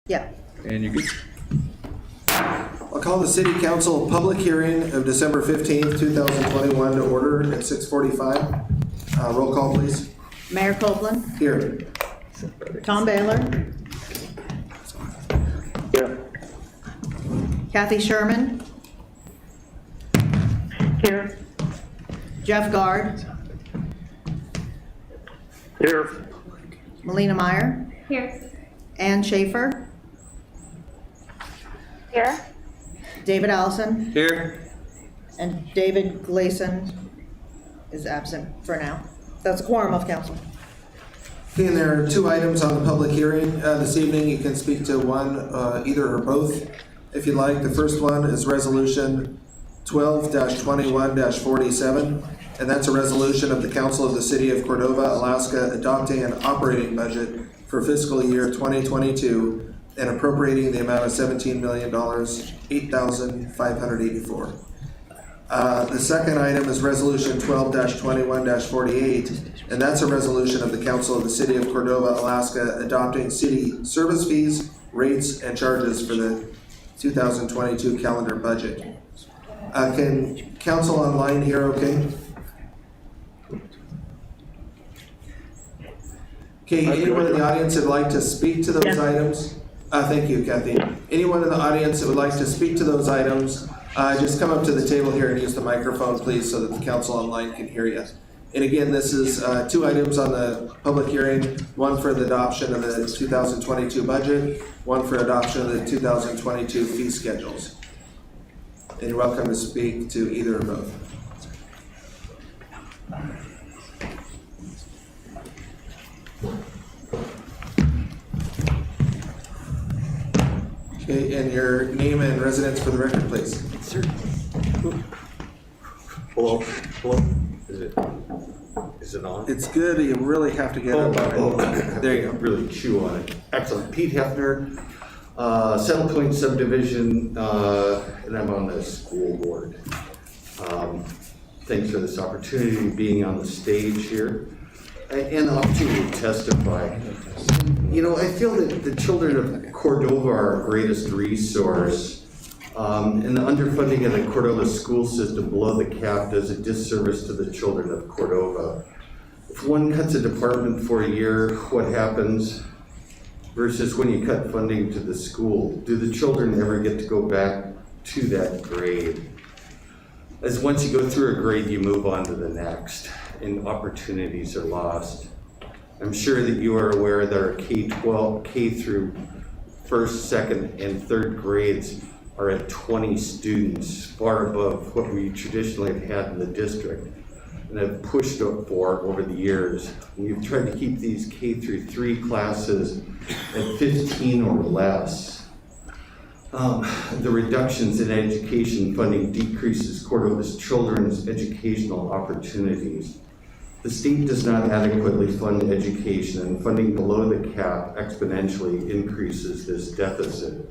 Yeah. And you good? I'll call the City Council public hearing of December 15th, 2021 to order at 6:45. Roll call, please. Mayor Copeland, Here. Tom Baylor, Here. Kathy Sherman, Here. Jeff Guard, Here. Melina Meyer, Here. Ann Schaefer, Here. David Allison, Here. and David Gleason is absent for now. That's a quorum of council. Okay, and there are two items on the public hearing this evening. You can speak to one, either or both, if you'd like. The first one is Resolution 12-21-47, and that's a resolution of the Council of the City of Cordova, Alaska, adopting an operating budget for fiscal year 2022 and appropriating the amount of $17 million, $8,584. The second item is Resolution 12-21-48, and that's a resolution of the Council of the City of Cordova, Alaska, adopting city service fees, rates, and charges for the 2022 calendar budget. Can council online hear okay? Okay, anyone in the audience that would like to speak to those items? Thank you, Kathy. Anyone in the audience that would like to speak to those items, just come up to the table here and use the microphone, please, so that the council online can hear you. And again, this is two items on the public hearing, one for the adoption of the 2022 budget, one for adoption of the 2022 fee schedules. And you're welcome to speak to either or both. Okay, and your name and residence for the record, please. Hello, hello. Is it on? It's good. You really have to get up on it. There you go. Really chew on it. Excellent. Pete Hefner, Settle Point Subdivision, and I'm on the school board. Thanks for this opportunity being on the stage here and the opportunity to testify. You know, I feel that the children of Cordova are our greatest resource. And the underfunding of the Cordova school system below the cap does a disservice to the children of Cordova. If one cuts a department for a year, what happens? Versus when you cut funding to the school, do the children ever get to go back to that grade? As once you go through a grade, you move on to the next, and opportunities are lost. I'm sure that you are aware that our K-12, K through first, second, and third grades are at 20 students, far above what we traditionally have had in the district and have pushed up for over the years. We've tried to keep these K through 3 classes at 15 or less. The reductions in education funding decreases Cordova's children's educational opportunities. The state does not adequately fund education, and funding below the cap exponentially increases this deficit.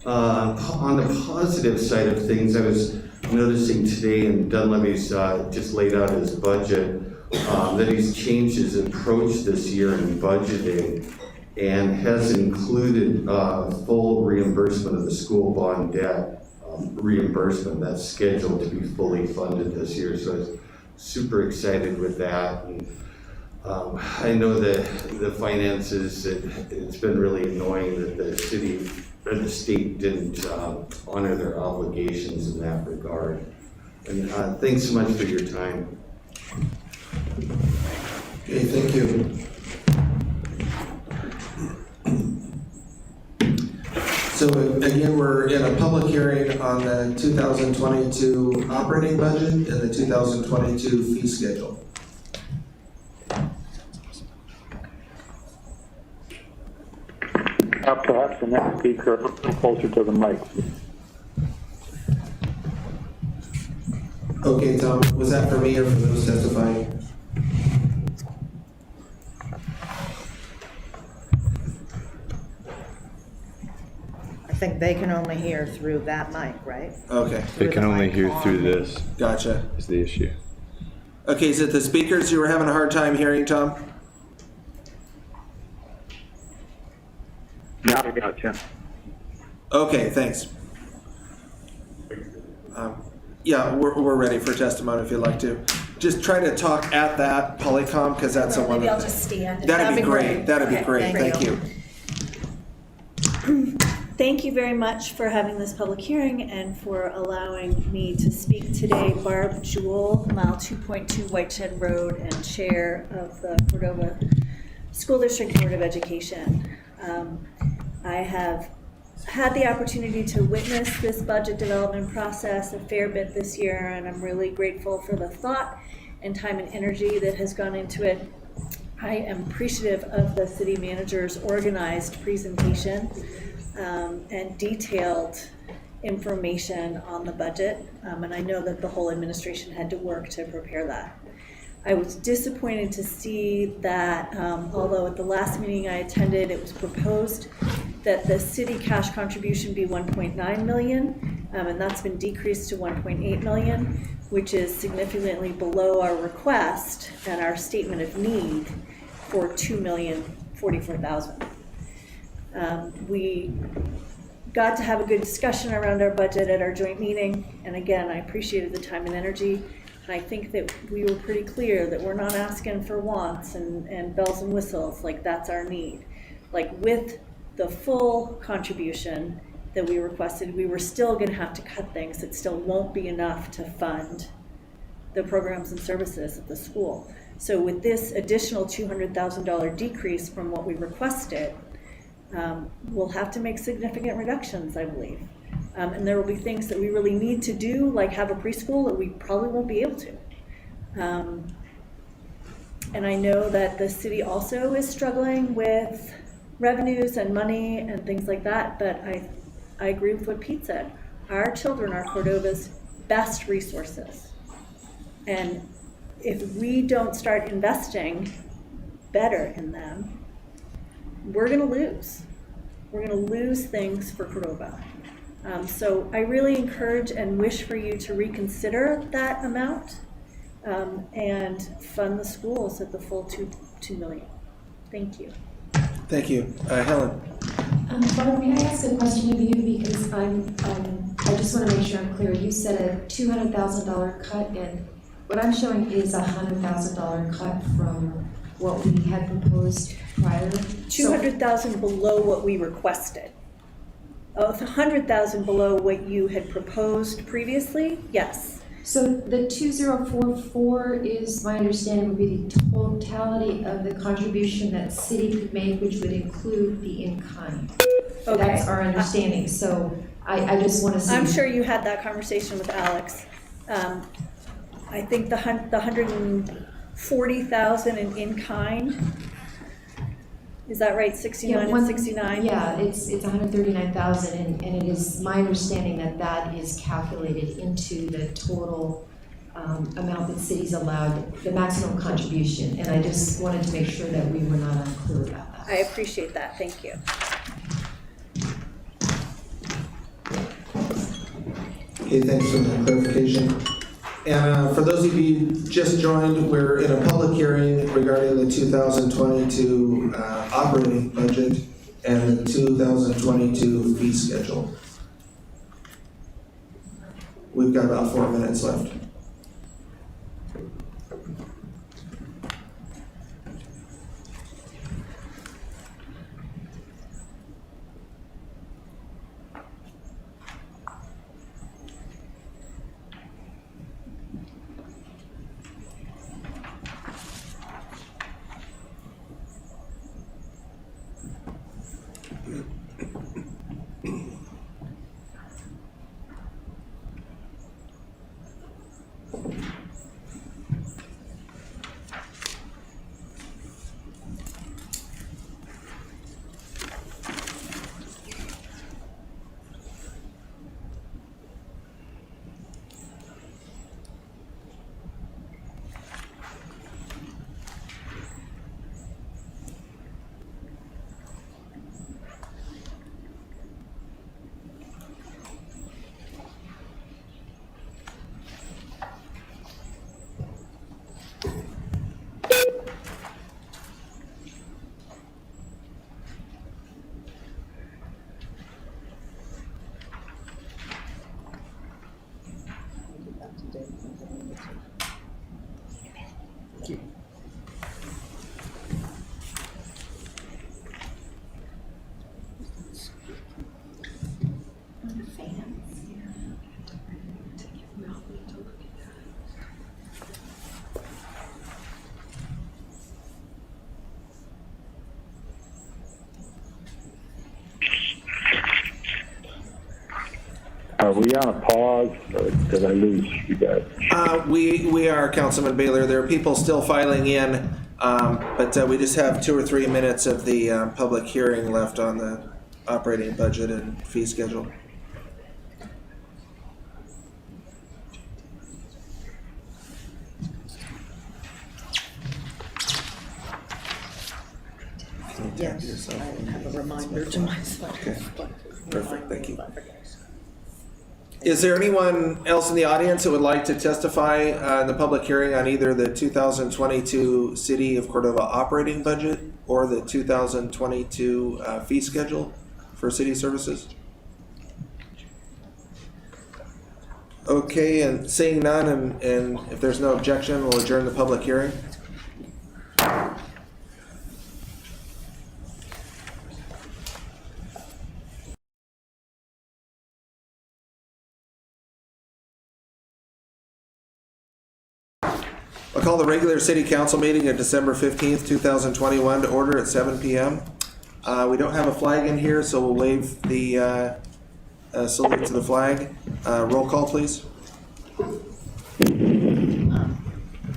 On the positive side of things, I was noticing today, and Dunleavy's just laid out his budget, that he's changed his approach this year in budgeting and has included full reimbursement of the school bond debt reimbursement that's scheduled to be fully funded this year. So I was super excited with that. And, I know that the finances, it's been really annoying that the city or the state didn't honor their obligations in that regard. And thanks so much for your time. Okay, thank you. So again, we're in a public hearing on the 2022 operating budget and the 2022 fee schedule. Perhaps the next speaker a little closer to the mic. Okay, Tom, was that for me or for those testifying? I think they can only hear through that mic, right? Okay, They can only hear through this, gotcha. is the issue. Okay, is it the speakers you were having a hard time hearing, Tom? Now I got you. Okay, thanks. Yeah, we're ready for testimony if you'd like to. Just try to talk at that Polycom, because that's the one. Maybe I'll just stand. That'd be great. That'd be Okay, great. Thank you. Thank you very much for having this public hearing and for allowing me to speak today. Barb Jewell, Mile 2.2 Whiteshed Road, and Chair of the Cordova School District Board of Education. I have had the opportunity to witness this budget development process a fair bit this year, and I'm really grateful for the thought and time and energy that has gone into it. I am appreciative of the city manager's organized presentation and detailed information on the budget, and I know that the whole administration had to work to prepare that. I was disappointed to see that although at the last meeting I attended, it was proposed that the city cash contribution be 1.9 million, and that's been decreased to 1.8 million, which is significantly below our request and our statement of need for $2,044,000. We got to have a good discussion around our budget at our joint meeting, and again, I appreciated the time and energy. And I think that we were pretty clear that we're not asking for wants and bells and whistles, like that's our need. Like with the full contribution that we requested, we were still gonna have to cut things that still won't be enough to fund the programs and services at the school. So with this additional $200,000 decrease from what we requested, we'll have to make significant reductions, I believe. And there will be things that we really need to do, like have a preschool, that we probably won't be able to. And I know that the city also is struggling with revenues and money and things like that, but I agree with what Pete said. Our children are Cordova's best resources. And if we don't start investing better in them, we're gonna lose. We're gonna lose things for Cordova. So I really encourage and wish for you to reconsider that amount and fund the schools at the full $2 million. Thank you. Thank you. Helen. Barb, may I ask a question of you, because I just want to make sure I'm clear. You said a $200,000 cut, and what I'm showing is a $100,000 cut from what we had proposed prior. $200,000 below what we requested. Oh, $100,000 below what you had proposed previously? Yes. So the 2044 is, my understanding, would be the totality of the contribution that city could make, which would include the in-kind. Okay. That's our understanding. So I just want to see. I'm sure you had that conversation with Alex. I think the $140,000 in kind. Is that right? 69 and 69? Yeah, it's 139,000, and it is my understanding that that is calculated into the total amount that cities allowed, the maximum contribution. And I just wanted to make sure that we were not unclear about that. I appreciate that. Thank you. Okay, thanks for the clarification. And for those of you who just joined, we're in a public hearing regarding the 2022 operating budget and the 2022 fee schedule. We've got about 4 minutes left. Are we on a pause, or did I lose you guys? We are, Councilman Baylor. There are people still filing in, but we just have 2 or 3 minutes of the public hearing left on the operating budget and fee schedule. Yes, I have a reminder to myself. Okay. Perfect, thank you. Is there anyone else in the audience that would like to testify in the public hearing on either the 2022 City of Cordova operating budget or the 2022 fee schedule for city services? Okay, and seeing none, and if there's no objection, we'll adjourn the public hearing. I'll call the regular city council meeting of December 15th, 2021 to order at 7 p.m. We don't have a flag in here, so we'll waive the salute to the flag. Roll call, please.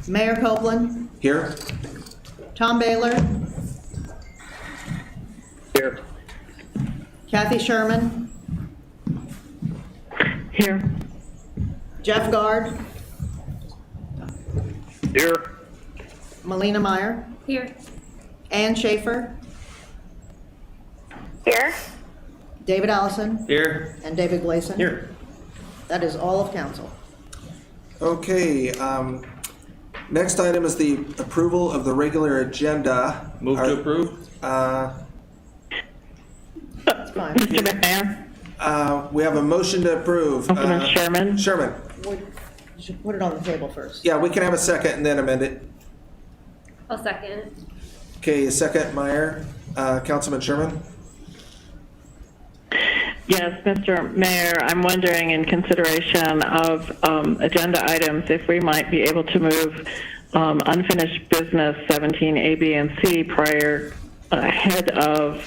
Mayor Copeland, Here. Tom Baylor, Here. Kathy Sherman, Here. Jeff Guard, Here. Melina Meyer, Here. Ann Schaefer, Here. David Allison, Here. and David Gleason. Here. That is all of council. Okay, next item is the approval of the regular agenda. Move to approve. That's fine. Mr. Mayor, We have a motion to approve. Councilman Sherman. Sherman. We should put it on the table first. Yeah, we can have a second and then amend it. I'll second. Okay, second, Meyer. Councilman Sherman? Yes, Mr. Mayor, I'm wondering in consideration of agenda items, if we might be able to move unfinished business 17 A, B, and C prior ahead of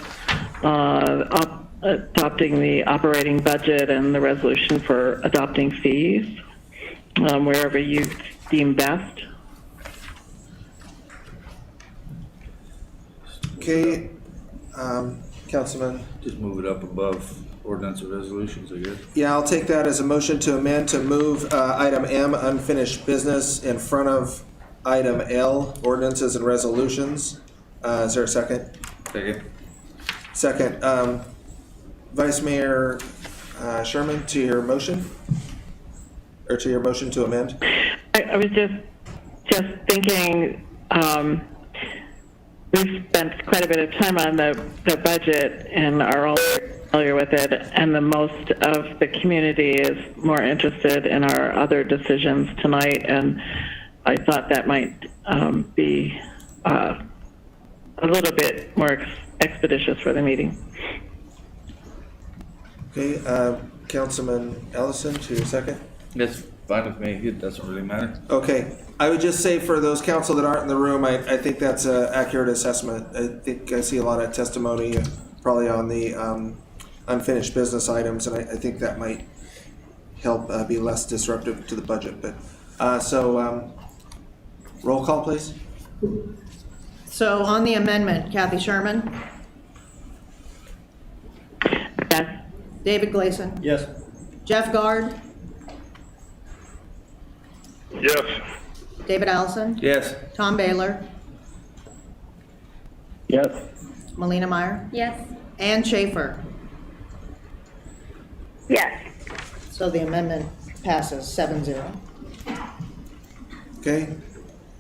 adopting the operating budget and the resolution for adopting fees, wherever you deem best. Okay, Councilman? Just move it up above ordinance and resolutions, I guess. Yeah, I'll take that as a motion to amend to move item M, unfinished business, in front of item L, ordinances and resolutions. Is there a second? Second. Second. Vice Mayor Sherman, to your motion? Or to your motion to amend? I was just thinking, we've spent quite a bit of time on the budget and are all familiar with it, and the most of the community is more interested in our other decisions tonight, and I thought that might be a little bit more expeditious for the meeting. Okay, Councilman Ellison, to your second? That's fine with me. It doesn't really matter. Okay, I would just say for those council that aren't in the room, I think that's an accurate assessment. I think I see a lot of testimony probably on the unfinished business items, and I think that might help be less disruptive to the budget. But so roll call, please. So on the amendment, Kathy Sherman, Yes. David Gleason, Yes. Jeff Guard, Yes. David Allison, Yes. Tom Baylor, Yes. Melina Meyer, Yes. Ann Schaefer. Yes. So the amendment passes 7-0. Okay.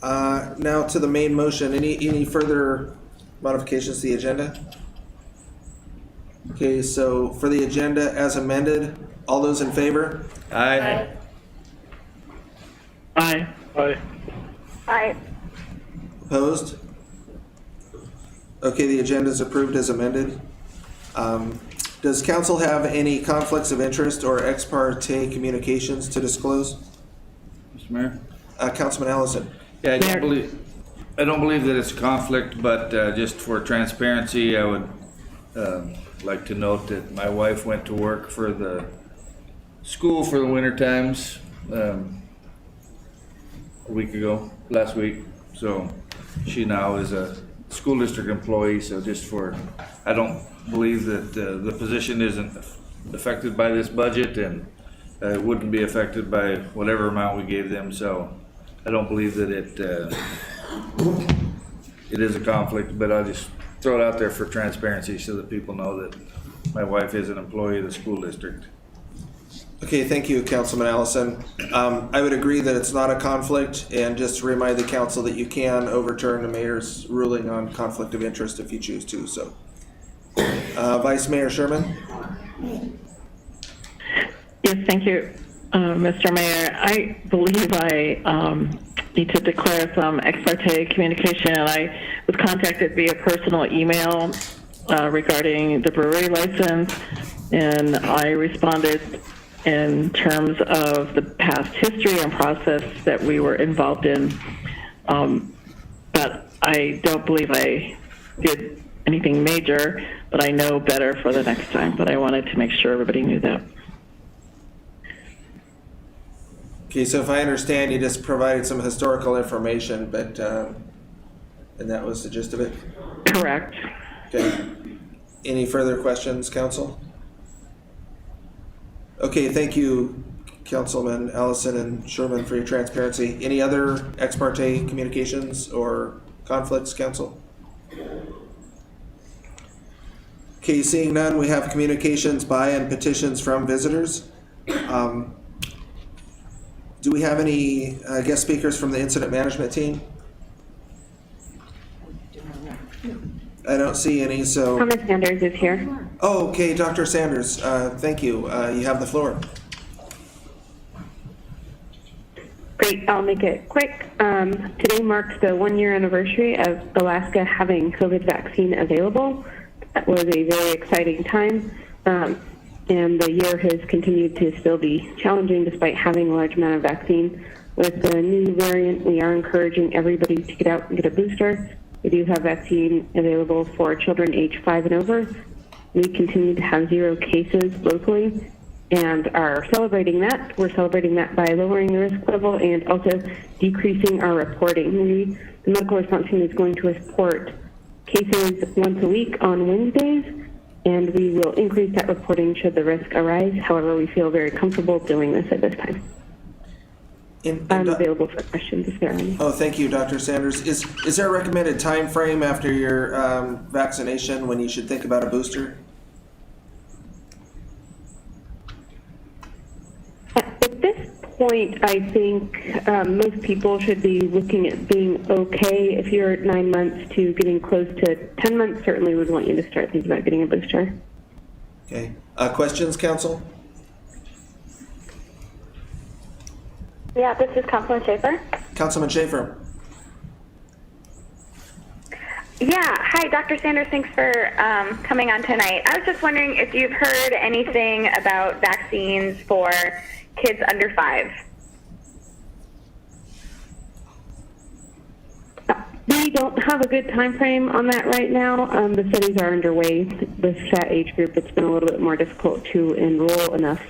Now to the main motion. Any further modifications to the agenda? Okay, so for the agenda as amended, all those in favor? Aye. Aye. Aye. Aye. Opposed? Okay, the agenda is approved as amended. Does council have any conflicts of interest or ex parte communications to disclose? Mr. Mayor? Councilman Allison? Yeah, I Mayor. don't believe that it's a conflict, but just for transparency, I would like to note that my wife went to work for the school for the winter times, a week ago, last week. So she now is a school district employee, so I don't believe that the position isn't affected by this budget, and it wouldn't be affected by whatever amount we gave them, so I don't believe that it is a conflict, but I'll just throw it out there for transparency so that people know that my wife is an employee of the school district. Okay, thank you, Councilman Allison. I would agree that it's not a conflict, and just remind the council that you can overturn the mayor's ruling on conflict of interest if you choose to, so. Vice Mayor Sherman? Yes, thank you, Mr. Mayor. I believe I need to declare some ex parte communication. I was contacted via personal email regarding the brewery license, and I responded in terms of the past history and process that we were involved in. But I don't believe I did anything major, but I know better for the next time. But I wanted to make sure everybody knew that. Okay, so if I understand, you just provided some historical information, but, and that was the gist of it? Correct. Okay. Any further questions, council? Okay, thank you, Councilman Allison and Sherman, for your transparency. Any other ex parte communications or conflicts, council? Okay, seeing none, we have communications by and petitions from visitors. Do we have any guest speakers from the incident management team? I don't see any, so. Thomas Sanders is here. Oh, okay, Dr. Sanders, thank you. You have the floor. Great, I'll make it quick. Today marks the 1-year anniversary of Alaska having COVID vaccine available. That was a very exciting time, and the year has continued to still be challenging despite having a large amount of vaccine. With the new variant, we are encouraging everybody to get out and get a booster. We do have vaccine available for children age 5 and over. We continue to have 0 cases locally and are celebrating that. We're celebrating that by lowering the risk level and also decreasing our reporting. The medical response team is going to report cases once a week on Wednesdays, and we will increase that reporting should the risk arise. However, we feel very comfortable doing this at this time. I'm available for questions if there are any. Oh, thank you, Dr. Sanders. Is there a recommended time frame after your vaccination when you should think about a booster? At this point, I think most people should be looking at being okay. If you're at 9 months to getting close to 10 months, certainly would want you to start thinking about getting a booster. Okay. Questions, council? Yeah, this is Councilman Schaefer. Councilman Schaefer. Yeah, hi, Dr. Sanders. Thanks for coming on tonight. I was just wondering if you've heard anything about vaccines for kids under 5. We don't have a good time frame on that right now. The studies are underway. With that age group, it's been a little bit more difficult to enroll enough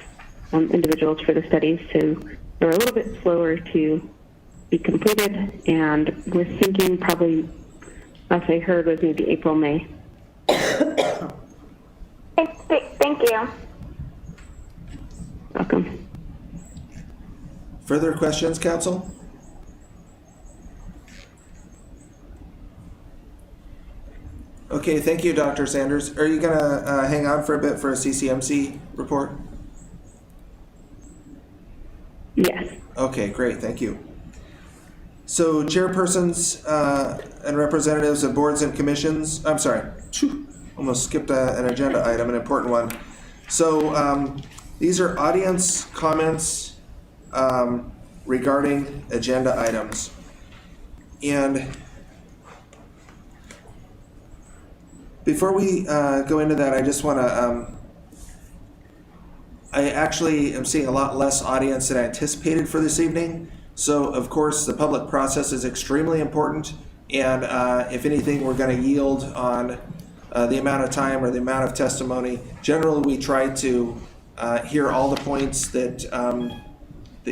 individuals for the studies, so they're a little bit slower to be completed, and we're thinking probably, last I heard, was maybe April, May. Thank you. Welcome. Further questions, council? Okay, thank you, Dr. Sanders. Are you gonna hang on for a bit for a CCMC report? Yes. Okay, great, thank you. So chairpersons and representatives of boards and commissions, I'm sorry, almost skipped an agenda item, an important one. So these are audience comments regarding agenda items. And before we go into that, I just want to, I actually am seeing a lot less audience than I anticipated for this evening. So of course, the public process is extremely important. And if anything, we're going to yield on the amount of time or the amount of testimony. Generally, we try to hear all the points that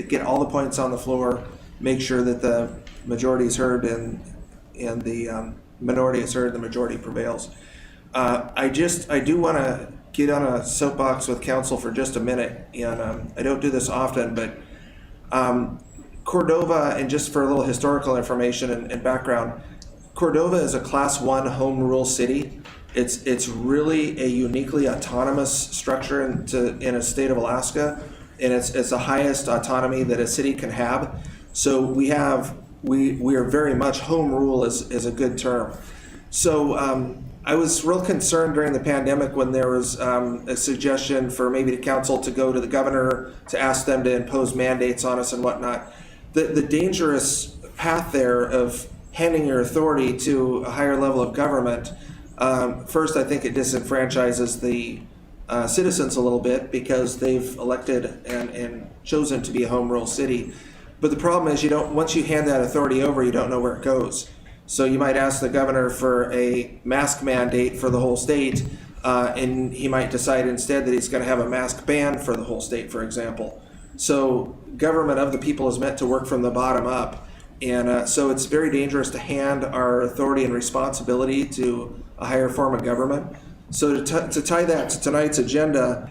get all the points on the floor, make sure that the majority is heard and the minority is heard, the majority prevails. I do want to get on a soapbox with council for just a minute, and I don't do this often, but Cordova, and just for a little historical information and background, Cordova is a Class 1 home rule city. It's really a uniquely autonomous structure in a state of Alaska, and it's the highest autonomy that a city can have. So we are very much, home rule is a good term. So I was real concerned during the pandemic when there was a suggestion for maybe the council to go to the governor to ask them to impose mandates on us and whatnot. The dangerous path there of handing your authority to a higher level of government, first I think it disenfranchises the citizens a little bit because they've elected and chosen to be a home rule city. But the problem is once you hand that authority over, you don't know where it goes. So you might ask the governor for a mask mandate for the whole state, and he might decide instead that he's going to have a mask ban for the whole state, for example. So government of the people is meant to work from the bottom up. And so it's very dangerous to hand our authority and responsibility to a higher form of government. So to tie that to tonight's agenda,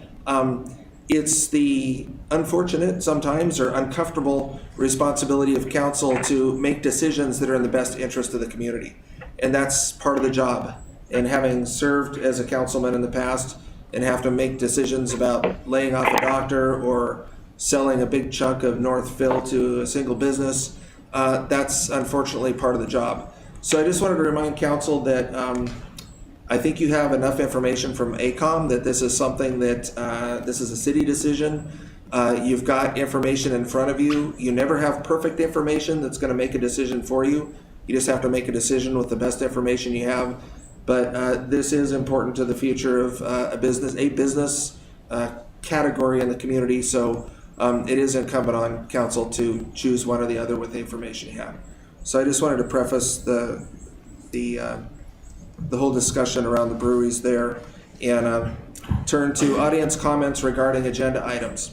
it's the unfortunate sometimes or uncomfortable responsibility of council to make decisions that are in the best interest of the community. And that's part of the job. And having served as a councilman in the past and have to make decisions about laying off a doctor or selling a big chunk of North Phil to a single business, that's unfortunately part of the job. So I just wanted to remind council that I think you have enough information from ACOM that this is something that this is a city decision. You've got information in front of you. You never have perfect information that's going to make a decision for you. You just have to make a decision with the best information you have. But this is important to the future of a business category in the community. So it is incumbent on council to choose one or the other with the information you have. So I just wanted to preface the whole discussion around the breweries there and turn to audience comments regarding agenda items.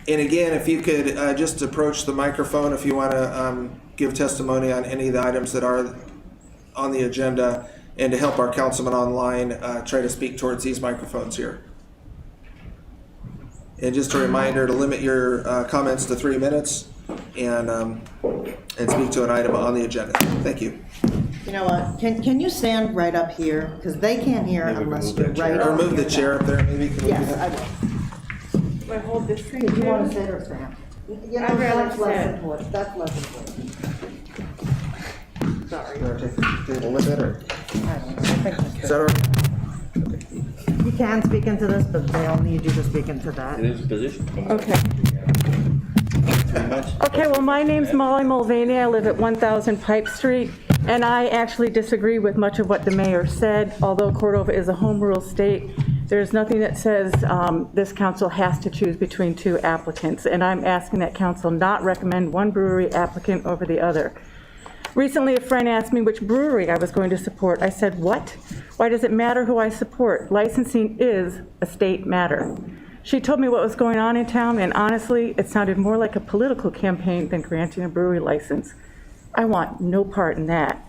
And again, if you could just approach the microphone if you want to give testimony on any of the items that are on the agenda, and to help our councilman online try to speak towards these microphones here. And just a reminder to limit your comments to 3 minutes and speak to an item on the agenda. Thank you. You know what, can you stand right up here? Because they can't hear unless you're right Or up move the here. chair up there, maybe. Can we do Yes, that? I will. Do I hold this thing? Did you want to sit or stand? You know, I'd rather that's less sit. important. That's less important. Sorry. You want to take the table with it, or? I don't know. I think Is that all right? you can speak into this, but they'll need you to speak into that. It is a position. Okay. Okay, well, my name's Molly Mulvaney. I live at 1000 Pipe Street, and I actually disagree with much of what the mayor said. Although Cordova is a home rule state, there's nothing that says this council has to choose between two applicants, and I'm asking that council not recommend one brewery applicant over the other. Recently, a friend asked me which brewery I was going to support. I said, what? Why does it matter who I support? Licensing is a state matter. She told me what was going on in town, and honestly, it sounded more like a political campaign than granting a brewery license. I want no part in that.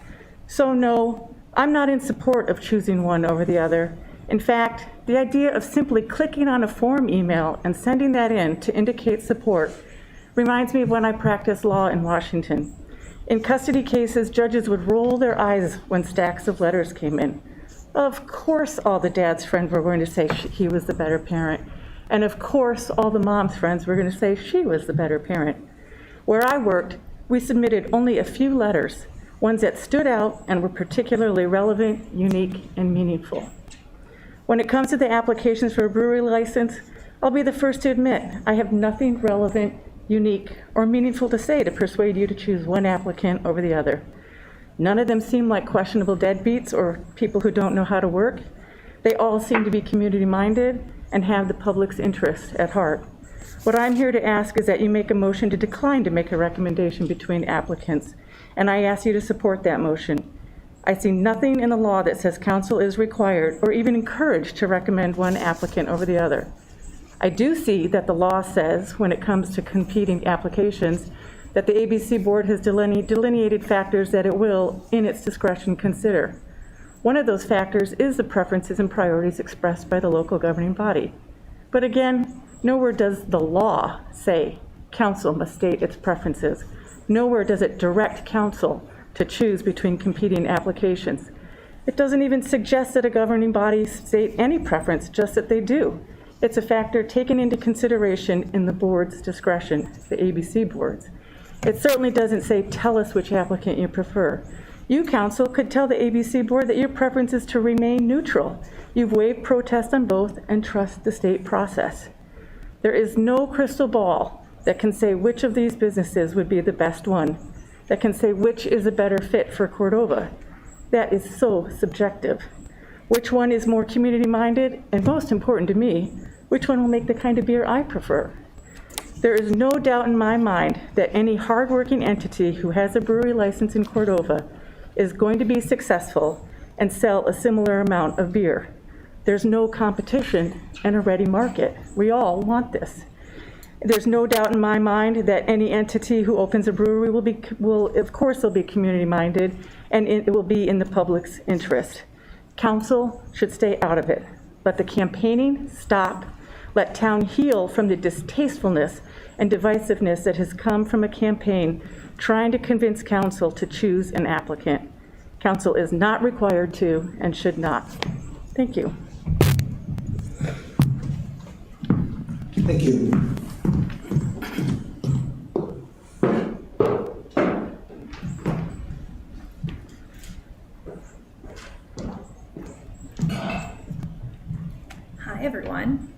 So no, I'm not in support of choosing one over the other. In fact, the idea of simply clicking on a form email and sending that in to indicate support reminds me of when I practiced law in Washington. In custody cases, judges would roll their eyes when stacks of letters came in. Of course, all the dad's friends were going to say he was the better parent. And of course, all the mom's friends were going to say she was the better parent. Where I worked, we submitted only a few letters, ones that stood out and were particularly relevant, unique, and meaningful. When it comes to the applications for a brewery license, I'll be the first to admit I have nothing relevant, unique, or meaningful to say to persuade you to choose one applicant over the other. None of them seem like questionable deadbeats or people who don't know how to work. They all seem to be community-minded and have the public's interest at heart. What I'm here to ask is that you make a motion to decline to make a recommendation between applicants, and I ask you to support that motion. I see nothing in the law that says council is required or even encouraged to recommend one applicant over the other. I do see that the law says, when it comes to competing applications, that the ABC board has delineated factors that it will, in its discretion, consider. One of those factors is the preferences and priorities expressed by the local governing body. But again, nowhere does the law say council must state its preferences. Nowhere does it direct council to choose between competing applications. It doesn't even suggest that a governing body state any preference, just that they do. It's a factor taken into consideration in the board's discretion, the ABC boards. It certainly doesn't say, tell us which applicant you prefer. You, council, could tell the ABC board that your preference is to remain neutral. You've waived protest on both and trust the state process. There is no crystal ball that can say which of these businesses would be the best one, that can say which is a better fit for Cordova. That is so subjective. Which one is more community-minded, and most important to me, which one will make the kind of beer I prefer? There is no doubt in my mind that any hardworking entity who has a brewery license in Cordova is going to be successful and sell a similar amount of beer. There's no competition and a ready market. We all want this. There's no doubt in my mind that any entity who opens a brewery will of course, they'll be community-minded, and it will be in the public's interest. Council should stay out of it. Let the campaigning stop. Let town heal from the distastefulness and divisiveness that has come from a campaign trying to convince council to choose an applicant. Council is not required to and should not. Thank you. Thank you. Hi, everyone.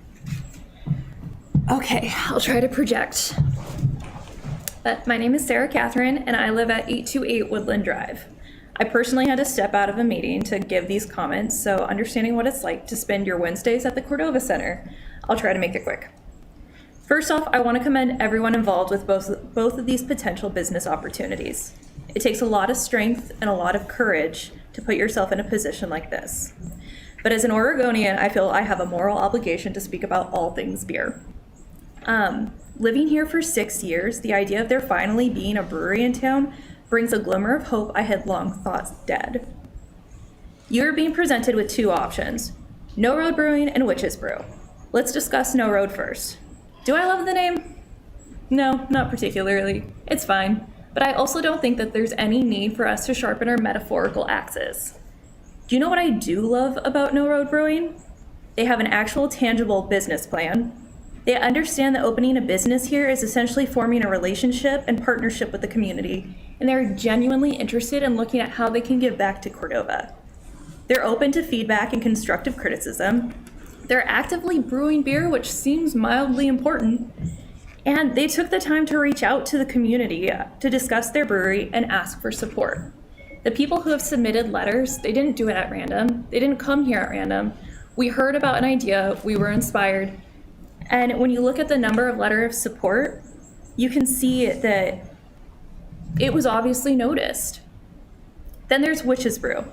Okay, I'll try to project. But my name is Sarah Catherine, and I live at 828 Woodland Drive. I personally had to step out of a meeting to give these comments, so understanding what it's like to spend your Wednesdays at the Cordova Center, I'll try to make it quick. First off, I want to commend everyone involved with both of these potential business opportunities. It takes a lot of strength and a lot of courage to put yourself in a position like this. But as an Oregonian, I feel I have a moral obligation to speak about all things beer. Living here for 6 years, the idea of there finally being a brewery in town brings a glimmer of hope I had long thought dead. You are being presented with two options, No Road Brewing and Witch's Brew. Let's discuss No Road first. Do I love the name? No, not particularly. It's fine. But I also don't think that there's any need for us to sharpen our metaphorical axes. Do you know what I do love about No Road Brewing? They have an actual tangible business plan. They understand that opening a business here is essentially forming a relationship and partnership with the community, and they're genuinely interested in looking at how they can give back to Cordova. They're open to feedback and constructive criticism. They're actively brewing beer, which seems mildly important, and they took the time to reach out to the community to discuss their brewery and ask for support. The people who have submitted letters, they didn't do it at random. They didn't come here at random. We heard about an idea, we were inspired, and when you look at the number of letters of support, you can see that it was obviously noticed. Then there's Witch's Brew.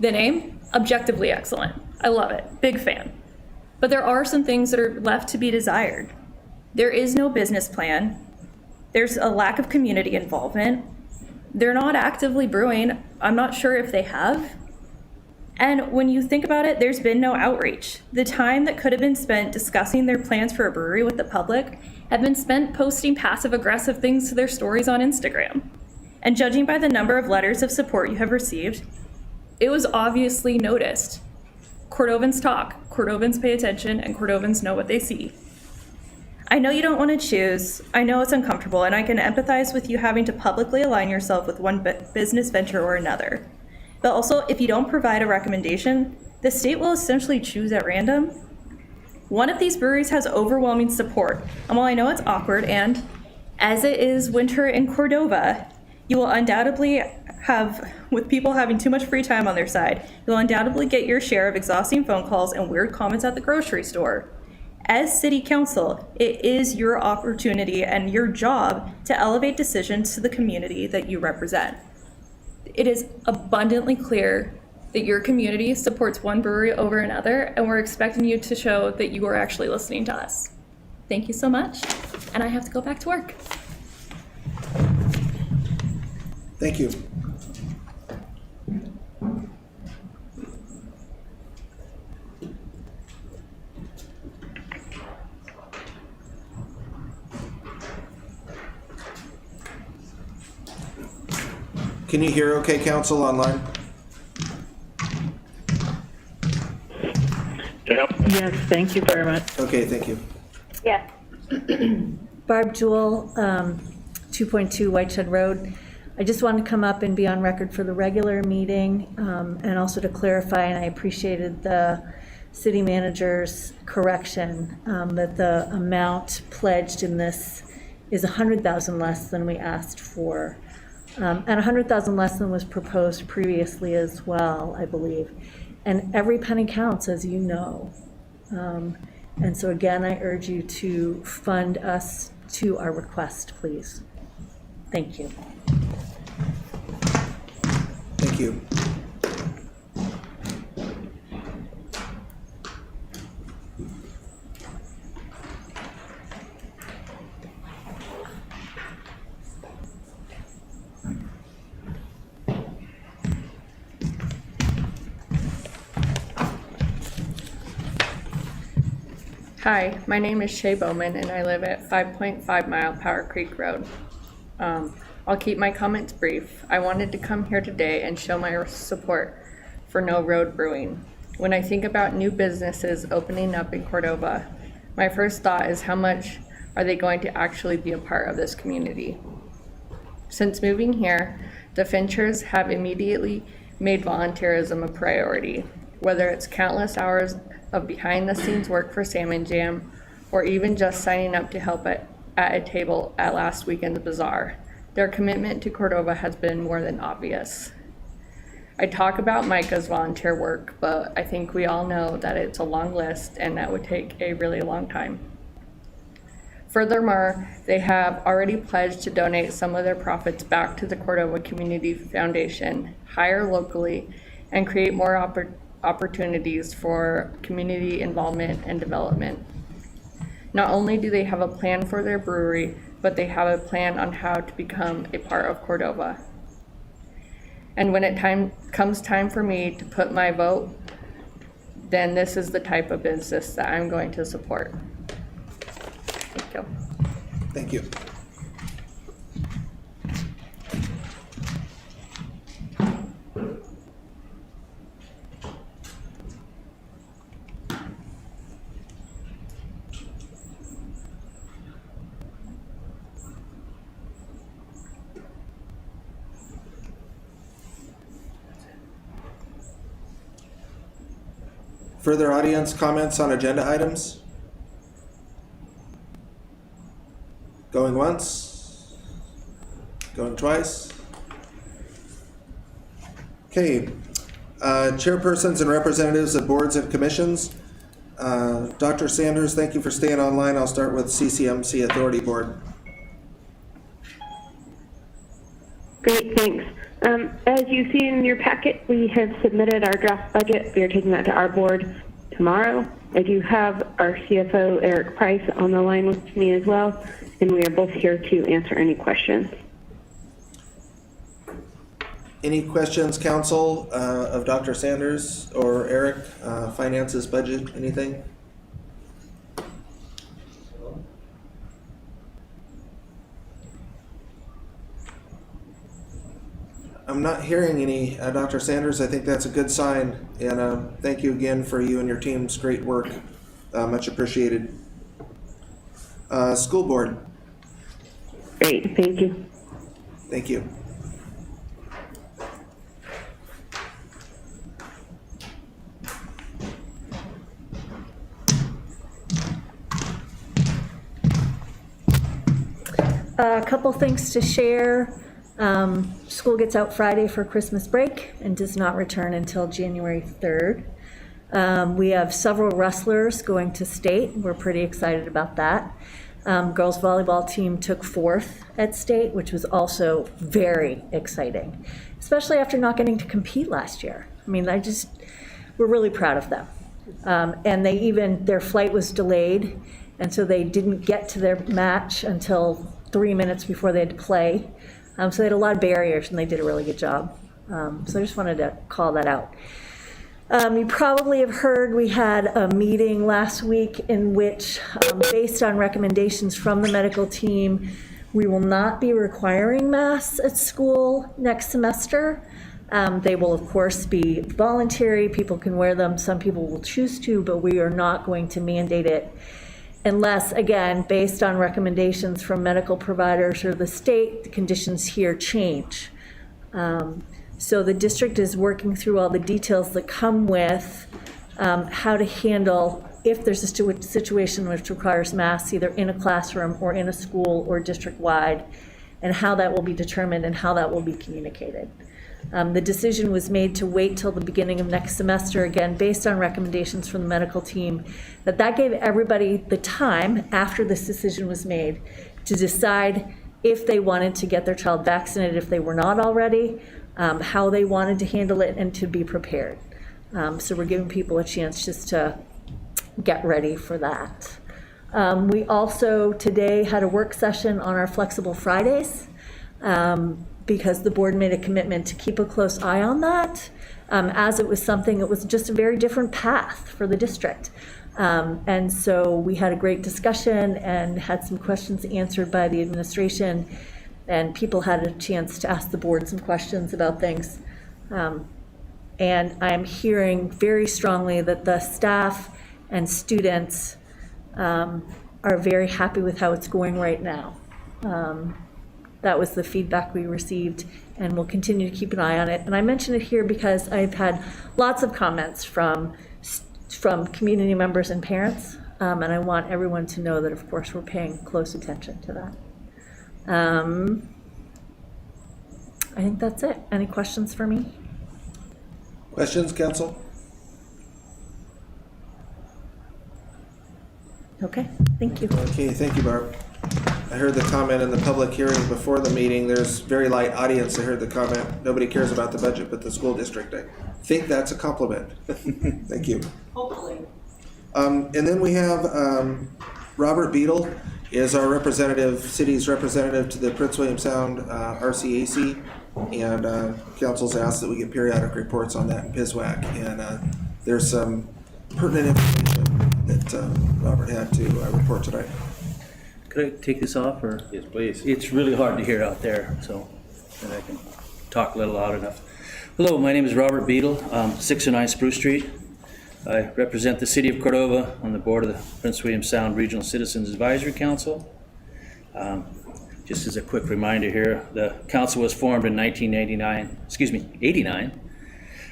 The name, objectively excellent. I love it, big fan. But there are some things that are left to be desired. There is no business plan. There's a lack of community involvement. They're not actively brewing. I'm not sure if they have. And when you think about it, there's been no outreach. The time that could have been spent discussing their plans for a brewery with the public have been spent posting passive-aggressive things to their stories on Instagram. And judging by the number of letters of support you have received, it was obviously noticed. Cordovans talk, Cordovans pay attention, and Cordovans know what they see. I know you don't want to choose. I know it's uncomfortable, and I can empathize with you having to publicly align yourself with one business venture or another. But also, if you don't provide a recommendation, the state will essentially choose at random. One of these breweries has overwhelming support, and while I know it's awkward, and as it is winter in Cordova, you will undoubtedly have, with people having too much free time on their side, you'll undoubtedly get your share of exhausting phone calls and weird comments at the grocery store. As city council, it is your opportunity and your job to elevate decisions to the community that you represent. It is abundantly clear that your community supports one brewery over another, and we're expecting you to show that you are actually listening to us. Thank you so much, and I have to go back to work. Thank you. Can you hear okay, council, online? Yep. Yes, thank you very much. Okay, thank you. Yes. Barb Jewell, 2.2 Whiteshed Road. I just wanted to come up and be on record for the regular meeting, and also to clarify, and I appreciated the city manager's correction, that the amount pledged in this is 100,000 less than we asked for. And 100,000 less than was proposed previously as well, I believe. And every penny counts, as you know. And so again, I urge you to fund us to our request, please. Thank you. Thank you. Hi, my name is Shay Bowman and I live at 5.5 Mile Powder Creek Road. I'll keep my comments brief. I wanted to come here today and show my support for No Road Brewing. When I think about new businesses opening up in Cordova, my first thought is how much are they going to actually be a part of this community? Since moving here, the Finchers have immediately made volunteerism a priority, whether it's countless hours of behind-the-scenes work for Salmon Jam, or even just signing up to help at a table at last weekend's bazaar. Their commitment to Cordova has been more than obvious. I talk about Micah's volunteer work, but I think we all know that it's a long list and that would take a really long time. Furthermore, they have already pledged to donate some of their profits back to the Cordova Community Foundation, hire locally, and create more opportunities for community involvement and development. Not only do they have a plan for their brewery, but they have a plan on how to become a part of Cordova. And when it comes time for me to put my vote, then this is the type of business that I'm going to support. Thank you. Thank you. Further audience comments on agenda items? Going once? Going twice? Okay, chairpersons and representatives of boards and commissions. Dr. Sanders, thank you for staying online. I'll start with CCMC Authority Board. Great, thanks. As you see in your packet, we have submitted our draft budget. We are taking that to our board tomorrow. I do have our CFO, Eric Price, on the line with me as well, and we are both here to answer any questions. Any questions, council, of Dr. Sanders or Eric, finances, budget, anything? I'm not hearing any, Dr. Sanders. I think that's a good sign, and thank you again for you and your team's great work. Much appreciated. School board. Great, thank you. Thank you. A couple things to share. School gets out Friday for Christmas break and does not return until January 3rd. We have several wrestlers going to state. We're pretty excited about that. Girls volleyball team took 4th at state, which was also very exciting, especially after not getting to compete last year. I mean, we're really proud of them. And their flight was delayed, and so they didn't get to their match until 3 minutes before they had to play. So they had a lot of barriers, and they did a really good job. So I just wanted to call that out. You probably have heard we had a meeting last week in which, based on recommendations from the medical team, we will not be requiring masks at school next semester. They will, of course, be voluntary. People can wear them. Some people will choose to, but we are not going to mandate it unless, again, based on recommendations from medical providers or the state, the conditions here change. So the district is working through all the details that come with how to handle if there's a situation which requires masks, either in a classroom or in a school or district-wide, and how that will be determined and how that will be communicated. The decision was made to wait till the beginning of next semester, again, based on recommendations from the medical team, that gave everybody the time after this decision was made to decide if they wanted to get their child vaccinated, if they were not already, how they wanted to handle it, and to be prepared. So we're giving people a chance just to get ready for that. We also today had a work session on our flexible Fridays because the board made a commitment to keep a close eye on that, as it was just a very different path for the district. And so we had a great discussion and had some questions answered by the administration, and people had a chance to ask the board some questions about things. And I'm hearing very strongly that the staff and students are very happy with how it's going right now. That was the feedback we received, and we'll continue to keep an eye on it. And I mention it here because I've had lots of comments from community members and parents, and I want everyone to know that, of course, we're paying close attention to that. I think that's it. Any questions for me? Questions, council? Okay, thank you. Okay, thank you, Barb. I heard the comment in the public hearing before the meeting. There's very light audience. I heard the comment, nobody cares about the budget but the school district. I think that's a compliment. Thank you. Hopefully. And then we have Robert Beadle is our representative, city's representative to the Prince William Sound RCAC. And council's asked that we get periodic reports on that in PISWAC. And there's some pertinent information that Robert had to report tonight. Could I take this off, or? Yes, please. It's really hard to hear out there, so that I can talk a little loud enough. Hello, my name is Robert Beadle, 609 Spruce Street. I represent the city of Cordova on the board of the Prince William Sound Regional Citizens Advisory Council. Just as a quick reminder here, the council was formed in 89.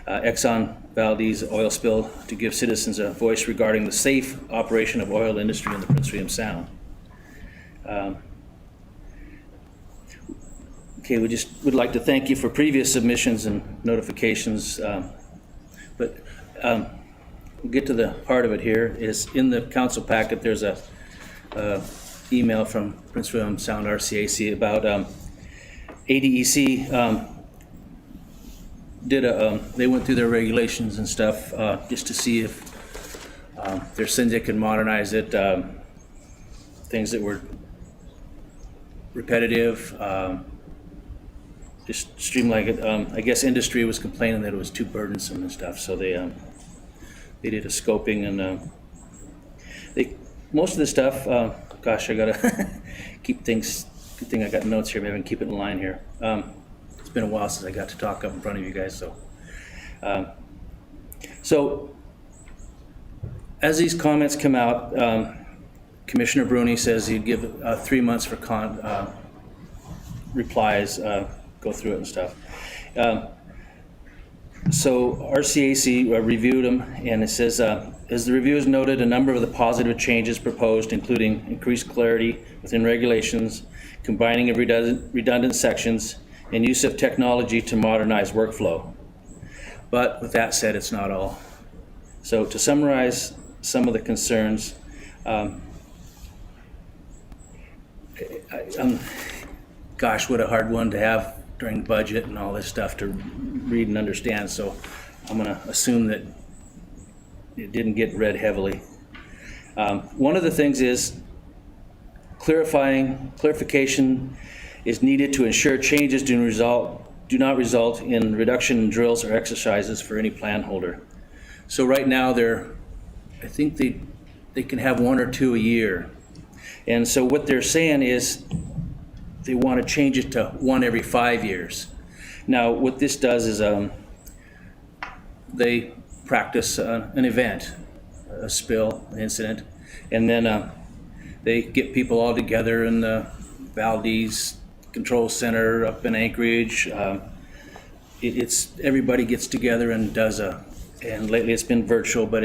Exxon Valdez oil spill to give citizens a voice regarding the safe operation of oil industry in the Prince William Sound. Okay, we just would like to thank you for previous submissions and notifications, but we'll get to the heart of it here. Is in the council packet, there's a email from Prince William Sound RCAC about ADEC they went through their regulations and stuff just to see if there's things they can modernize it, things that were repetitive, just streamline it. I guess industry was complaining that it was too burdensome and stuff, so they did a scoping, and most of the stuff. Gosh, I gotta keep things. Good thing I got notes here. Maybe I can keep it in line here. It's been a while since I got to talk up in front of you guys, so as these comments come out, Commissioner Bruni says he'd give 3 months for replies, go through it and stuff. So RCAC reviewed them, and it says, as the review has noted, a number of the positive changes proposed, including increased clarity within regulations, combining of redundant sections, and use of technology to modernize workflow. But with that said, it's not all. So to summarize some of the concerns, gosh, what a hard one to have during budget and all this stuff to read and understand, so I'm gonna assume that it didn't get read heavily. One of the things is clarification is needed to ensure changes do not result in reduction in drills or exercises for any plan holder. So right now I think they can have 1 or 2 a year. And so what they're saying is they want to change it to 1 every 5 years. Now what this does is they practice an event, a spill, an incident, and then they get people all together in the Valdez Control Center up in Anchorage. It's everybody gets together and does and lately it's been virtual, but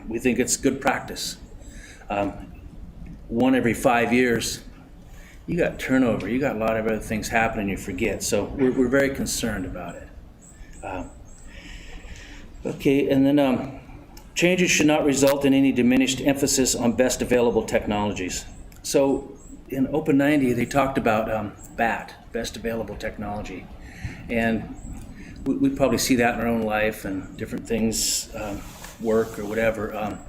we think it's good practice. 1 every 5 years, you got turnover, you got a lot of other things happening, you forget. So we're very concerned about it. Okay, and then changes should not result in any diminished emphasis on best available technologies. So in Open 90, they talked about BAT, best available technology. And we probably see that in our own life and different things, work or whatever.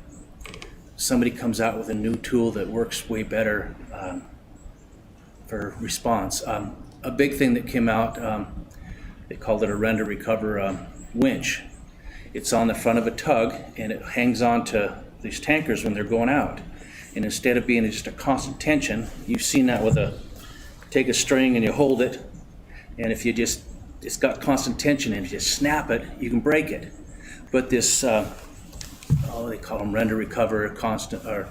Somebody comes out with a new tool that works way better for response. A big thing that came out, they called it a render recover winch. It's on the front of a tug and it hangs on to these tankers when they're going out. And instead of being just a constant tension, you've seen that with take a string and you hold it, and if you it's got constant tension, and if you snap it, you can break it. But this, they call them render recover, constant, or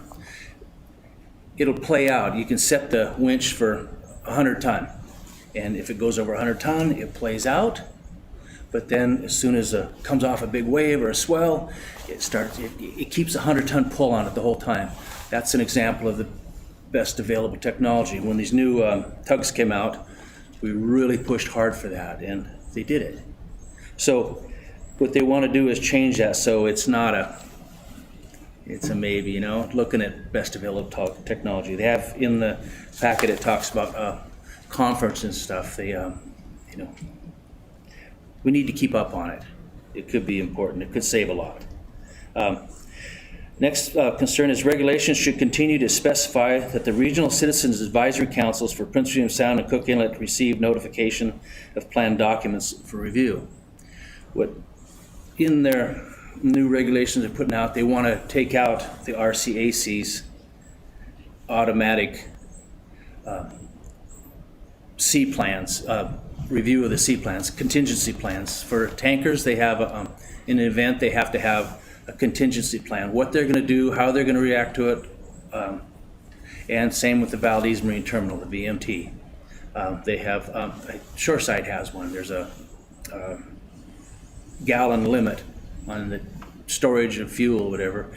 it'll play out. You can set the winch for 100 ton, and if it goes over 100 ton, it plays out. But then as soon as it comes off a big wave or a swell, it keeps a 100-ton pull on it the whole time. That's an example of the best available technology. When these new tugs came out, we really pushed hard for that, and they did it. So what they want to do is change that so it's not it's a maybe, looking at best available technology. They have in the packet, it talks about conference and stuff. They, we need to keep up on it. It could be important. It could save a lot. Next concern is regulations should continue to specify that the Regional Citizens Advisory Councils for Prince William Sound and Cook Inlet receive notification of planned documents for review. What in their new regulations they're putting out, they want to take out the RCAC's automatic C plans, review of the C plans, contingency plans. For tankers, they have, in an event, they have to have a contingency plan, what they're going to do, how they're going to react to it, and same with the Valdez Marine Terminal, the VMT. They have, Shoreside has one. There's a gallon limit on the storage of fuel or whatever.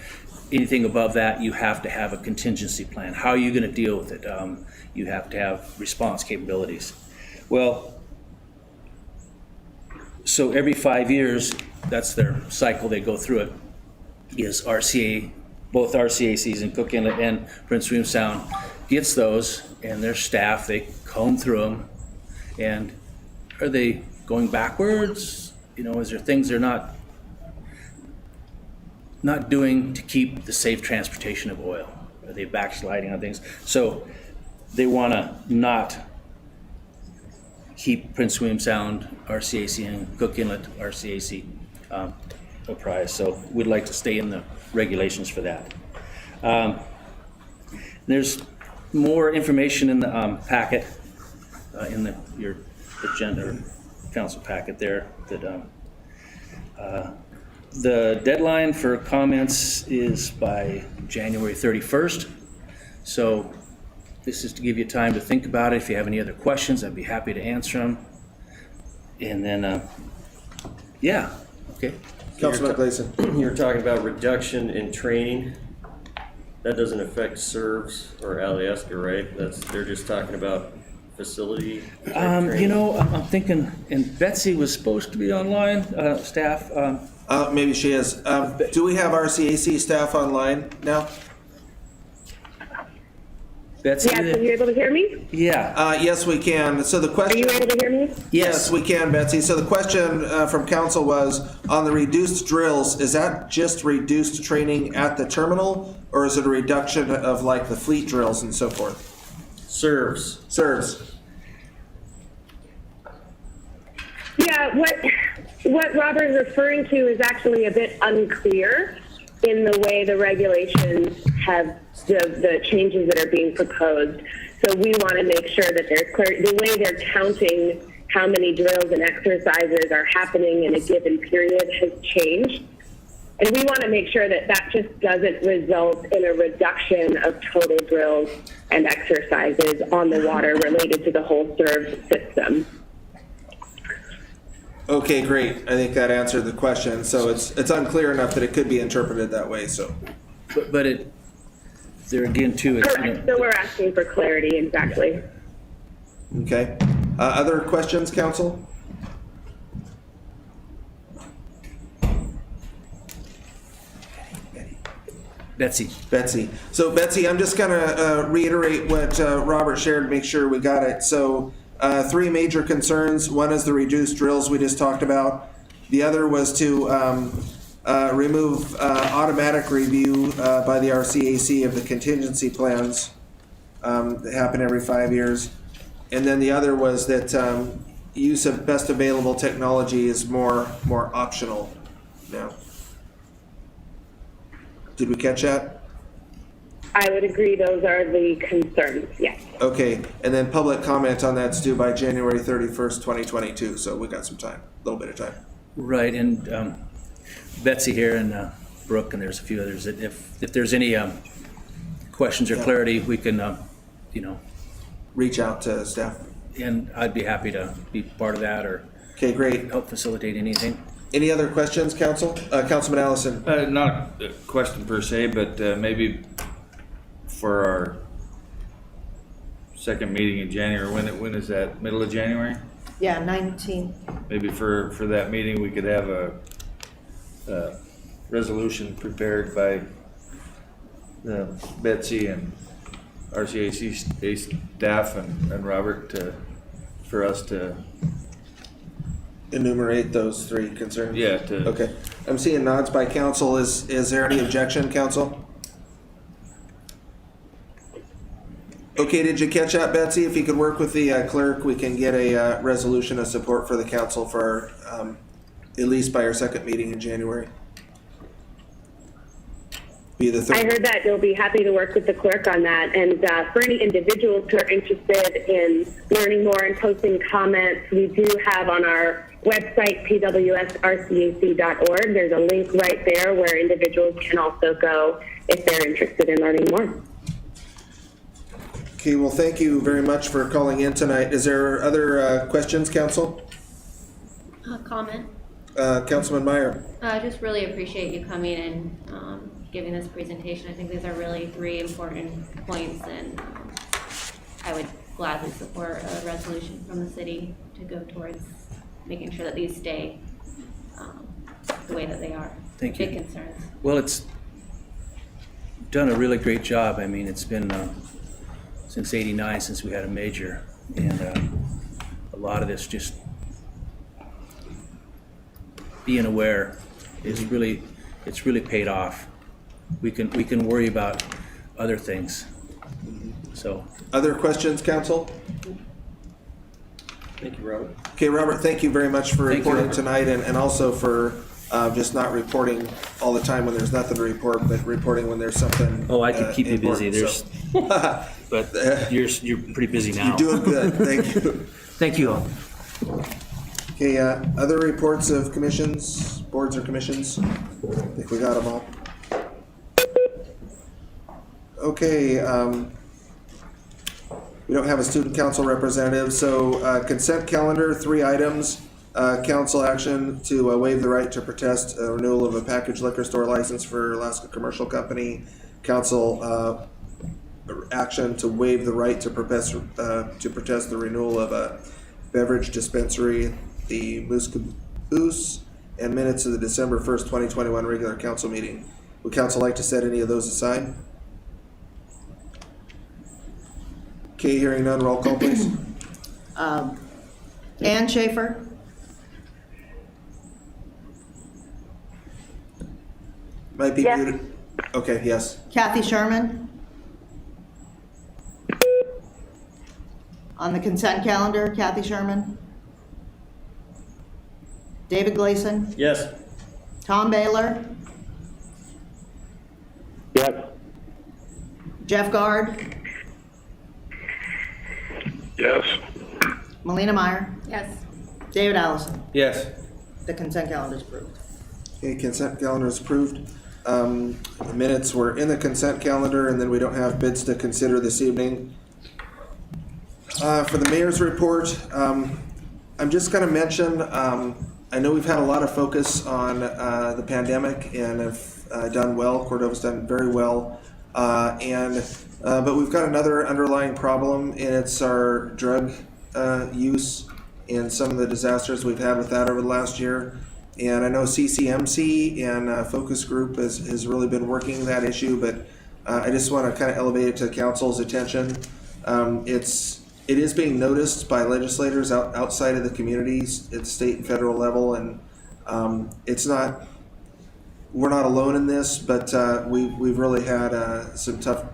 Anything above that, you have to have a contingency plan. How are you going to deal with it? You have to have response capabilities. Well, so every 5 years, that's their cycle, they go through it, is RCA, both RCACs in Cook Inlet and Prince William Sound gets those, and their staff, they comb through them, and are they going backwards? Is there things they're not doing to keep the safe transportation of oil? Are they backsliding on things? So they want to not keep Prince William Sound RCAC and Cook Inlet RCAC apprised. So we'd like to stay in the regulations for that. There's more information in the packet, in your agenda or council packet there. That the deadline for comments is by January 31st. So this is to give you time to think about it. If you have any other questions, I'd be happy to answer them. And then, yeah, okay. Councilman Gleason. You're talking about reduction in training. That doesn't affect SERVs or Alyeska, right? They're just talking about facility. I'm thinking, and Betsy was supposed to be online, staff. Maybe she is. Do we have RCAC staff online now? Betsy? Yes, are you able to hear me? Yeah. Yes, we can. So the Are question. you able to hear me? Yes, we can, Betsy. So the question from council was, on the reduced drills, is that just reduced training at the terminal, or is it a reduction of like the fleet drills and so forth? Serves. Serves. Yeah, what Robert is referring to is actually a bit unclear in the way the regulations have the changes that are being proposed. So we want to make sure that there's clear, the way they're counting how many drills and exercises are happening in a given period has changed. And we want to make sure that that just doesn't result in a reduction of total drills and exercises on the water related to the whole served system. Okay, great. I think that answered the question. So it's unclear enough that it could be interpreted that way. So, But it, there again too, it's, Correct. So we're asking for clarity, exactly. okay. Other questions, council? Betsy. So Betsy, I'm just gonna reiterate what Robert shared to make sure we got it. So three major concerns. One is the reduced drills we just talked about. The other was to remove automatic review by the RCAC of the contingency plans that happen every 5 years. And then the other was that use of best available technology is more optional now. Did we catch that? I would agree those are the concerns, yes. Okay, and then public comment on that's due by January 31st, 2022, so we got some time, a little bit of time. right, and Betsy here and Brooke, and there's a few others, that if there's any questions or clarity, we can, reach out to staff. And I'd be happy to be part of that or Okay, great. help facilitate anything. Any other questions, council? Councilman Allison? Not a question per se, but maybe for our second meeting in January, when is that? Middle of January? Yeah, 19. Maybe for that meeting, we could have a resolution prepared by Betsy and RCAC staff and Robert for us to Enumerate those three concerns? Yeah. Okay. I'm seeing nods by council. Is there any objection, council? Okay, did you catch that, Betsy? If you could work with the clerk, we can get a resolution of support for the council for at least by our second meeting in January. Be the third. I heard that. You'll be happy to work with the clerk on that. And for any individuals who are interested in learning more and posting comments, we do have on our website, pwsrcac.org. There's a link right there where individuals can also go if they're interested in learning more. Okay, well, thank you very much for calling in tonight. Is there other questions, council? Comment. Councilman Meyer. I just really appreciate you coming and giving this presentation. I think these are really three important points, and I would gladly support a resolution from the city to go towards making sure that these stay the way that they are. Thank you. Big concerns. Well, it's done a really great job. I mean, it's been since '89 since we had a major, and a lot of this just being aware is really, it's really paid off. We can worry about other things. So. Other questions, council? Thank you, Robert. Okay, Robert, thank you very much for Thank you, reporting Robert. tonight and also for just not reporting all the time when there's nothing to report, but reporting when there's something. Oh, I could keep you busy. important, There's, but you're pretty busy now. You're doing good. Thank you. Thank you all. Okay, other reports of commissions, boards or commissions? I think we got them all. Okay, we don't have a student council representative, so consent calendar, 3 items. Council action to waive the right to protest a renewal of a packaged liquor store license for Alaska Commercial Company. Council action to waive the right to protest the renewal of a beverage dispensary, the Moose Caboose, and minutes of the December 1st, 2021 regular council meeting. Would council like to set any of those aside? Okay, hearing none, roll call please. Ann Schaefer, Might be Yes. muted. Okay, yes. Kathy Sherman. On the consent calendar, Kathy Sherman. David Gleason, Yes. Tom Baylor, Yes. Jeff Guard, Yes. Melina Meyer, Yes. David Allison. Yes. The consent calendar is approved. Okay, consent calendar is approved. The minutes were in the consent calendar, and then we don't have bids to consider this evening. For the mayor's report, I'm just gonna mention, I know we've had a lot of focus on the pandemic and have done well. Cordova's done very well. But we've got another underlying problem, and it's our drug use and some of the disasters we've had with that over the last year. And I know CCMC and Focus Group has really been working that issue, but I just want to kind of elevate it to council's attention. It is being noticed by legislators outside of the communities at the state and federal level, and we're not alone in this, but we've really had some tough,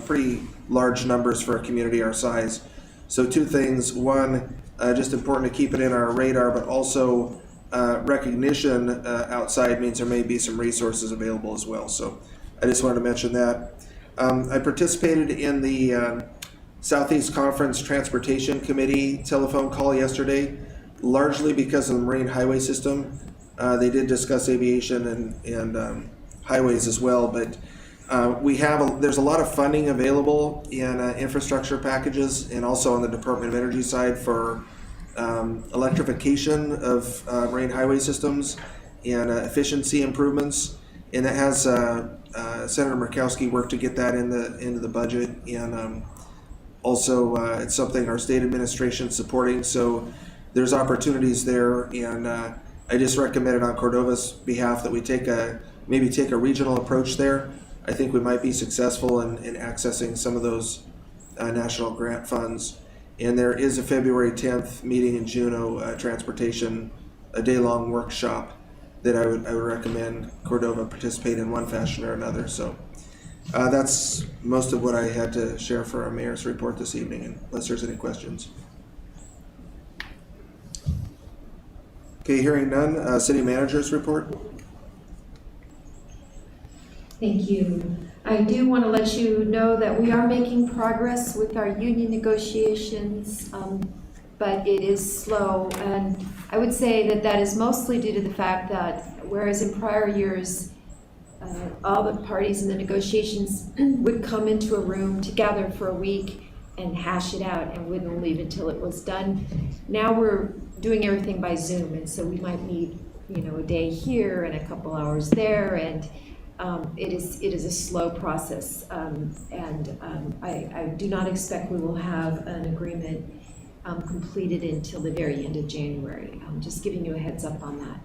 pretty large numbers for a community our size. So two things: one, just important to keep it in our radar, but also recognition outside means there may be some resources available as well. So I just wanted to mention that. I participated in the Southeast Conference Transportation Committee telephone call yesterday, largely because of the Marine Highway System. They did discuss aviation and highways as well, but there's a lot of funding available in infrastructure packages and also on the Department of Energy side for electrification of marine highway systems and efficiency improvements. And that has Senator Murkowski worked to get that into the budget, and also it's something our state administration is supporting. So there's opportunities there, and I just recommended on Cordova's behalf that we maybe take a regional approach there. I think we might be successful in accessing some of those national grant funds. And there is a February 10th meeting in Juneau, transportation, a day-long workshop that I would recommend Cordova participate in one fashion or another. So that's most of what I had to share for our mayor's report this evening, unless there's any questions. Okay, hearing none, city manager's report. Thank you. I do want to let you know that we are making progress with our union negotiations, but it is slow. And I would say that is mostly due to the fact that whereas in prior years, all the parties in the negotiations would come into a room together for a week and hash it out and wouldn't leave until it was done. Now we're doing everything by Zoom, and so we might meet, a day here and a couple hours there, and it is a slow process, I do not expect we will have an agreement completed until the very end of January. I'm just giving you a heads up on that.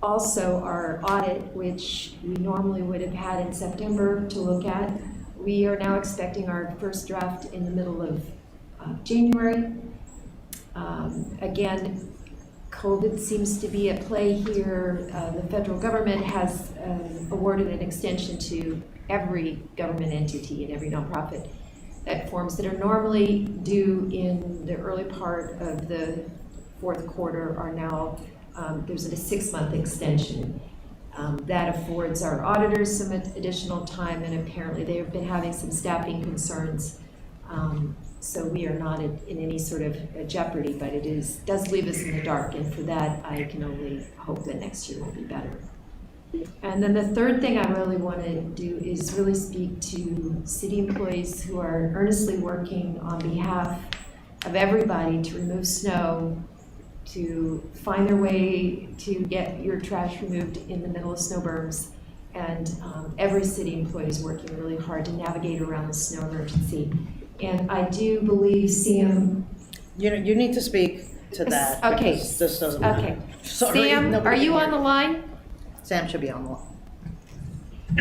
Also, our audit, which we normally would have had in September to look at, we are now expecting our first draft in the middle of January. Again, COVID seems to be at play here. The federal government has awarded an extension to every government entity and every nonprofit that forms that are normally due in the early part of the fourth quarter are now, there's a 6-month extension. That affords our auditors some additional time, and apparently they have been having some staffing concerns. So we are not in any sort of jeopardy, but it does leave us in the dark, and for that I can only hope that next year will be better. And then the third thing I really want to do is really speak to city employees who are earnestly working on behalf of everybody to remove snow, to find their way to get your trash removed in the middle of snow berms. And every city employee is working really hard to navigate around the snow emergency. And I do believe Sam. You need to speak to that. Okay. Because this doesn't. Okay. Sorry, Sam, nobody are you can on hear. the line? Sam should be on the line.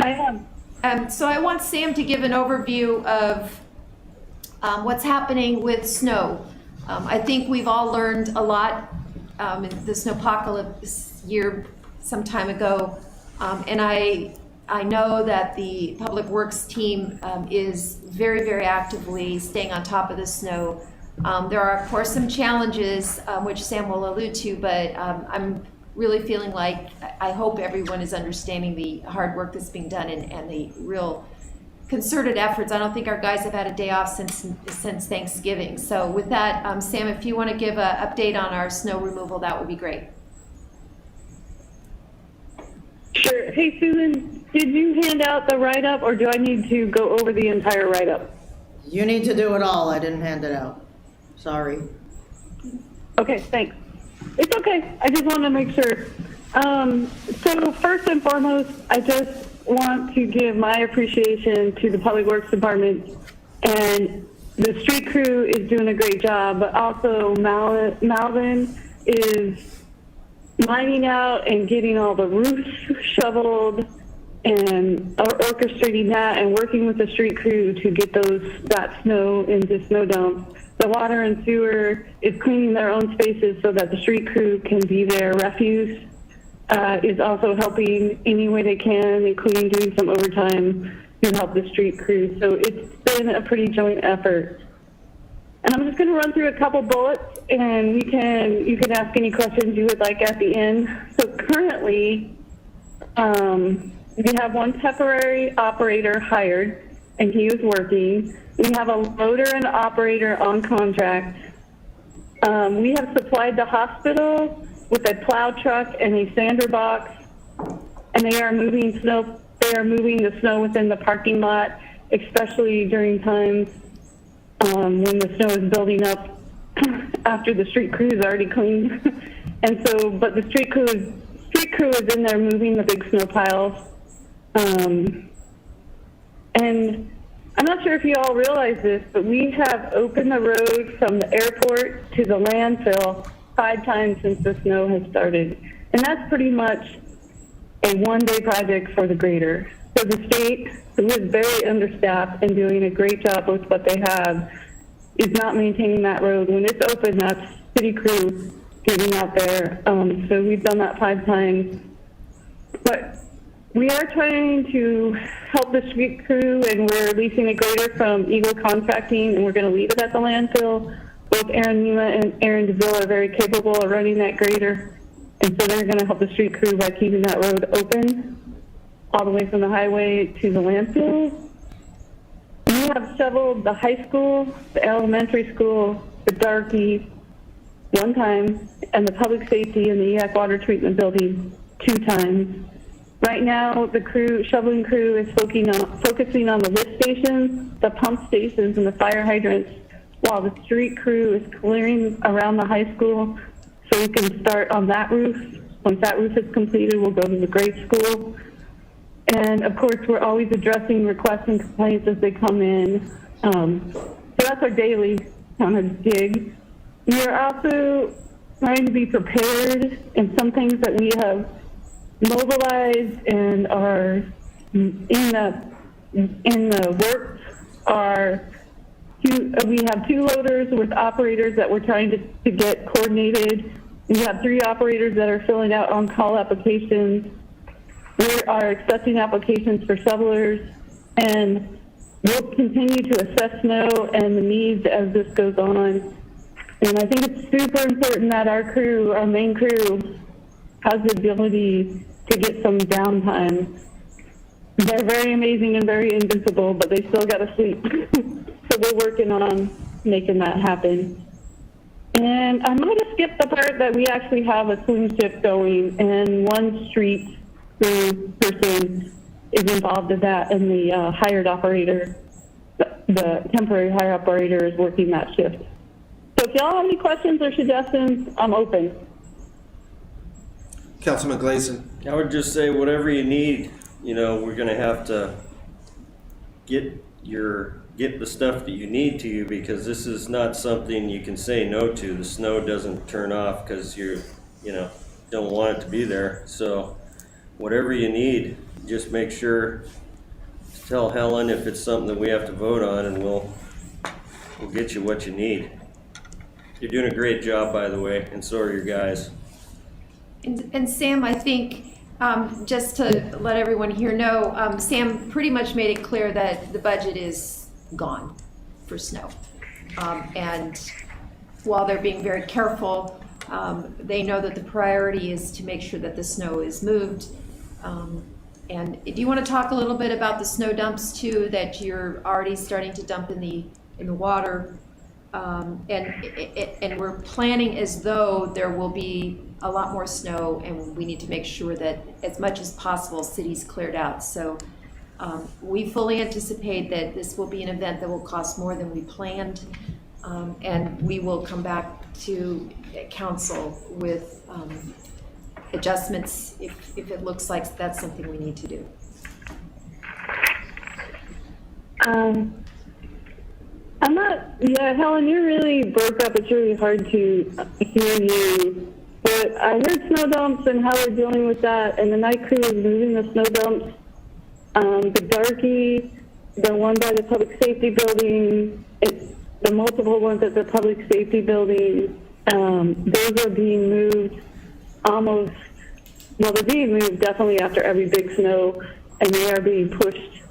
I am. So I want Sam to give an overview of what's happening with snow. I think we've all learned a lot in the snowpocalypse year some time ago. And I know that the Public Works team is very, very actively staying on top of the snow. There are, of course, some challenges, which Sam will allude to, but I'm really feeling like I hope everyone is understanding the hard work that's being done and the real concerted efforts. I don't think our guys have had a day off since Thanksgiving. So with that, Sam, if you want to give an update on our snow removal, that would be great. Sure. Hey, Susan, did you hand out the write-up, or do I need to go over the entire write-up? You need to do it all. I didn't hand it out. Sorry. Okay, thanks. It's okay. I just wanted to make sure. So first and foremost, I just want to give my appreciation to the Public Works Department, and the street crew is doing a great job, but also Malvin is lining out and getting all the roofs shoveled and orchestrating that and working with the street crew to get that snow into snow dumps. The water and sewer is cleaning their own spaces so that the street crew can be there. Refuse is also helping any way they can, including doing some overtime to help the street crew. So it's been a pretty joint effort. And I'm just going to run through a couple bullets, and you can ask any questions you would like at the end. So currently, we have one temporary operator hired, and he is working. We have a loader and operator on contract. We have supplied the hospital with a plow truck and a sander box, and they are moving snow. They are moving the snow within the parking lot, especially during times when the snow is building up after the street crew is already cleaned. And so, but the street crew is in there moving the big snow piles. And I'm not sure if you all realize this, but we have opened the road from the airport to the landfill 5 times since the snow has started. And that's pretty much a one-day project for the grader. So the state, who is very understaffed and doing a great job with what they have, is not maintaining that road. When it's open, that's city crew getting out there. So we've done that 5 times. But we are trying to help the street crew, and we're leasing a grader from Eagle Contracting, and we're going to leave it at the landfill. Both Aaron Nima and Aaron DeVille are very capable of running that grader, and so they're going to help the street crew by keeping that road open all the way from the highway to the landfill. We have shoveled the high school, the elementary school, the Darky 1 time, and the public safety and the EAC water treatment building 2 times. Right now, the shoveling crew is focusing on the lift stations, the pump stations, and the fire hydrants, while the street crew is clearing around the high school so we can start on that roof. Once that roof is completed, we'll go to the grade school. And of course, we're always addressing requests and complaints as they come in. So that's our daily kind of gig. We are also trying to be prepared in some things that we have mobilized and are in the works we have 2 loaders with operators that we're trying to get coordinated. We have 3 operators that are filling out on-call applications. We are accepting applications for shovelers, and we'll continue to assess snow and the needs as this goes on. And I think it's super important that our crew, our main crew, has the ability to get some downtime. They're very amazing and very invincible, but they still got to sleep. So we're working on making that happen. And I might have skipped the part that we actually have a swing shift going, and 1 street crew person is involved in that, and the hired operator, the temporary hire operator, is working that shift. So if y'all have any questions or suggestions, I'm open. Councilman Gleason. I would just say whatever you need, we're gonna have to get the stuff that you need to you, because this is not something you can say no to. The snow doesn't turn off because you don't want it to be there. So whatever you need, just make sure to tell Helen if it's something that we have to vote on, and we'll we'll get you what you need. You're doing a great job, by the way, and so are your guys. And Sam, I think, just to let everyone here know, Sam pretty much made it clear that the budget is gone for snow. And while they're being very careful, they know that the priority is to make sure that the snow is moved. And do you want to talk a little bit about the snow dumps too, that you're already starting to dump in the water? And we're planning as though there will be a lot more snow, and we need to make sure that as much as possible, city's cleared out. So we fully anticipate that this will be an event that will cost more than we planned, and we will come back to council with adjustments if it looks like that's something we need to do. I'm not, yeah, Helen, you really broke up. It's really hard to hear you. But I heard snow dumps and how we're dealing with that, and the night crew is moving the snow dumps. The darky, the one by the public safety building, the multiple ones at the public safety building, those are being moved almost, well, they're being moved definitely after every big snow, and they are being pushed,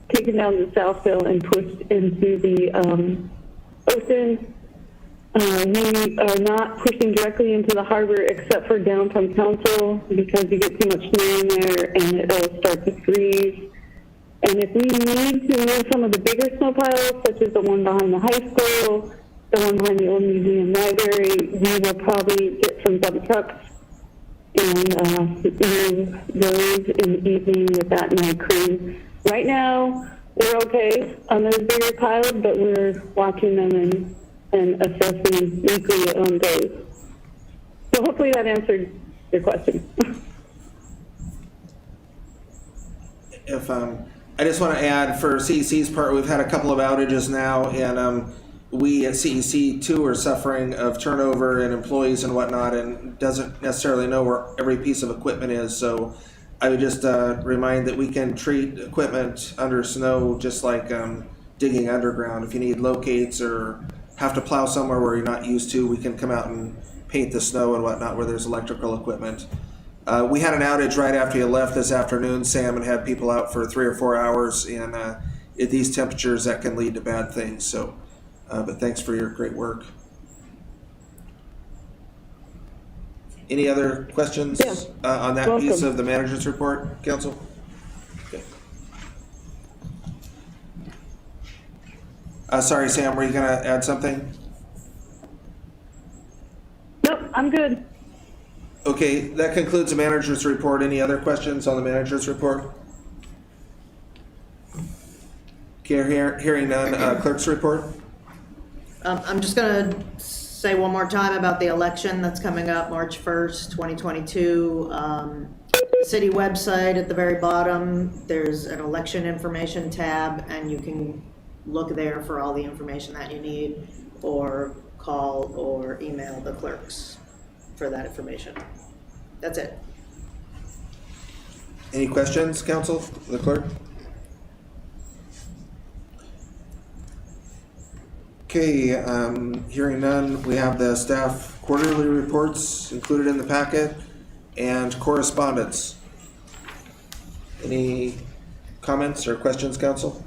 taken down the south hill and pushed into the ocean. We are not pushing directly into the harbor except for downtown council because you get too much snow in there and it'll start to freeze. And if we need to move some of the bigger snow piles, such as the one behind the high school, the one behind the old museum library, we will probably get some dump trucks and move those in the evening with that night crew. Right now, we're okay on those bigger piles, but we're watching them and assessing weekly on those. So hopefully that answered your question. If I just want to add for CEC's part, we've had a couple of outages now, and we at CEC too are suffering of turnover and employees and whatnot, and doesn't necessarily know where every piece of equipment is. So I would just remind that we can treat equipment under snow just like digging underground. If you need locates or have to plow somewhere where you're not used to, we can come out and paint the snow and whatnot where there's electrical equipment. We had an outage right after you left this afternoon, Sam, and had people out for 3 or 4 hours, and at these temperatures that can lead to bad things. So, but thanks for your great work. Any other questions on that piece of the manager's report, council? Okay. Sorry, Sam, were you going to add something? Nope, I'm good. Okay, that concludes the manager's report. Any other questions on the manager's report? Okay, hearing none. Clerk's report? I'm just gonna say one more time about the election that's coming up March 1st, 2022. City website at the very bottom, there's an election information tab, and you can look there for all the information that you need, or call or email the clerks for that information. That's it. Any questions, council, the clerk? Okay, hearing none, we have the staff quarterly reports included in the packet and correspondence. Any comments or questions, council?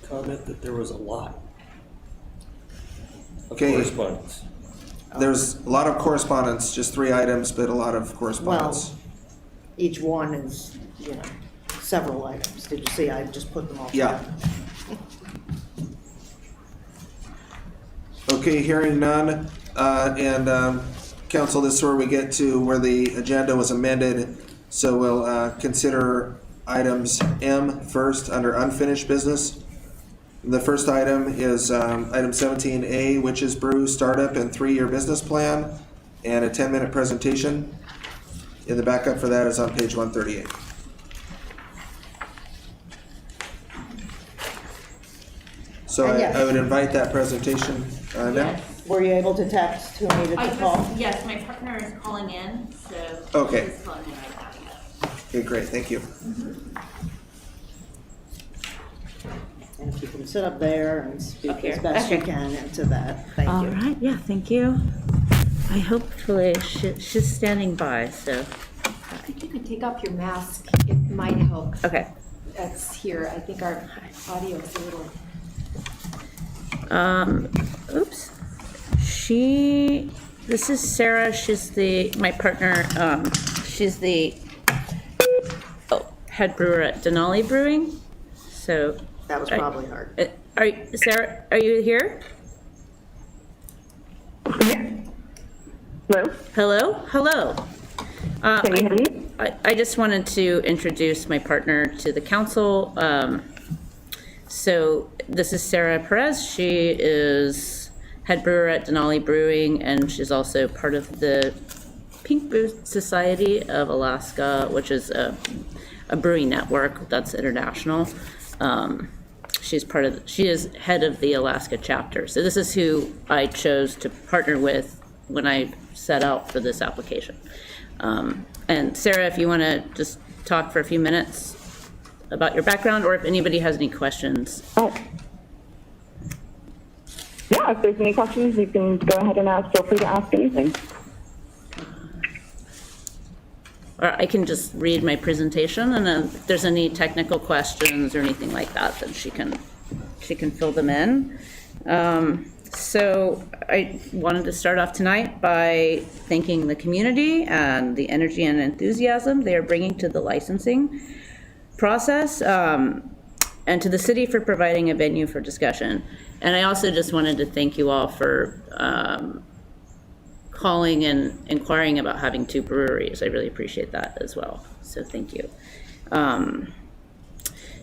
Comment that there was a lot of Okay. correspondence. There's a lot of correspondence, just 3 items, but a lot of correspondence. Well, each one is, several items. Did you see? I just put them all. Yeah. Okay, hearing none, and council, this is where we get to where the agenda was amended. So we'll consider items M first under unfinished business. The first item is item 17A, Witch's Brew Startup and 3-Year Business Plan, and a 10-minute presentation. In the backup for that is on page 138. So I would invite that presentation now. Were you able to text who needed to call? Yes, my partner is calling in, so. Okay. He's calling in right now. Okay, great, thank you. And keep them sit up there and speak Okay. as best you Okay. can into that. Thank All you. right, yeah, thank you. I hopefully she's standing by, so, I think you could take off your mask. It might help. okay. That's here. I think our audio is a little. Oops. This is Sarah, she's my partner, she's the head brewer at Denali Brewing, so. That was probably hard. Sarah, are you here? Hello? Hello? Hello. Can you hear me? I just wanted to introduce my partner to the council. So this is Sarah Perez. She is head brewer at Denali Brewing, and she's also part of the Pink Brew Society of Alaska, which is a brewing network that's international. She is head of the Alaska chapter. So this is who I chose to partner with when I set out for this application. And Sarah, if you want to just talk for a few minutes about your background, or if anybody has any questions. Oh. Yeah, if there's any questions, you can go ahead and ask. Feel free to ask anything. Or I can just read my presentation, and then if there's any technical questions or anything like that, then she can fill them in. So I wanted to start off tonight by thanking the community and the energy and enthusiasm they are bringing to the licensing process, and to the city for providing a venue for discussion. And I also just wanted to thank you all for calling and inquiring about having 2 breweries. I really appreciate that as well. So thank you.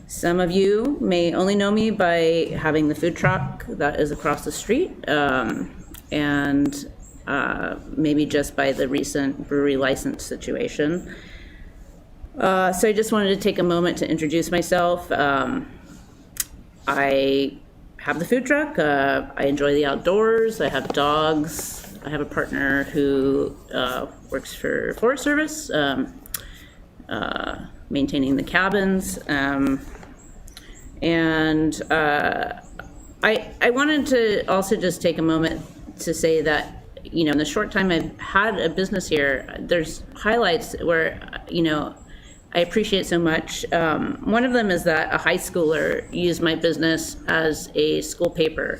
Some of you may only know me by having the food truck that is across the street, and maybe just by the recent brewery license situation. So I just wanted to take a moment to introduce myself. I have the food truck. I enjoy the outdoors. I have dogs. I have a partner who works for Forest Service, maintaining the cabins. And I wanted to also just take a moment to say that, in the short time I've had a business here, there's highlights where, I appreciate so much. One of them is that a high schooler used my business as a school paper.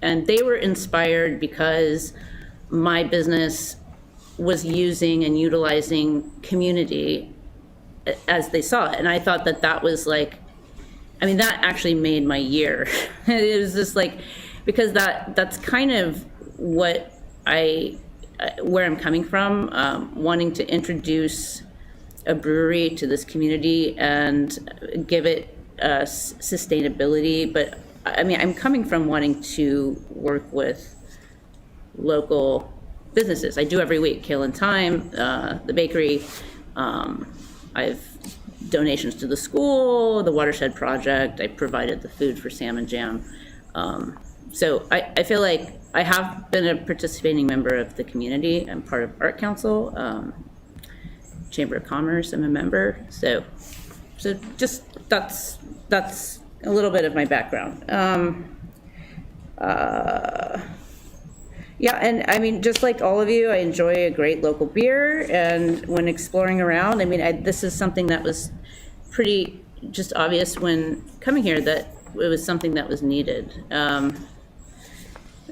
And they were inspired because my business was using and utilizing community as they saw it. And I thought that was that actually made my year. It was just because that's kind of what where I'm coming from, wanting to introduce a brewery to this community and give it sustainability. But I'm coming from wanting to work with local businesses. I do every week, Kale and Thyme, the bakery. I've donations to the school, the Watershed Project. I provided the food for Salmon Jam. So I feel like I have been a participating member of the community. I'm part of Art Council, Chamber of Commerce. I'm a member. So just that's a little bit of my background. Yeah, and just like all of you, I enjoy a great local beer, and when exploring around, this is something that was pretty just obvious when coming here, that it was something that was needed.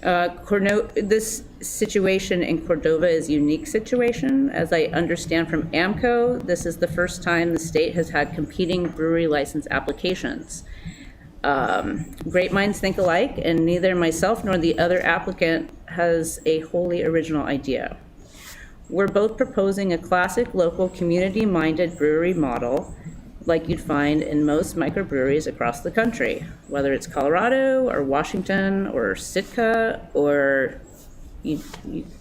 This situation in Cordova is a unique situation. As I understand from AMCO, this is the first time the state has had competing brewery license applications. Great minds think alike, and neither myself nor the other applicant has a wholly original idea. We're both proposing a classic local community-minded brewery model like you'd find in most microbreweries across the country, whether it's Colorado or Washington or Sitka, or you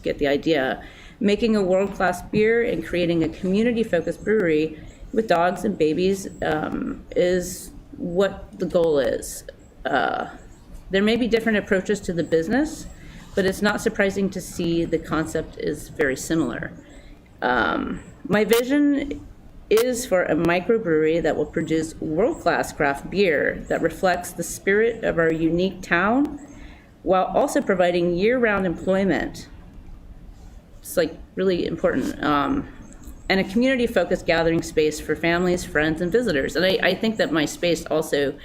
get the idea. Making a world-class beer and creating a community-focused brewery with dogs and babies is what the goal is. There may be different approaches to the business, but it's not surprising to see the concept is very similar. My vision is for a microbrewery that will produce world-class craft beer that reflects the spirit of our unique town while also providing year-round employment. It's like really important. And a community-focused gathering space for families, friends, and visitors. And I think that my space also,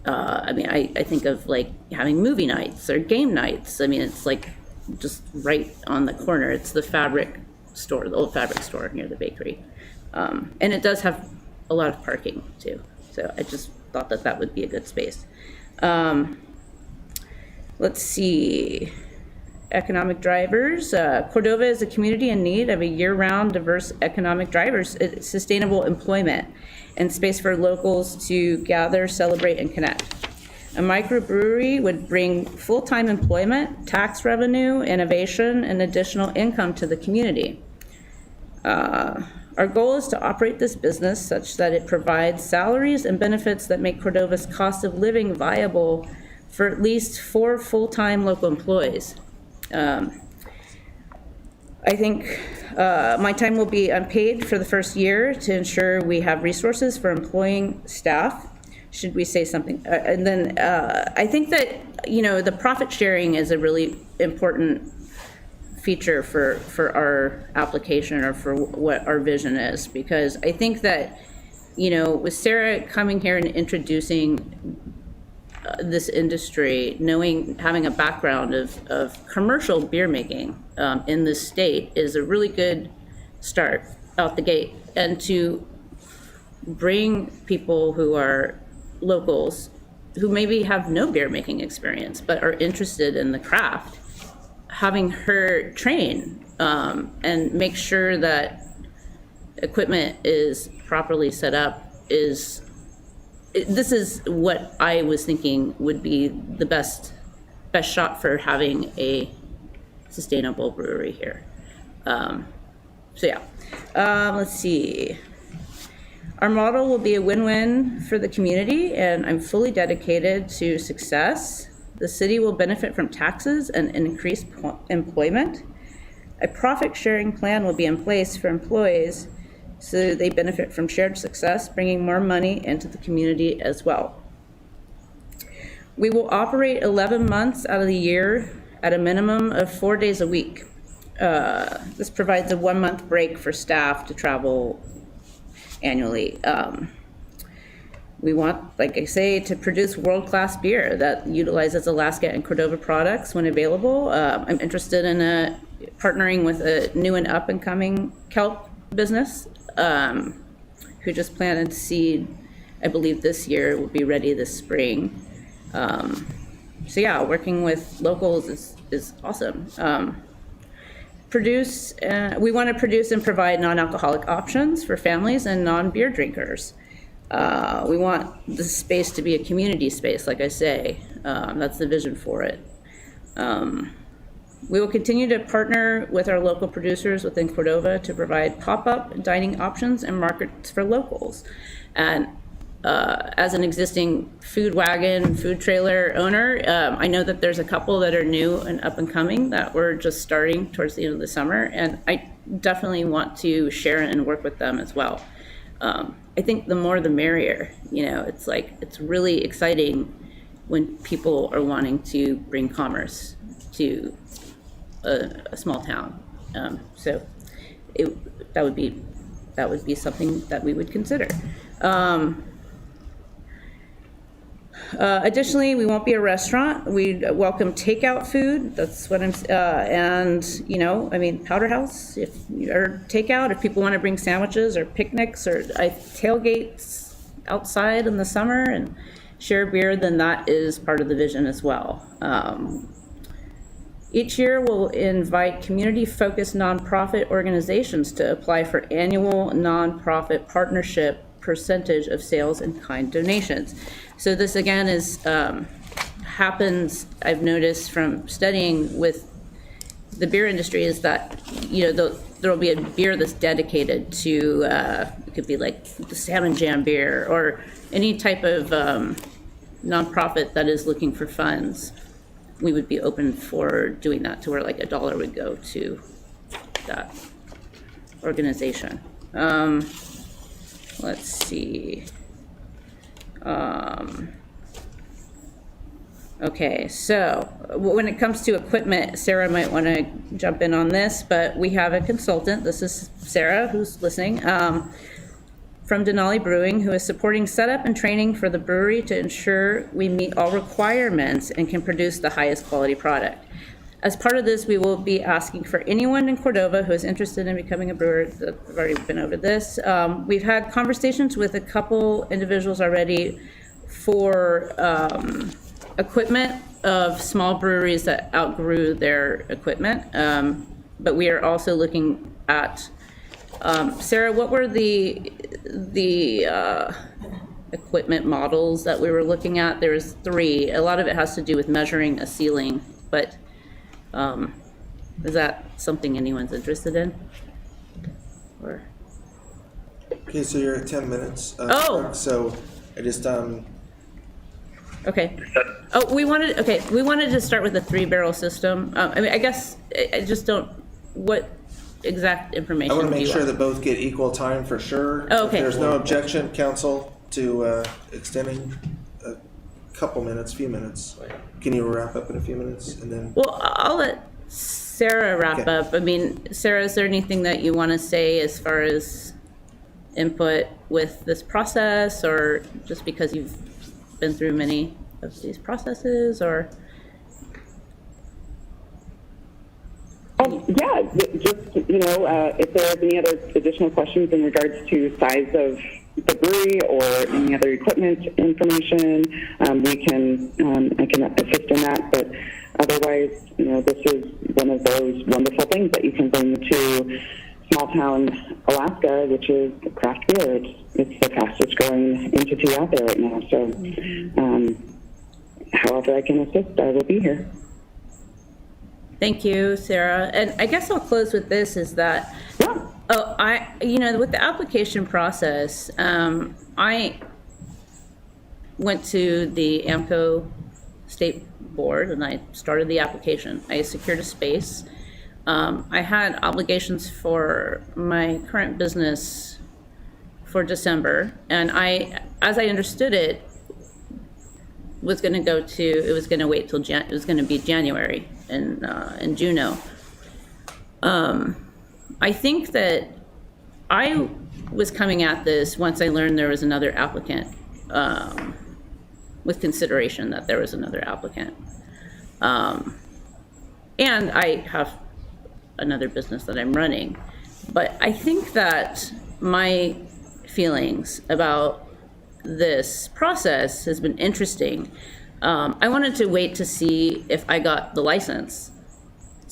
I think of like having movie nights or game nights. I mean, it's like just right on the corner. It's the fabric store, the old fabric store near the bakery. And it does have a lot of parking too. So I just thought that that would be a good space. Let's see. Economic drivers. Cordova is a community in need of a year-round diverse economic drivers, sustainable employment, and space for locals to gather, celebrate, and connect. A microbrewery would bring full-time employment, tax revenue, innovation, and additional income to the community. Our goal is to operate this business such that it provides salaries and benefits that make Cordova's cost of living viable for at least 4 full-time local employees. I think my time will be unpaid for the first year to ensure we have resources for employing staff. Should we say something? And then I think that, the profit sharing is a really important feature for our application or for what our vision is, because I think that, with Sarah coming here and introducing this industry, having a background of commercial beer making in this state is a really good start out the gate. And to bring people who are locals, who maybe have no beer making experience, but are interested in the craft, having her train and make sure that equipment is properly set up this is what I was thinking would be the best shot for having a sustainable brewery here. Let's see. Our model will be a win-win for the community, and I'm fully dedicated to success. The city will benefit from taxes and increased employment. A profit-sharing plan will be in place for employees so they benefit from shared success, bringing more money into the community as well. We will operate 11 months out of the year at a minimum of 4 days a week. This provides a 1-month break for staff to travel annually. We want, like I say, to produce world-class beer that utilizes Alaska and Cordova products when available. I'm interested in partnering with a new and up-and-coming kelp business who just planted seed, I believe this year, will be ready this spring. Working with locals is awesome. We want to produce and provide non-alcoholic options for families and non-beer drinkers. We want the space to be a community space, like I say. That's the vision for it. We will continue to partner with our local producers within Cordova to provide pop-up dining options and markets for locals. And as an existing food wagon, food trailer owner, I know that there's a couple that are new and up and coming that we're just starting towards the end of the summer, and I definitely want to share and work with them as well. I think the more the merrier. It's really exciting when people are wanting to bring commerce to a small town. That would be something that we would consider. Additionally, we won't be a restaurant. We welcome takeout food. That's what I'm, Powder House, or takeout, if people want to bring sandwiches or picnics or tailgates outside in the summer and share beer, then that is part of the vision as well. Each year, we'll invite community-focused nonprofit organizations to apply for annual nonprofit partnership percentage of sales and kind donations. So this again happens, I've noticed from studying with the beer industry, is that, there'll be a beer that's dedicated to, it could be like the Salmon Jam beer or any type of nonprofit that is looking for funds. We would be open for doing that, to where like $1 would go to that organization. let's see. Okay, so when it comes to equipment, Sarah might want to jump in on this, but we have a consultant. This is Sarah, who's listening, from Denali Brewing, who is supporting setup and training for the brewery to ensure we meet all requirements and can produce the highest quality product. As part of this, we will be asking for anyone in Cordova who is interested in becoming a brewer. I've already been over this. We've had conversations with a couple individuals already for equipment of small breweries that outgrew their equipment. But we are also looking at, Sarah, what were the equipment models that we were looking at? There was 3. A lot of it has to do with measuring a ceiling, but is that something anyone's interested in? Or? Okay, so you're at 10 minutes. Oh! So I just, Okay. Oh, we wanted to start with the 3-barrel system. I mean, I guess I just don't, what exact information I want to do make you sure want? that both get equal time for sure. Oh, okay. If there's no objection, council, to extending a couple minutes, few minutes. Can you wrap up in a few minutes and then? Well, I'll let Sarah wrap Okay. up. I mean, Sarah, is there anything that you want to say as far as input with this process, or just because you've been through many of these processes, or? Yeah, just, if there are any other additional questions in regards to size of the brewery or any other equipment information, I can assist in that. But otherwise, this is one of those wonderful things that you can bring to small town Alaska, which is craft beer. It's the fastest growing entity out there right now. So, however I can assist, I will be here. Thank you, Sarah. And I guess I'll close with this, is that, with the application process, I went to the AMCO State Board and I started the application. I secured a space. I had obligations for my current business for December, and as I understood it, was going to wait till it was going to be January in Juneau. I think that I was coming at this once I learned there was another applicant, with consideration that there was another applicant. And I have another business that I'm running. But I think that my feelings about this process has been interesting. I wanted to wait to see if I got the license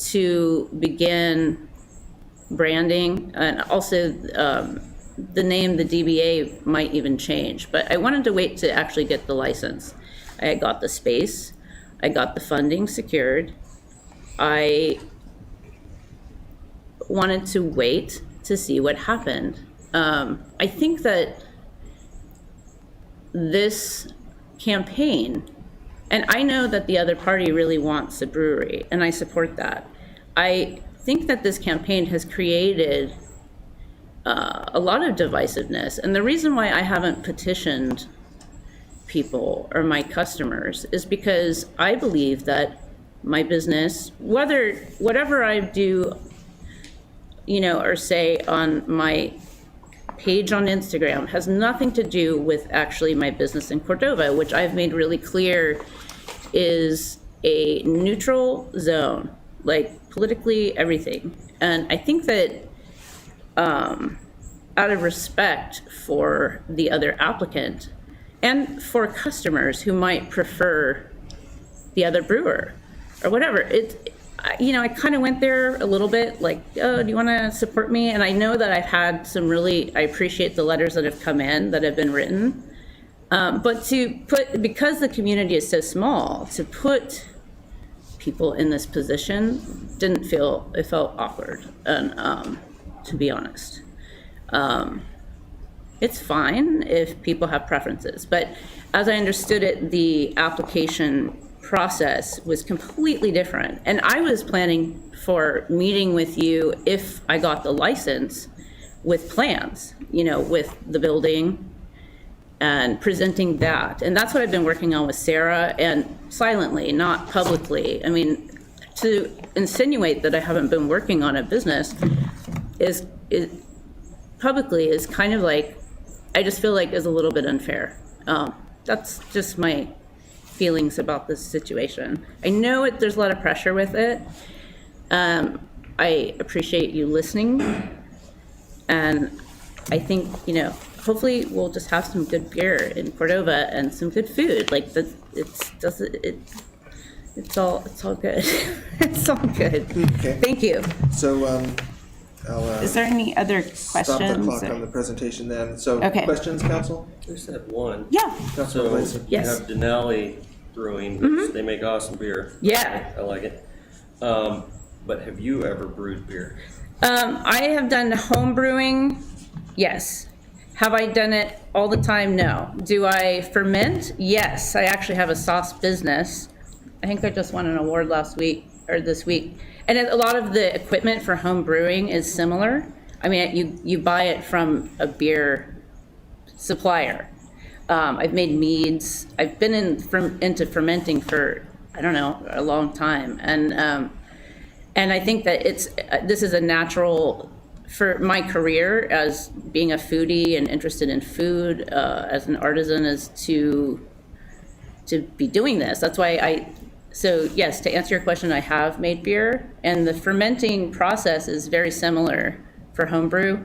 to begin branding, and also the name, the DBA, might even change. But I wanted to wait to actually get the license. I got the space, I got the funding secured. I wanted to wait to see what happened. I think that this campaign, and I know that the other party really wants a brewery, and I support that. I think that this campaign has created a lot of divisiveness, and the reason why I haven't petitioned people or my customers is because I believe that my business, whatever I do, or say on my page on Instagram, has nothing to do with actually my business in Cordova, which I've made really clear is a neutral zone, like politically everything. And I think that out of respect for the other applicant and for customers who might prefer the other brewer or whatever, I kind of went there a little bit like, oh, do you want to support me? And I know that I've had I appreciate the letters that have come in, that have been written. But because the community is so small, to put people in this position it felt awkward. And to be honest, it's fine if people have preferences. But as I understood it, the application process was completely different. And I was planning for meeting with you if I got the license with plans, with the building and presenting that. And that's what I've been working on with Sarah, and silently, not publicly. I mean, to insinuate that I haven't been working on a business is publicly is kind of like, I just feel like is a little bit unfair. That's just my feelings about this situation. I know there's a lot of pressure with it. I appreciate you listening, and I think, hopefully we'll just have some good beer in Cordova and some good food. Like it's all good. It's all good. Okay. Thank you. So, I'll, Is there any other questions? stop the clock on the presentation then. So, Okay. questions, council? I just had one. Yeah. Councilor So Lacy. you Yes. have Denali Brewing, which they make awesome beer. Yeah. I like it. But have you ever brewed beer? I have done home brewing, yes. Have I done it all the time? No. Do I ferment? Yes. I actually have a sauce business. I think I just won an award last week or this week. And a lot of the equipment for home brewing is similar. I mean, you buy it from a beer supplier. I've made meads. I've been into fermenting for, I don't know, a long time. And I think that this is a natural, for my career as being a foodie and interested in food, as an artisan, is to be doing this. That's why so yes, to answer your question, I have made beer, and the fermenting process is very similar for homebrew.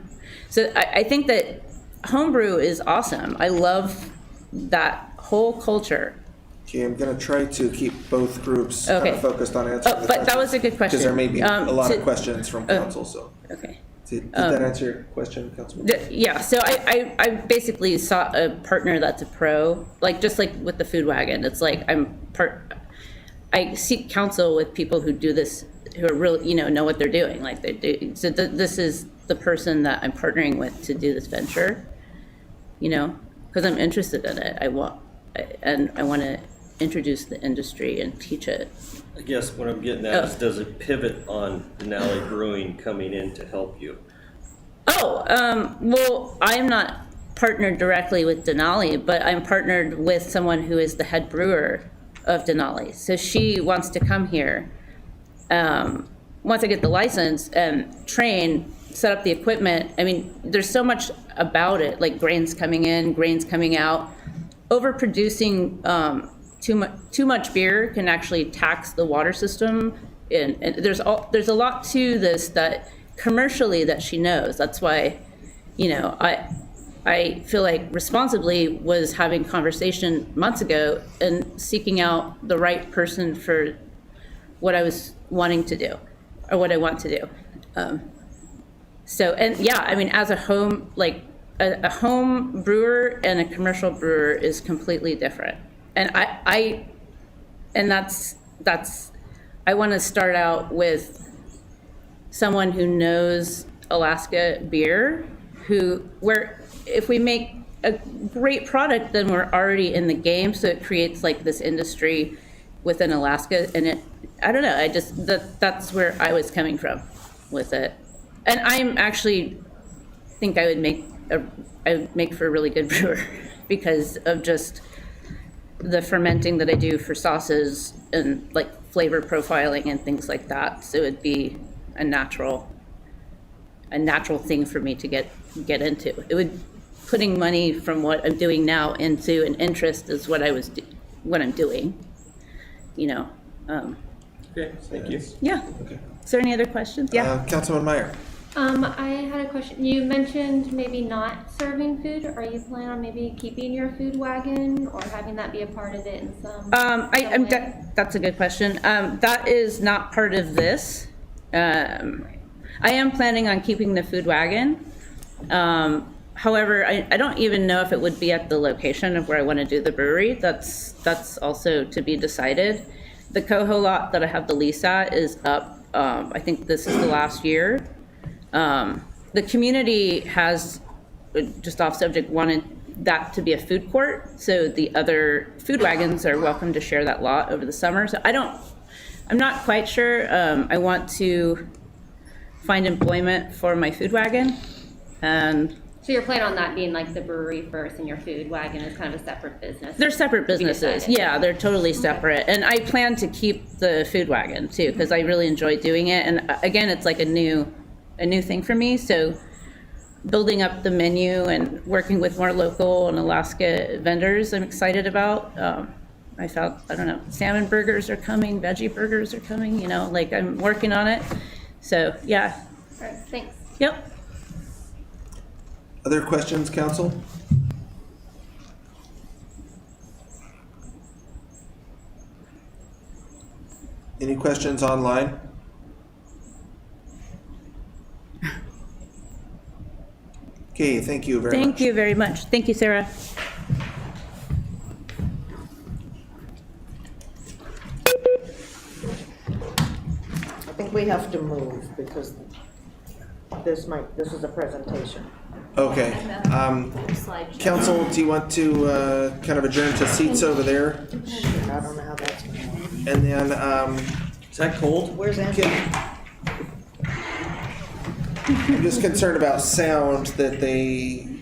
So I think that homebrew is awesome. I love that whole culture. Okay, I'm gonna try to keep both groups kind Okay. of focused on answering the But that was a good question. Because there may be a lot to- of questions from council, so. Okay. Did that answer your question, Councilman? Yeah, so I basically sought a partner that's a pro, just like with the food wagon. It's like I seek counsel with people who do this, who are really, know what they're doing, like they do. So this is the person that I'm partnering with to do this venture, because I'm interested in it. I want to introduce the industry and teach it. I guess what I'm getting at is, does it pivot on Denali Brewing coming in to help you? Well, I'm not partnered directly with Denali, but I'm partnered with someone who is the head brewer of Denali. So she wants to come here, once I get the license, and train, set up the equipment. I mean, there's so much about it, like grains coming in, grains coming out. Overproducing too much beer can actually tax the water system, and there's a lot to this that commercially that she knows. That's why, I feel like responsibly was having conversation months ago and seeking out the right person for what I was wanting to do, or what I want to do. As a home, a home brewer and a commercial brewer is completely different. And I want to start out with someone who knows Alaska beer, where if we make a great product, then we're already in the game. So it creates this industry within Alaska. And I don't know, that's where I was coming from with it. And I'm actually think I would make for a really good brewer because of just the fermenting that I do for sauces and flavor profiling and things like that. So it'd be a natural thing for me to get into. It would putting money from what I'm doing now into an interest is what I'm doing. Okay, thank you. Yeah. Okay. Is there any other questions? Yeah. Councilman Meyer. I had a question. You mentioned maybe not serving food. Are you planning on maybe keeping your food wagon or having that be a part of it in some way? That's a good question. That is not part of this. I am planning on keeping the food wagon. However, I don't even know if it would be at the location of where I want to do the brewery. That's also to be decided. The Coho lot that I have the lease at is up. I think this is the last year. The community has, just off subject, wanted that to be a food court, so the other food wagons are welcome to share that lot over the summer. So I'm not quite sure. I want to find employment for my food wagon, And So you're planning on that being like the brewery first and your food wagon is kind of a separate business? they're separate to be businesses. decided? Yeah, they're totally separate. And I plan to keep the food wagon too, because I really enjoy doing it. And again, it's like a new thing for me. So building up the menu and working with more local and Alaska vendors, I'm excited about. I don't know, salmon burgers are coming, veggie burgers are coming, you know, like I'm working on it. So yeah. All right, thanks. Yep. Other questions, council? Any questions online? Okay, thank you very much. Thank you very much. Thank you, Sarah. I think we have to move because this is a presentation. Okay. Council, do you want to kind of adjourn to seats over there? I don't know how that's going to work. And then, Is that cold? Where's Andrew? I'm just concerned about sound that they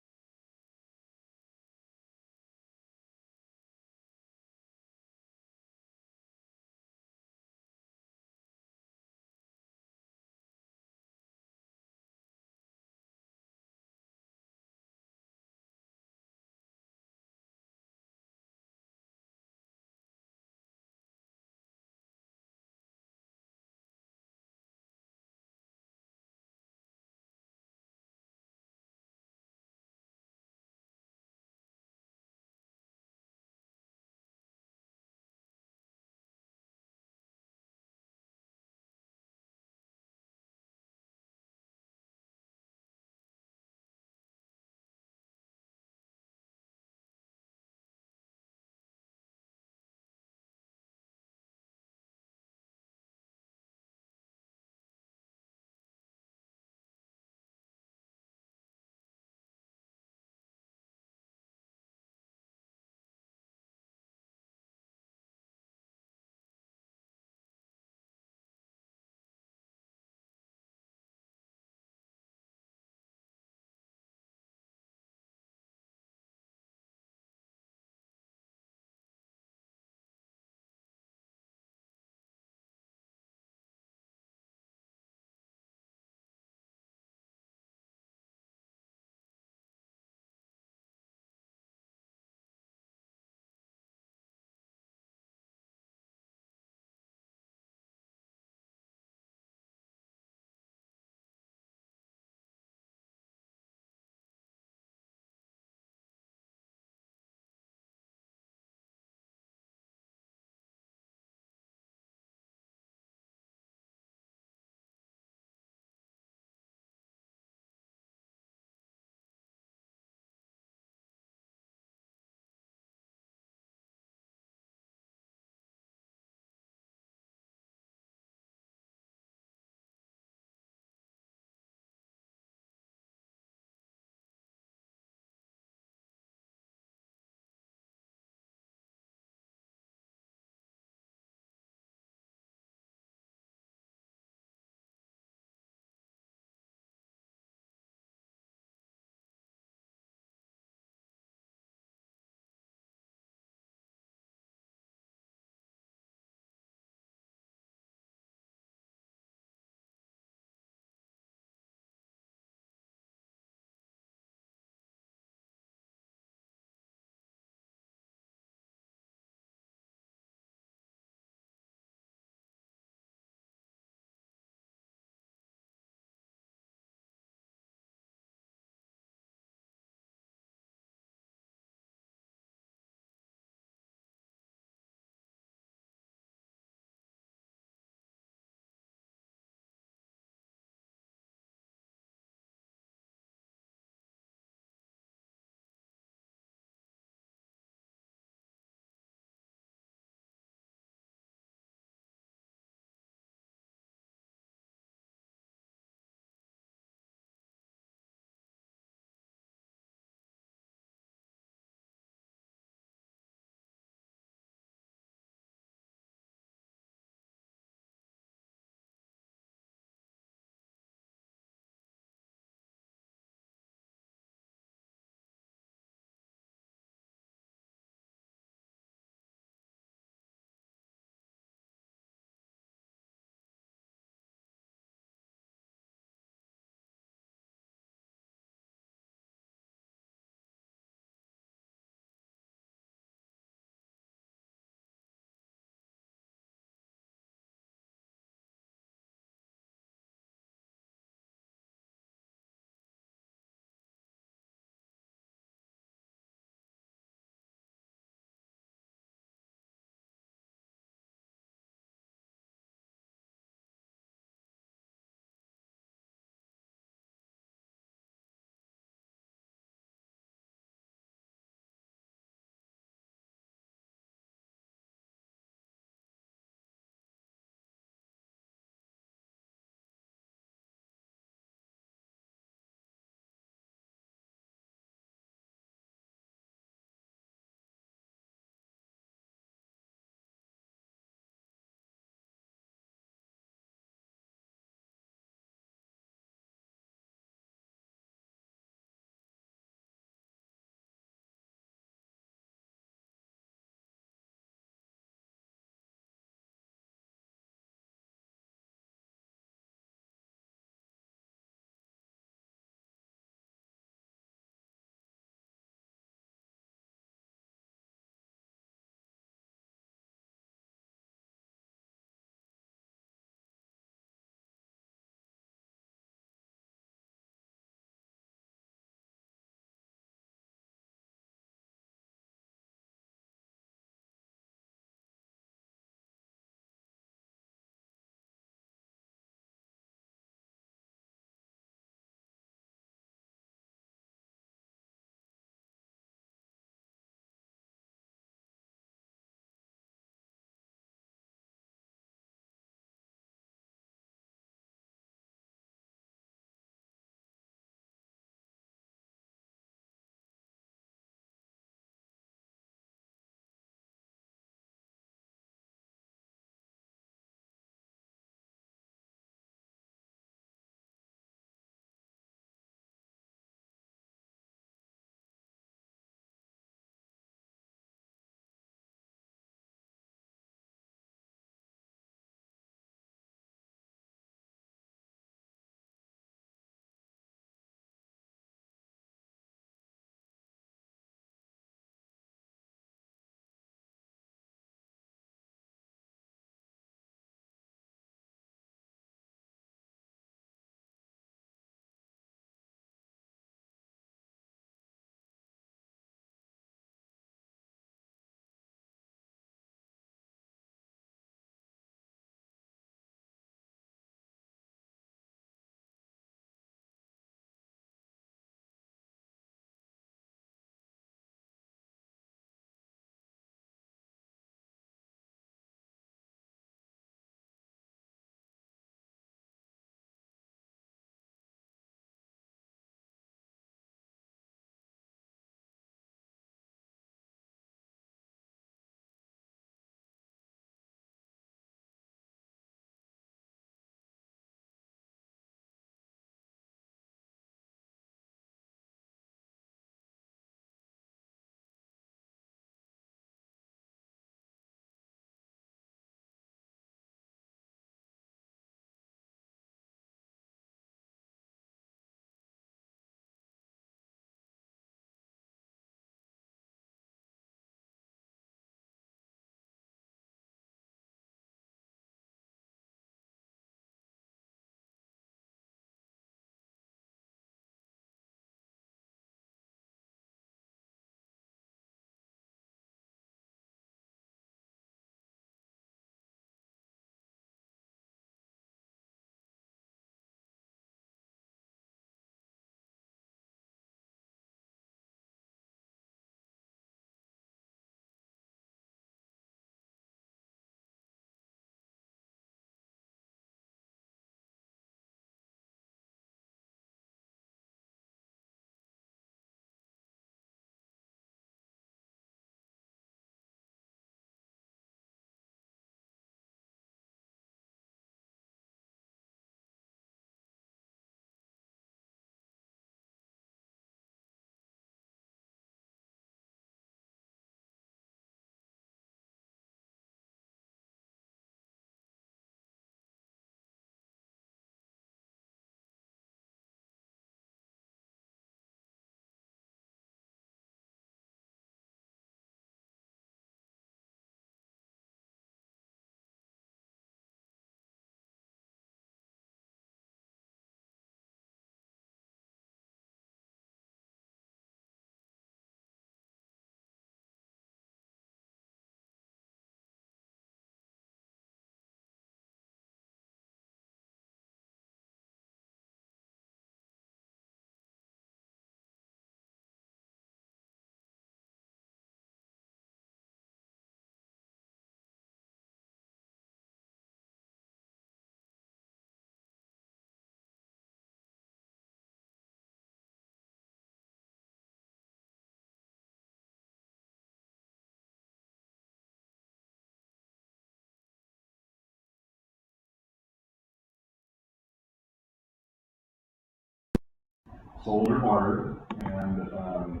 solar water, and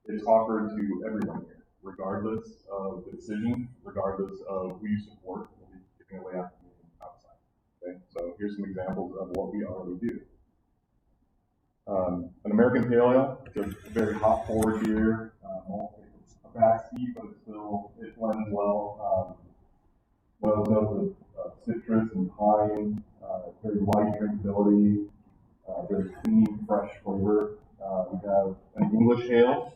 it's offered to everyone here, regardless of the decision, regardless of who you support. We'll be giving away afternoon outside. Okay, so here's some examples of what we already do. An American Pale Ale, it's a very hop forward beer. It's a back seat, but it blends well. Well notes of citrus and pine, very light drinkability, very clean, fresh flavor. We have an English ale.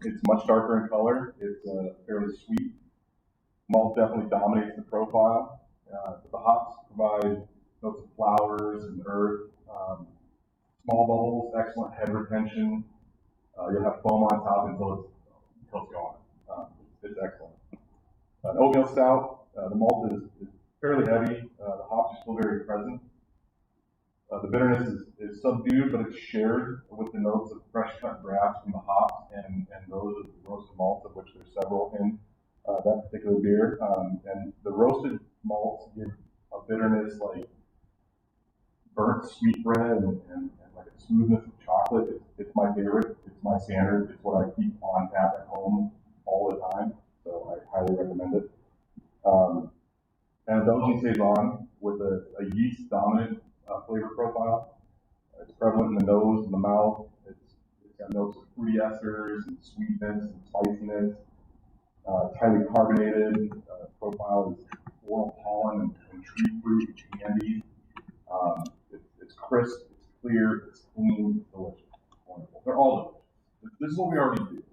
It's much darker in color. It's fairly sweet. Malt definitely dominates the profile. The hops provide notes of flowers and earth. Small bubbles, excellent head retention. You'll have foam on top until it's gone. It's excellent. An oatmeal stout. The malt is fairly heavy. The hops are still very present. The bitterness is subdued, but it's shared with the notes of fresh cut grass from the hops and those of the roasted malts, of which there's several in that particular beer. And the roasted malts give a bitterness like burnt sweet bread and like a smoothness of chocolate. It's my favorite. It's my standard. It's what I keep on tap at home all the time. So I highly recommend it. And a Belgian Saison with a yeast dominant flavor profile. It's prevalent in the nose and the mouth. It's got notes of fruity esters and sweetness and spiciness. It's highly carbonated. Profile is floral pollen and tree fruit and candy. It's crisp, it's clear, it's clean, it's delicious. Wonderful. They're all delicious. This is what we already do.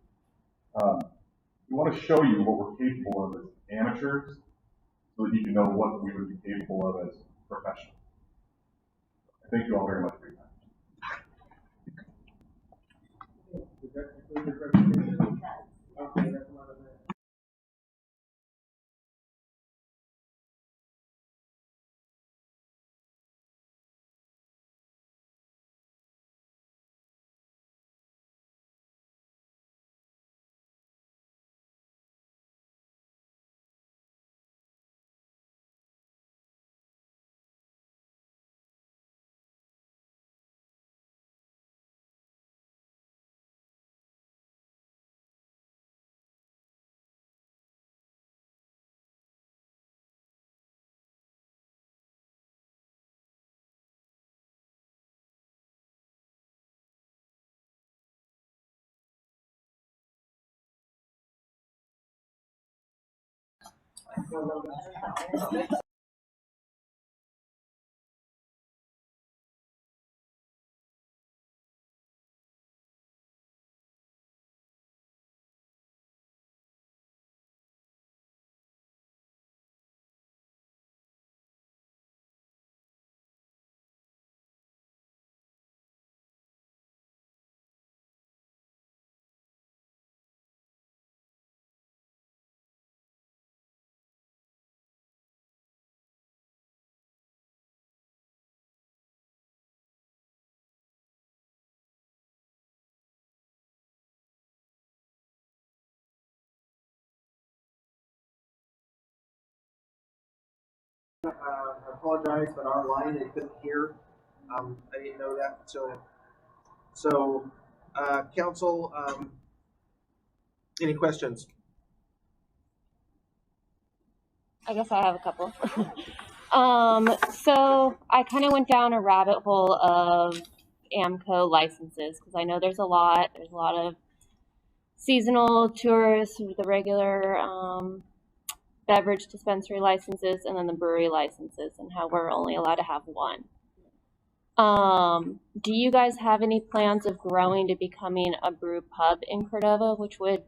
We want to show you what we're capable of as amateurs so that you can know what we would be capable of as professionals. Thank you all very much for your time. I apologize, but online they couldn't hear. I didn't know that until. So, council, any questions? I guess I have a couple. So I kind of went down a rabbit hole of AMCO licenses because I know there's a lot. There's a lot of seasonal tourists with the regular beverage dispensary licenses and then the brewery licenses and how we're only allowed to have one. Do you guys have any plans of growing to becoming a brew pub in Cordova, which would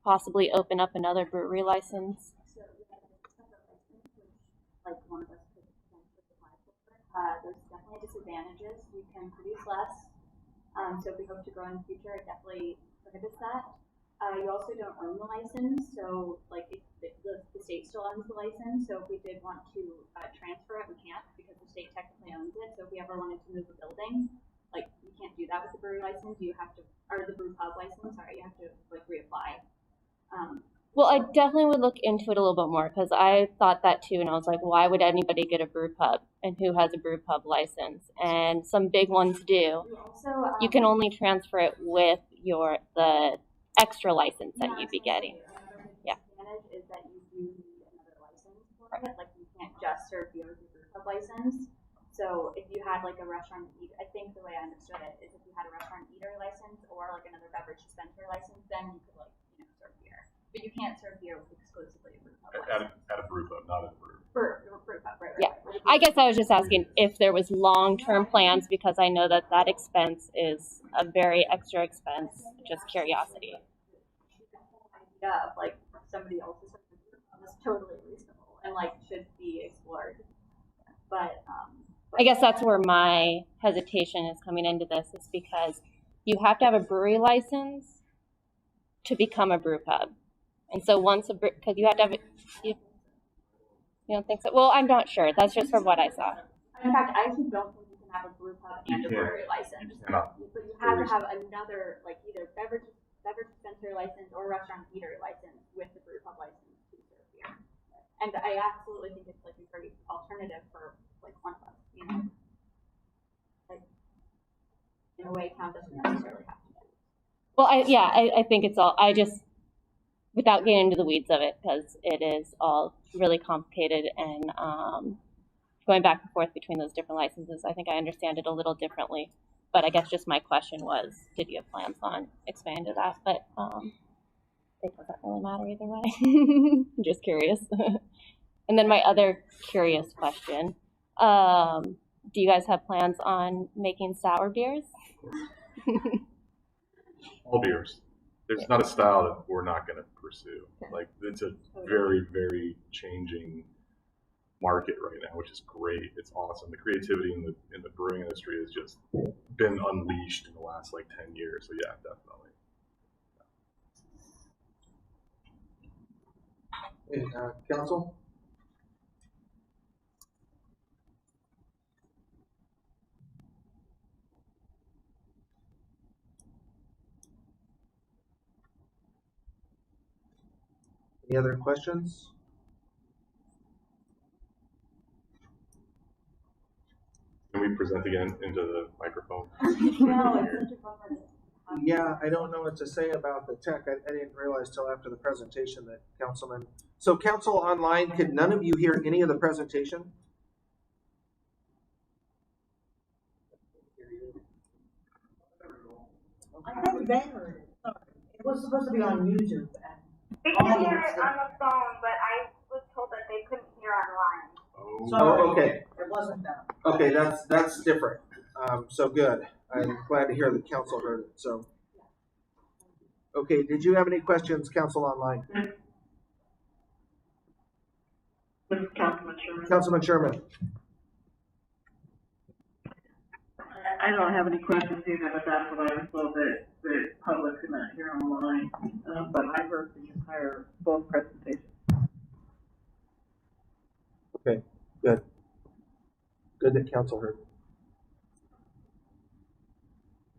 possibly open up another brewery license? Like one of us could potentially apply for. There's definitely disadvantages. You can produce less. So if we hope to grow in the future, it definitely prohibits that. You also don't own the license, so like the state still owns the license. So if we did want to transfer it, we can't because the state technically owns it. So if we ever wanted to move a building, like you can't do that with the brewery license. You have to, or the brew pub license. Sorry, you have to like reapply. Well, I definitely would look into it a little bit more because I thought that too, and I was like, why would anybody get a brew pub, and who has a brew pub license? And some big ones do. Also, You can only transfer it with the extra license that you'd be getting. Yeah. advantage is that you do need another license for it. Like you can't just serve beer with your brew pub license. So if you had like a restaurant eater, I think the way I understood it is if you had a restaurant eater license or like another beverage dispenser license, then you could like serve beer. But you can't serve beer with exclusively a brew pub license. At a brew pub, not at a brew. For brew pub, right? Yeah. I guess I was just asking if there was long-term plans because I know that that expense is a very extra expense. Just curiosity. Idea of like somebody else's is totally reasonable and like should be explored. But I guess that's where my hesitation is coming into this is because you have to have a brewery license to become a brew pub. And so because you have to have it, you don't think so? Well, I'm not sure. That's just from what I saw. In fact, I actually don't think you can have a brew pub and a brewery license. But you have to have another, like either beverage dispenser license or restaurant eater license with the brew pub license to serve beer. And I absolutely think it's like a great alternative for like one of us, you know? Like in a way, town doesn't necessarily have to do it. Well, I think it's all, I just, without getting into the weeds of it, because it is all really complicated and going back and forth between those different licenses, I think I understand it a little differently. But I guess just my question was, did you have plans on expanding to that? But it doesn't really matter either way. I'm just curious. And then my other curious question, do you guys have plans on making sour beers? All beers. There's not a style that we're not going to pursue. Like it's a very, very changing market right now, which is great. It's awesome. The creativity in the brewing industry has just been unleashed in the last like 10 years. So yeah, definitely. Council? Any other questions? Can we present again into the microphone? Yeah, I don't know what to say about the tech. I didn't realize till after the presentation that Councilman. So Council online, could none of you hear any of the presentation? I think they heard it. Sorry. It was supposed to be on YouTube. They can hear it on the phone, but I was told that they couldn't hear online. Sorry. Oh, okay. It wasn't that. Okay, that's different. So good. I'm glad to hear the council heard it. So, okay, did you have any questions, Council online? Councilman Sherman. Councilman Sherman. I don't have any questions either, but that's what I was told that the public could not hear online. But I heard the entire both presentations. Okay, good. Good that council heard.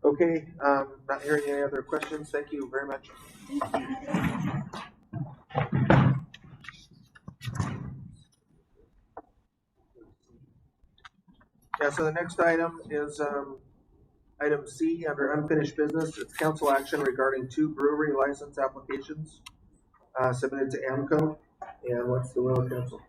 Okay, not hearing any other questions. Thank you very much. Yeah, so the next item is item C under unfinished business. It's council action regarding 2 brewery license applications submitted to AMCO. And what's the will of council?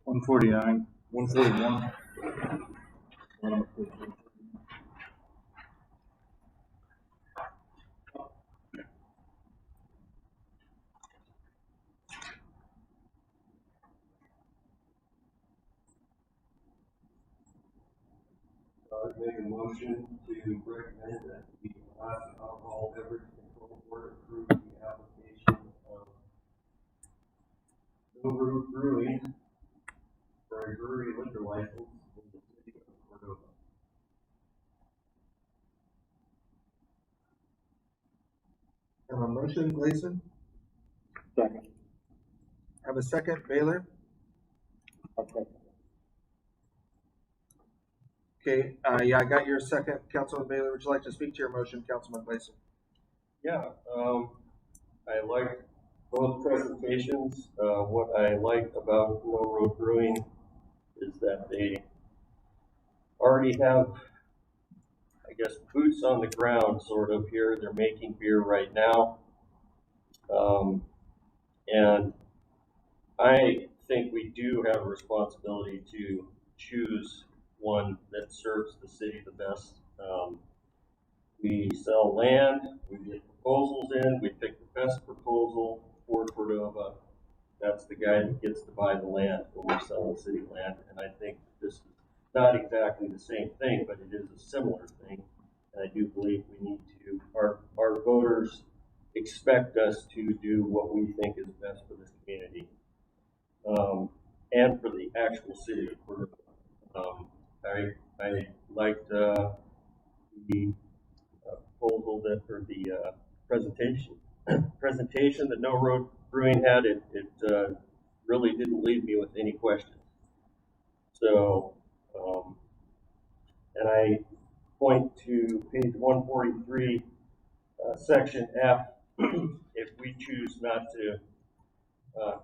$149, $141. I'd make a motion to recommend that the Alaska Alcohol Beverage Control Board approve the application of No Brew Brewing for a brewery liquor license in the city of Cordova. Have a motion, Gleason? Second. Have have a second? Baylor? Okay, yeah, I got your second. Councilman Baylor, would you like to speak to your motion, Councilman Glazer? Yeah, I liked both presentations. What I like about No Road Brewing is that they already have, I guess, boots on the ground sort of here. They're making beer right now. And I think we do have a responsibility to choose one that serves the city the best. We sell land, we get proposals in, we pick the best proposal for Cordova. That's the guy that gets to buy the land when we're selling city land. And I think this is not exactly the same thing, but it is a similar thing. And I do believe we need to, our voters expect us to do what we think is best for this community. And for the actual city of Cordova. I liked the proposal that, or the presentation that No Road Brewing had. It really didn't leave me with any questions. So, and I point to page 143, section F. If we choose not to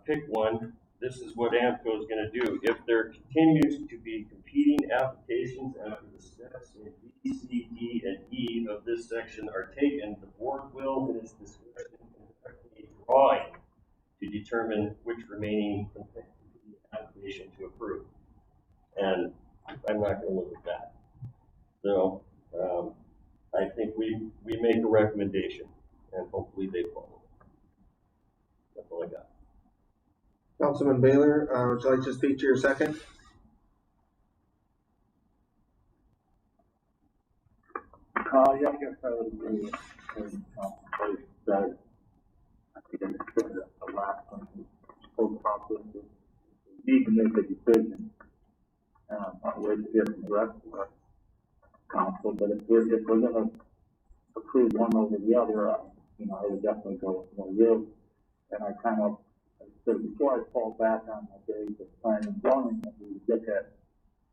pick one, this is what AMCO is going to do. If there continues to be competing applications after the steps in B, C, D, and E of this section are taken, the board will, in its discretion, conduct a drawing to determine which remaining application to approve. And I'm not going to look at that. So I think we make a recommendation, and hopefully they follow. That's all I got. Councilman Baylor, would you like to speak to your second? Yeah, I guess I would agree with Councilman that I think it's the last one, the whole process is we need to make a decision. Not wait to hear from the rest of the council, but if we're gonna approve one over the other, I would definitely go with more you. And I kind of, so before I fall back on my days of planning and zoning, that we would look at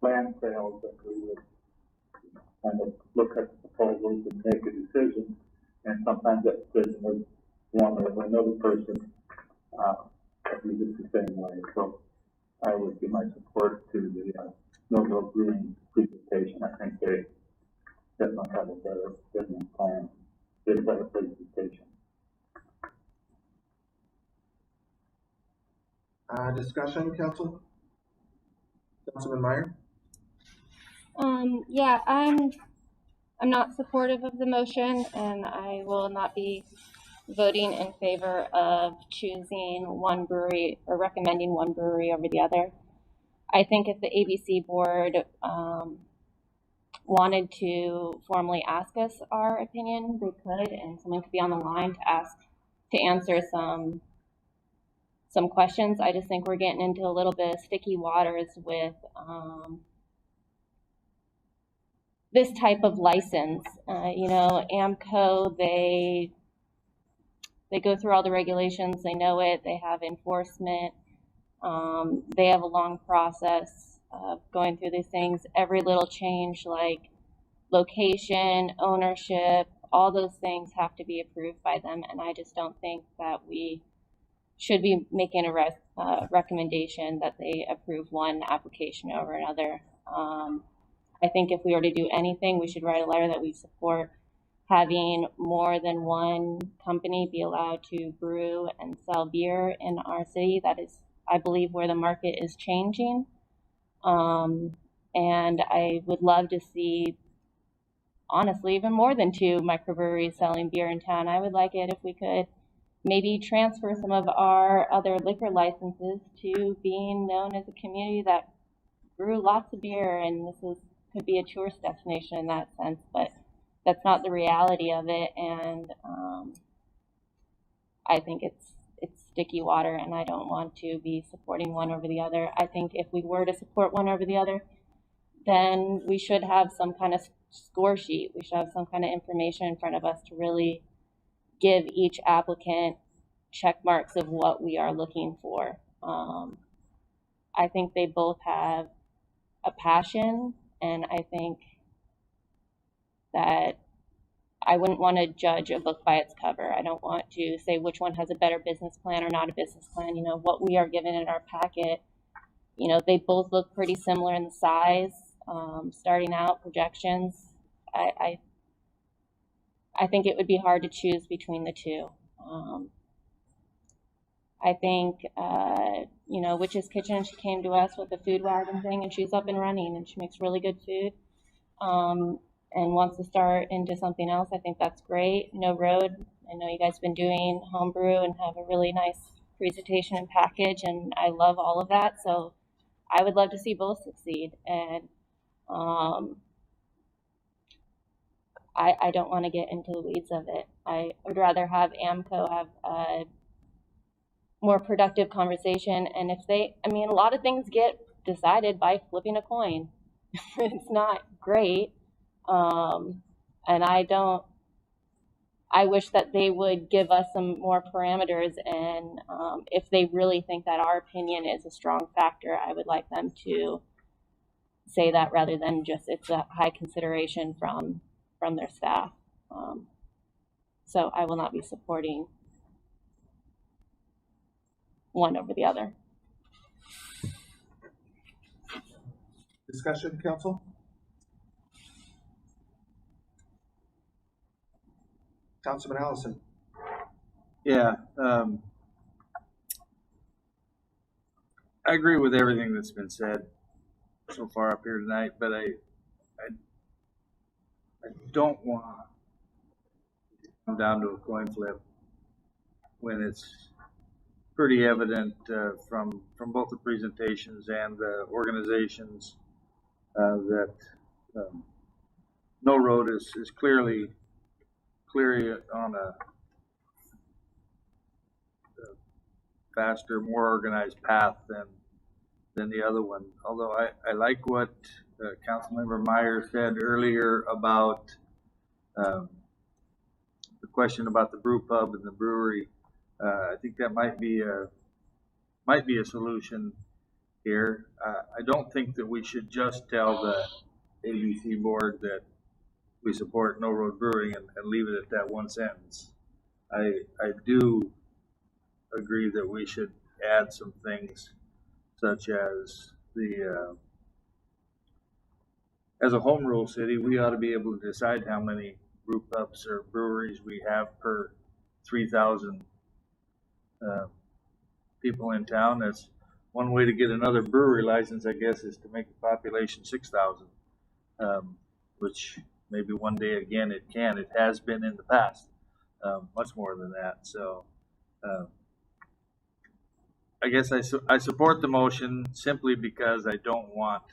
land sales, that we would kind of look at the proposals and make a decision. And sometimes that decision was one or another person, that we did the same way. So I would give my support to the No Road Brewing presentation. I think they definitely have a better business plan, did a better presentation. Discussion, Councilman Meyer? Yeah, I'm not supportive of the motion, and I will not be voting in favor of choosing one brewery or recommending one brewery over the other. I think if the ABC board wanted to formally ask us our opinion, they could, and someone could be on the line to answer some questions. I just think we're getting into a little bit of sticky waters with this type of license. AMCO, they go through all the regulations, they know it, they have enforcement, they have a long process of going through these things. Every little change like location, ownership, all those things have to be approved by them, and I just don't think that we should be making a recommendation that they approve one application over another. I think if we were to do anything, we should write a letter that we support having more than one company be allowed to brew and sell beer in our city. That is, I believe, where the market is changing. And I would love to see, honestly, even more than 2 microbreweries selling beer in town. I would like it if we could maybe transfer some of our other liquor licenses to being known as a community that brew lots of beer, and this could be a tourist destination in that sense, but that's not the reality of it, and I think it's sticky water, and I don't want to be supporting one over the other. I think if we were to support one over the other, then we should have some kind of score sheet. We should have some kind of information in front of us to really give each applicant check marks of what we are looking for. I think they both have a passion, and I think that I wouldn't want to judge a book by its cover. I don't want to say which one has a better business plan or not a business plan. You know, what we are given in our packet, you know, they both look pretty similar in the size, starting out projections. I think it would be hard to choose between the two. I think, you know, Witch's Kitchen, she came to us with the food wagon thing, and she's up and running, and she makes really good food, and wants to start into something else. I think that's great. No Road, I know you guys have been doing homebrew and have a really nice presentation and package, and I love all of that. So I would love to see both succeed. And I don't want to get into the weeds of it. I would rather have AMCO have a more productive conversation. And if they, I mean, a lot of things get decided by flipping a coin. It's not great. And I wish that they would give us some more parameters, and if they really think that our opinion is a strong factor, I would like them to say that rather than just it's a high consideration from their staff. So I will not be supporting one over the other. Discussion, council? Councilman Allison. Yeah, I agree with everything that's been said so far up here tonight, but I don't want to come down to a coin flip when it's pretty evident from both the presentations and the organizations that No Road is clearly on a faster, more organized path than the other one. Although I like what Councilmember Meyer said earlier about the question about the brew pub and the brewery. I think that might be a solution here. I don't think that we should just tell the ABC board that we support No Road Brewing and leave it at that one sentence. I do agree that we should add some things, such as as a home rule city, we ought to be able to decide how many brew pubs or breweries we have per 3,000 people in town. That's one way to get another brewery license, I guess, is to make the population 6,000, which maybe one day again it can. It has been in the past, much more than that. So I guess I support the motion simply because I don't want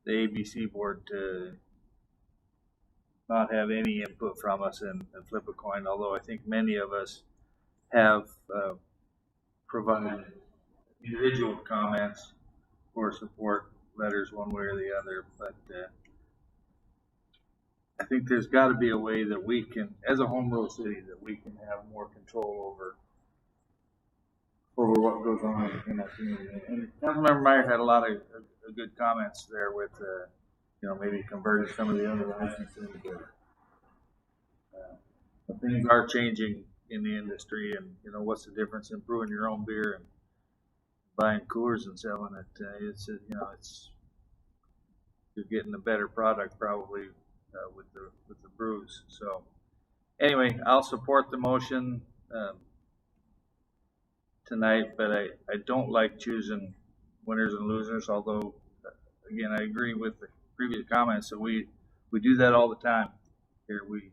the ABC board to not have any input from us and flip a coin, although I think many of us have provided individual comments or support letters one way or the other. But I think there's got to be a way that we can, as a home rule city, that we can have more control over what goes on in our community. And Councilmember Meyer had a lot of good comments there with, maybe converting some of the other licenses. But things are changing in the industry, and what's the difference in brewing your own beer and buying Coors and selling it? It's you're getting a better product probably with the brews. So anyway, I'll support the motion tonight, but I don't like choosing winners and losers. Although again, I agree with the previous comments that we do that all the time here. We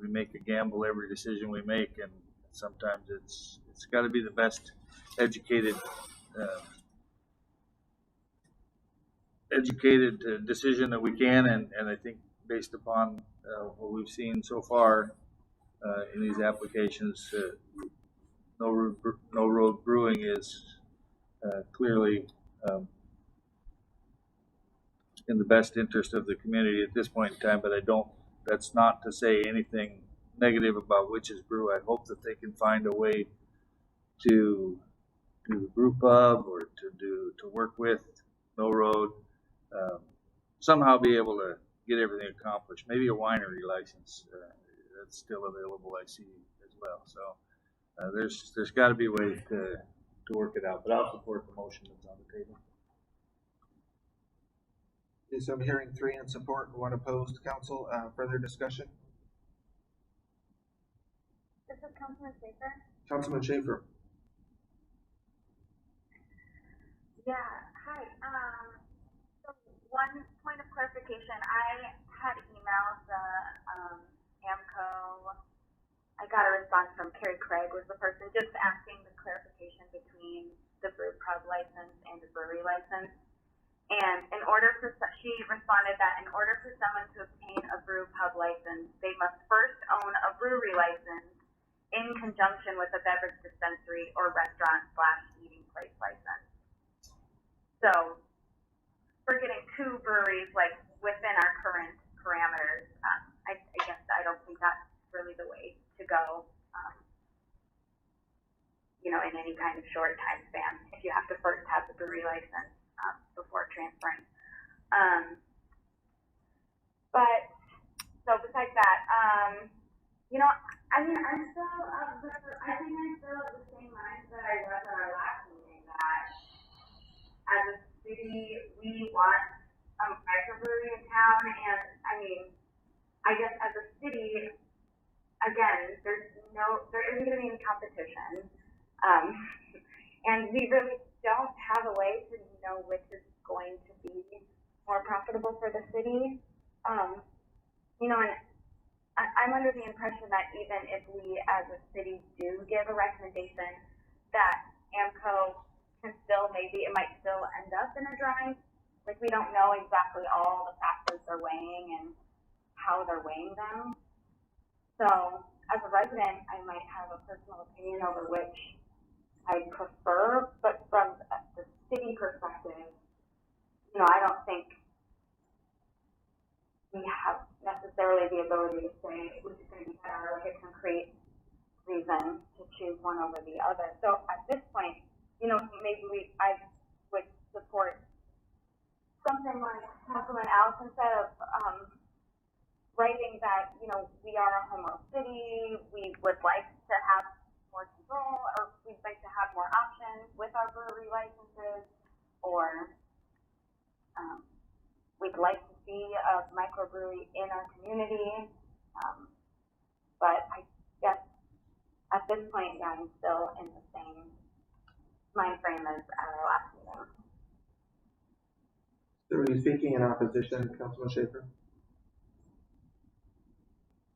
make a gamble every decision we make, and sometimes it's got to be the best educated decision that we can, and I think based upon what we've seen so far in these applications, No Road Brewing is clearly in the best interest of the community at this point in time. But that's not to say anything negative about Witch's Brew. I hope that they can find a way to do the brew pub or to work with No Road, somehow be able to get everything accomplished. Maybe a winery license that's still available, I see as well. So there's got to be ways to work it out. But I'll support the motion that's on the table. Okay, so I'm hearing 3 in support, 1 opposed. Council, further discussion? This is Councilman Schaefer. Councilman Schaefer. Yeah, hi. So one point of clarification, I had emailed the AMCO. I got a response from Carrie Craig, was the person, just asking the clarification between the brew pub license and the brewery license. And she responded that in order for someone to obtain a brew pub license, they must first own a brewery license in conjunction with a beverage dispensary or restaurant/eating place license. So we're getting 2 breweries like within our current parameters. I guess I don't think that's really the way to go. In any kind of short time span, if you have to first have the brewery license before transferring. But so besides that, I'm still I think I'm still of the same mind that I was at our last meeting, that as a city we want a microbrewery in town, and I guess as a city, again, there isn't going to be any competition, and we really don't have a way to know which is going to be more profitable for the city. And I'm under the impression that even if we as a city do give a recommendation, that AMCO can still, it might still end up in a drawing. Like, we don't know exactly all the factors they're weighing and how they're weighing them. So as a resident, I might have a personal opinion over which I prefer, but from the city perspective, I don't think we have necessarily the ability to say which is going to be better, like a concrete reason to choose one over the other. So at this point, maybe I would support something like Councilman Allison said of writing that, we are a home rule city, we would like to have more control, or we'd like to have more options with our brewery licenses, or we'd like to see a microbrewery in our community. But I guess at this point, I'm still in the same mind frame as our last meeting. So are you speaking in opposition, Councilman Schaefer?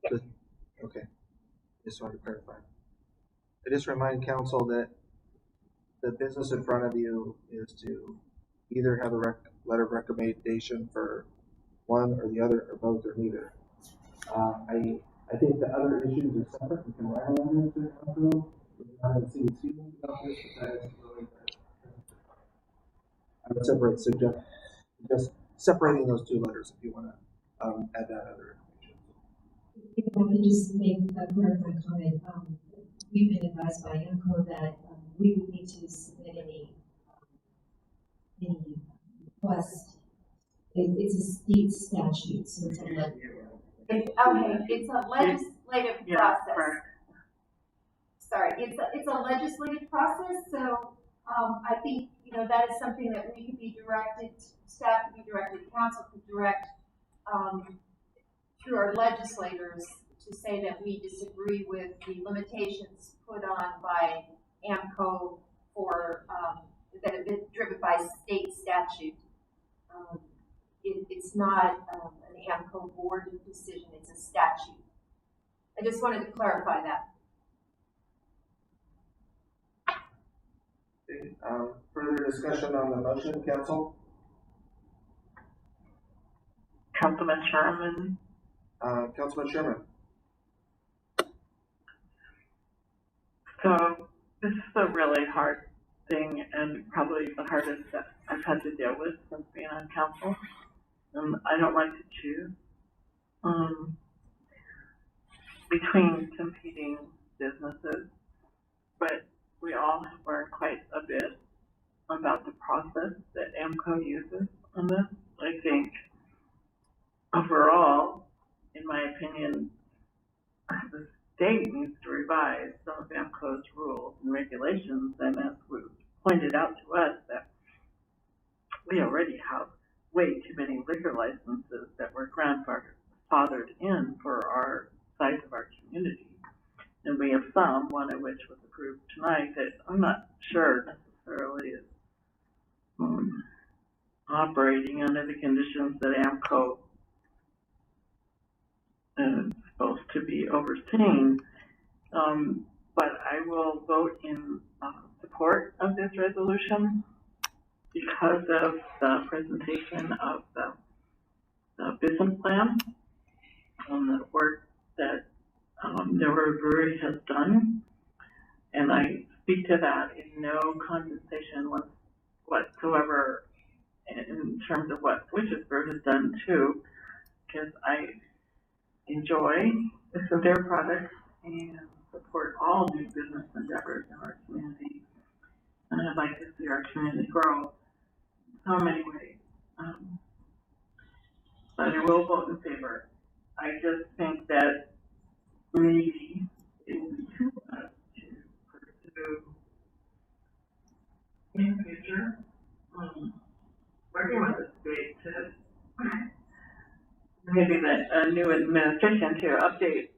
Yes. Okay. Just wanted to clarify. I just remind council that the business in front of you is to either have a letter of recommendation for one or the other, or both, or neither. I think the other issues are separate. We can write a letter to AMCO. I haven't seen feelings about this, but that is really I would suggest separating those 2 letters if you want to add that other information. If I could just make a clarifying comment, we've been advised by AMCO that we would need to submit any request. It's a state statute, so it's it's a legislative process. Sorry, it's a legislative process, so I think, that is something that we could be directed, staff could be directed, council could direct through our legislators to say that we disagree with the limitations put on by AMCO for, that have been driven by state statute. It's not an AMCO board decision, it's a statute. I just wanted to clarify that. Okay, further discussion on the motion, council? Councilman Sherman. Councilman Sherman. So this is a really hard thing, and probably the hardest that I've had to deal with since being on council. I don't like to choose. between competing businesses, but we all have learned quite a bit about the process that AMCO uses on this. I think overall, in my opinion, the state needs to revise some of AMCO's rules and regulations, and as was pointed out to us, that we already have way too many liquor licenses that were grandfathered in for our size of our community. And we have some, one of which was approved tonight, that I'm not sure necessarily is operating under the conditions that AMCO is supposed to be overseeing. But I will vote in support of this resolution because of the presentation of the business plan and the work that Nova Brewery has done. And I speak to that in no condensation whatsoever in terms of what Switch's Brew has done too, because I enjoy some of their products and support all new business endeavors in our community. And I'd like to see our community grow in so many ways. But I will vote in favor. I just think that maybe it will be too much to pursue in the future. Working with the state to maybe a new administration to update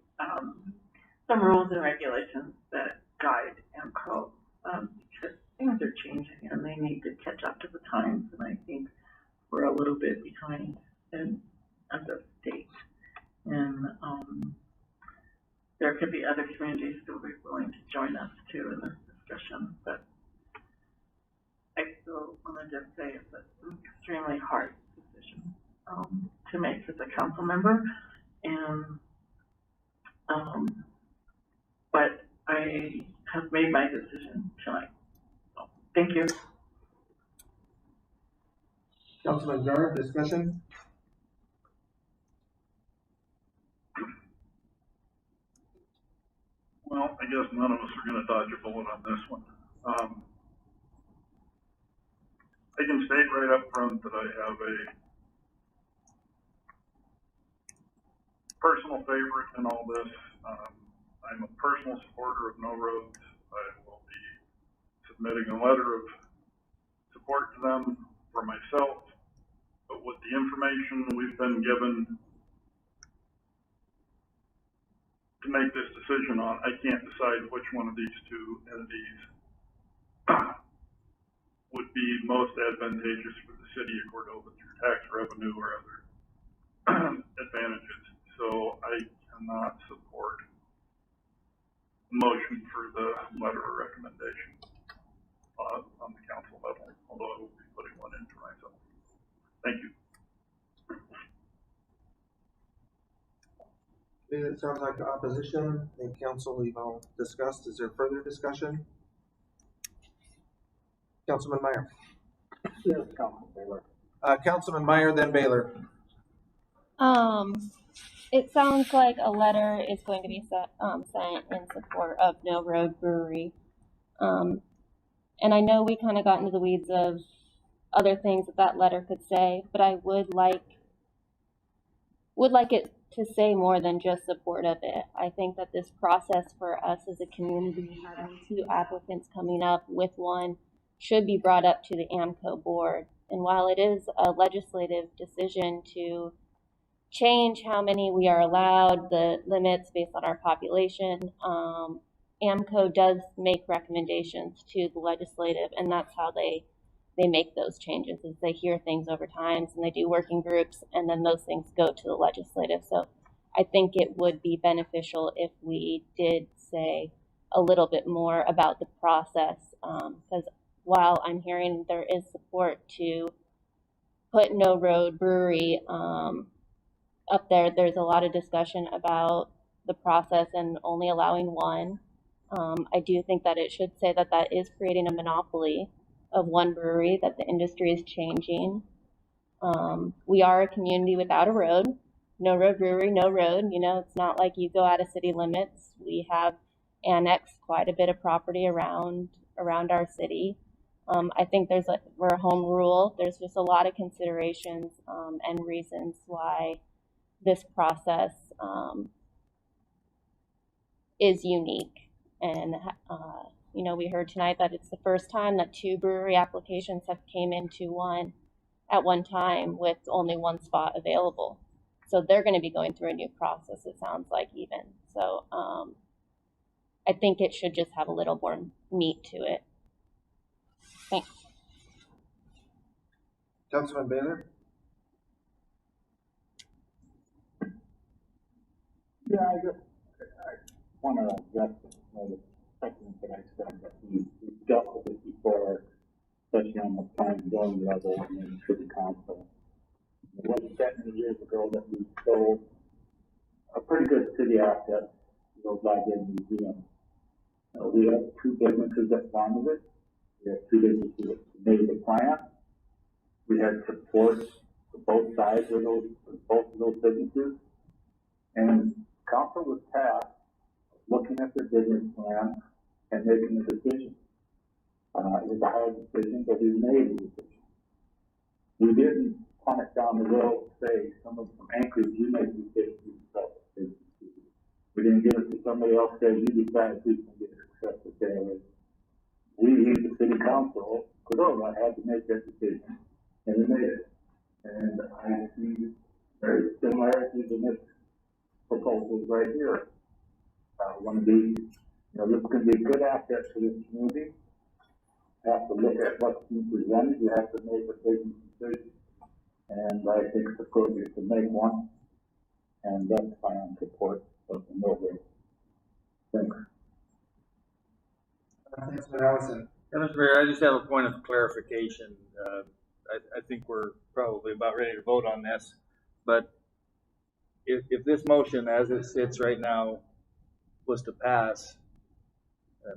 some rules and regulations that guide AMCO because things are changing and they need to catch up to the times, and I think we're a little bit behind as a state. And there could be other communities who will be willing to join us too in this discussion, but I still want to just say it's an extremely hard decision to make as a council member, and but I have made my decision tonight. So, thank you. Councilman Gar, discussion? Well, I guess none of us are gonna dodge a bullet on this one. I can state right up front that I have a personal favorite in all this. I'm a personal supporter of No Roads. I will be submitting a letter of support to them for myself, but with the information we've been given to make this decision on, I can't decide which one of these two entities would be most advantageous for the city of Cordova through tax revenue or other advantages. So I cannot support the motion for the letter of recommendation on the council level, although I will be putting one in for myself. Thank you. It sounds like opposition and council we've all discussed. Is there further discussion? Councilman Meyer. Yes, Councilman Baylor. Councilman Meyer, then Baylor. It sounds like a letter is going to be sent in support of No Road Brewery. And I know we kind of got into the weeds of other things that letter could say, but I would like it to say more than just support of it. I think that this process for us as a community, having two applicants coming up with one, should be brought up to the AMCO board. And while it is a legislative decision to change how many we are allowed, the limits based on our population, AMCO does make recommendations to the legislative, and that's how they make those changes, is they hear things over time, and they do working groups, and then those things go to the legislative. So I think it would be beneficial if we did say a little bit more about the process, because while I'm hearing there is support to put No Road Brewery up there, there's a lot of discussion about the process and only allowing one. I do think that it should say that that is creating a monopoly of one brewery, that the industry is changing. We are a community without a road, no road brewery, no road. You know, it's not like you go out of city limits. We have annexed quite a bit of property around our city. I think we're a home rule. There's just a lot of considerations and reasons why this process is unique. And you know, we heard tonight that it's the first time that 2 brewery applications have came into one at one time with only 1 spot available. So they're going to be going through a new process, it sounds like, even. So I think it should just have a little more meat to it. Thanks. Councilman Baylor? Yeah, I want to address the second that I said that we've dealt with it before, especially on the prime zone level and in city council. It wasn't that many years ago that we sold a pretty good city asset, the old Library Museum. We have 2 businesses that wanted it. We have 2 businesses that made the plan. We had support for both sides of both of those businesses. And council was tasked looking at the business plan and making a decision. It was a hard decision, but we made a decision. We didn't punt it down the road, say, some anchors, you make decisions yourself. We didn't give it to somebody else, say, you decide who's going to get accepted there. We, the city council, Cordova, had to make that decision, and we made it. And I see very similarities in this proposals right here. Want to be, this can be a good asset to this community. You have to look at what's being presented. You have to make a big decision. And I think it's appropriate to make one. And that's why I'm support of the no vote. Thanks. Thanks, Mr. Allison. Mr. Mayor, I just have a point of clarification. I think we're probably about ready to vote on this, but if this motion as it sits right now was to pass,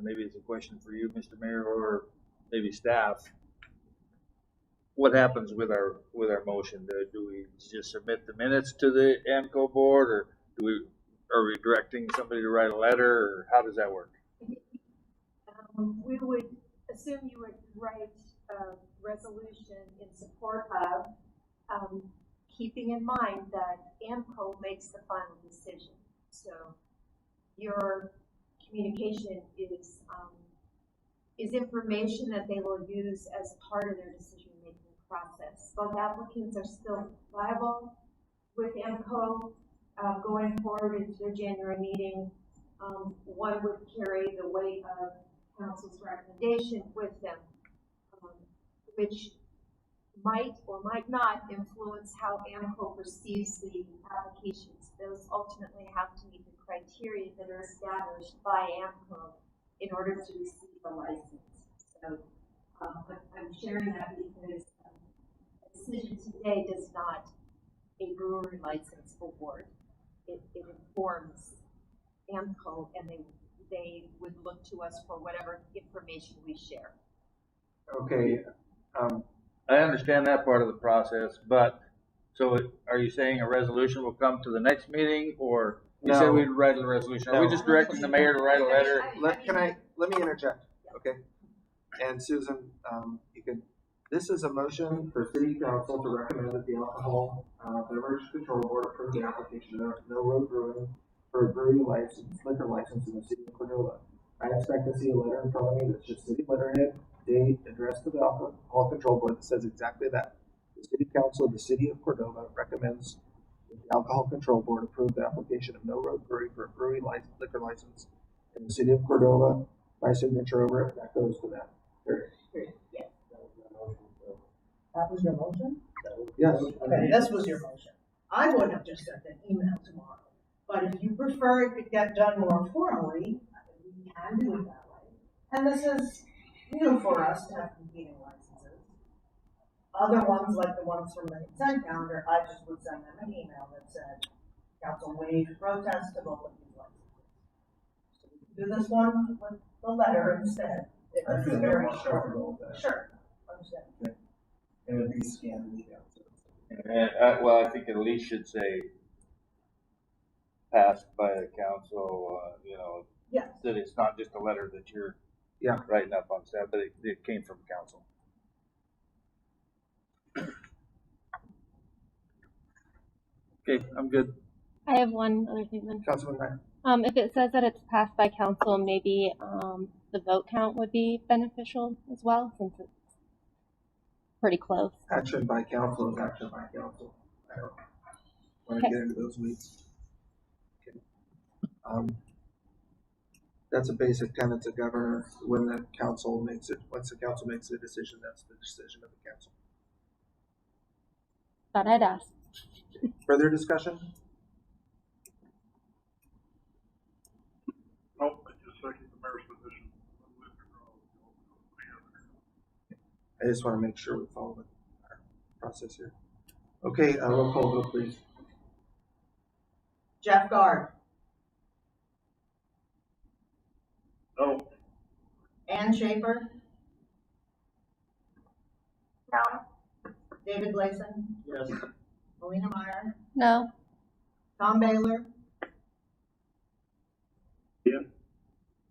maybe it's a question for you, Mr. Mayor, or maybe staff. What happens with our motion? Do we just submit the minutes to the AMCO board, or are we directing somebody to write a letter, or how does that work? We would assume you would write a resolution in support of, keeping in mind that AMCO makes the final decision. So your communication is information that they will use as part of their decision-making process. Both applicants are still liable with AMCO going forward into their January meeting. One would carry the weight of council's recommendation with them, which might or might not influence how AMCO perceives the applications. Those ultimately have to meet the criteria that are established by AMCO in order to receive a license. So I'm sharing that because a decision today does not a brewery license award. It informs AMCO, and they would look to us for whatever information we share. Okay. I understand that part of the process, but so are you saying a resolution will come to the next meeting, or you said we'd write a resolution? Are we just directing the mayor to write a letter? Let me interject, okay? And Susan, this is a motion for city council to recommend that the alcohol beverage control board approve the application of no road brewing for a brewery license, liquor license in the city of Cordova. I expect to see a letter in front of me that's just city letterhead, date, address to the alcohol control board that says exactly that. The city council of the city of Cordova recommends that the alcohol control board approve the application of no road brewery for a brewery liquor license in the city of Cordova. My signature over it, that goes to that. Yes. That was your motion? Yes. Okay, this was your motion. I would have just sent an email tomorrow, but if you prefer it to get done more formally, we can do it that way. And this is new for us to have competing licenses. Other ones, like the ones from the consent calendar, I just would send them an email that said, council waived protest to both of these licenses. So we can do this one with the letter instead. I feel very more short. comfortable with that. Sure, understand. And it'd be scanned. And, well, I think at least should say passed by the council, you know, Yeah. that it's not just a letter that you're writing up on staff, but it came from council. Okay, I'm good. I have one other thing then. Councilman Knight. If it says that it's passed by council, maybe the vote count would be beneficial as well, since it's pretty close. Action by council is action by council. I don't want to get into those weeds. Okay. That's a basic tenet of governance. When the council makes it, once the council makes a decision, that's the decision of the council. Thought I'd ask. Further discussion? Nope, I just second the mayor's position. I just want to make sure we follow our process here. Okay, roll call vote, please. Jeff Guard, No. Ann Schaefer, No. David Gleason, Yes. Melina Meyer, No. Tom Baylor, Yeah.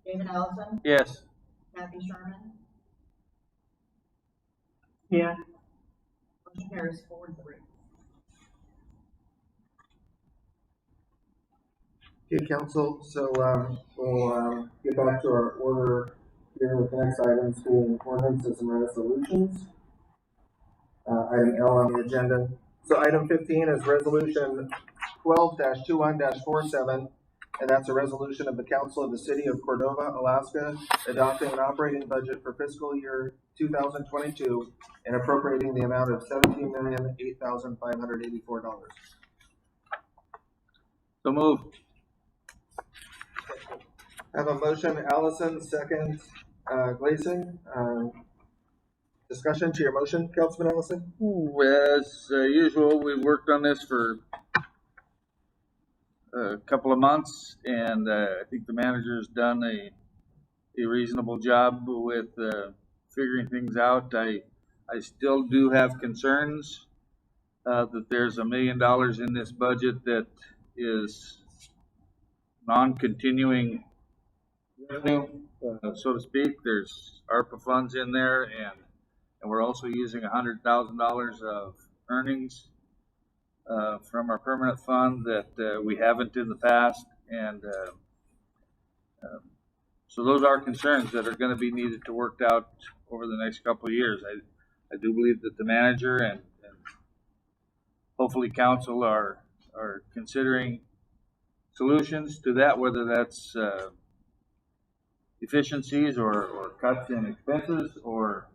David Ellison, Yes. Kathy Sherman. Yeah. Motion carries 4-3. Okay, council, so we'll get back to our order here with the next items being ordinances and resolutions. Item L on the agenda. So item 15 is resolution 12-21-47, and that's a resolution of the Council of the City of Cordova, Alaska, adopting an operating budget for fiscal year 2022 and appropriating the amount of $17,008,584. So move. I have a motion, Allison, second, Gleason. Discussion to your motion, Councilman Ellison? As usual, we worked on this for a couple of months, and I think the manager's done a reasonable job with figuring things out. I still do have concerns that there's $1 million in this budget that is non-continuing revenue, so to speak. There's ARPA funds in there, and we're also using $100,000 of earnings from our permanent fund that we haven't in the past, and so those are concerns that are going to be needed to work out over the next couple of years. I do believe that the manager and hopefully council are considering solutions to that, whether that's efficiencies or cuts in expenses or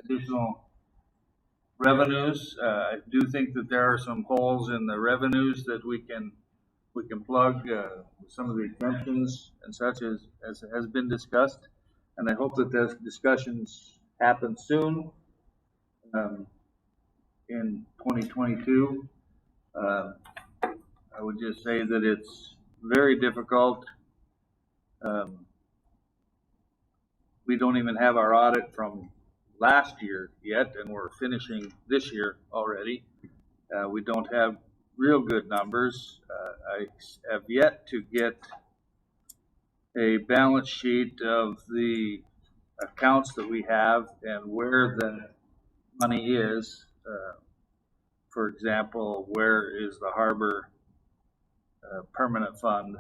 additional revenues. I do think that there are some holes in the revenues that we can plug with some of the exemptions and such as has been discussed, and I hope that those discussions happen soon in 2022. I would just say that it's very difficult. We don't even have our audit from last year yet, and we're finishing this year already. We don't have real good numbers. I have yet to get a balance sheet of the accounts that we have and where the money is. For example, where is the harbor permanent fund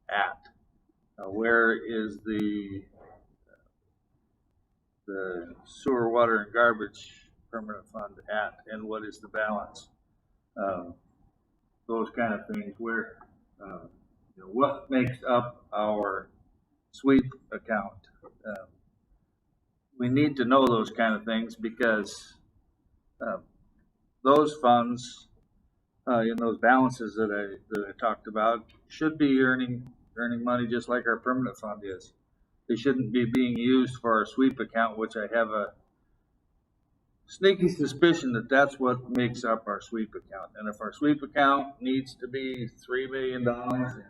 at? Where is the sewer, water, and garbage permanent fund at, and what is the balance? Those kind of things. Where, what makes up our sweep account? We need to know those kind of things because those funds, in those balances that I talked about, should be earning money just like our permanent fund is. They shouldn't be being used for our sweep account, which I have a sneaky suspicion that that's what makes up our sweep account. And if our sweep account needs to be $3 million, and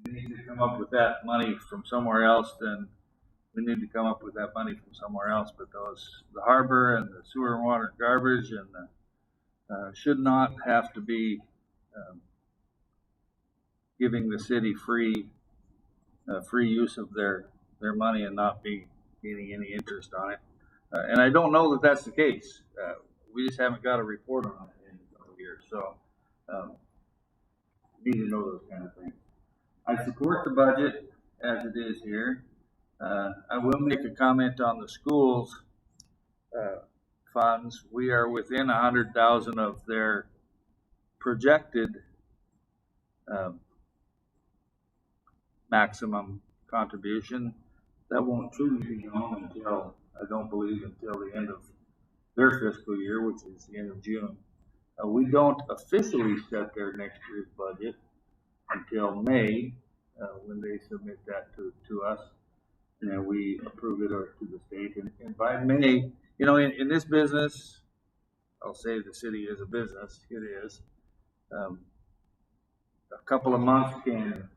we need to come up with that money from somewhere else, then we need to come up with that money from somewhere else. But the harbor and the sewer and water and garbage and should not have to be giving the city free use of their money and not be getting any interest on it. And I don't know that that's the case. We just haven't got a report on it in a couple of years, so need to know those kind of things. I support the budget as it is here. I will make a comment on the schools funds. We are within 100,000 of their projected maximum contribution. That won't truly be known until, I don't believe, until the end of their fiscal year, which is the end of June. We don't officially set their next year's budget until May, when they submit that to us, and we approve it or to the state. And by May, you know, in this business, I'll say the city is a business, it is. A couple of months can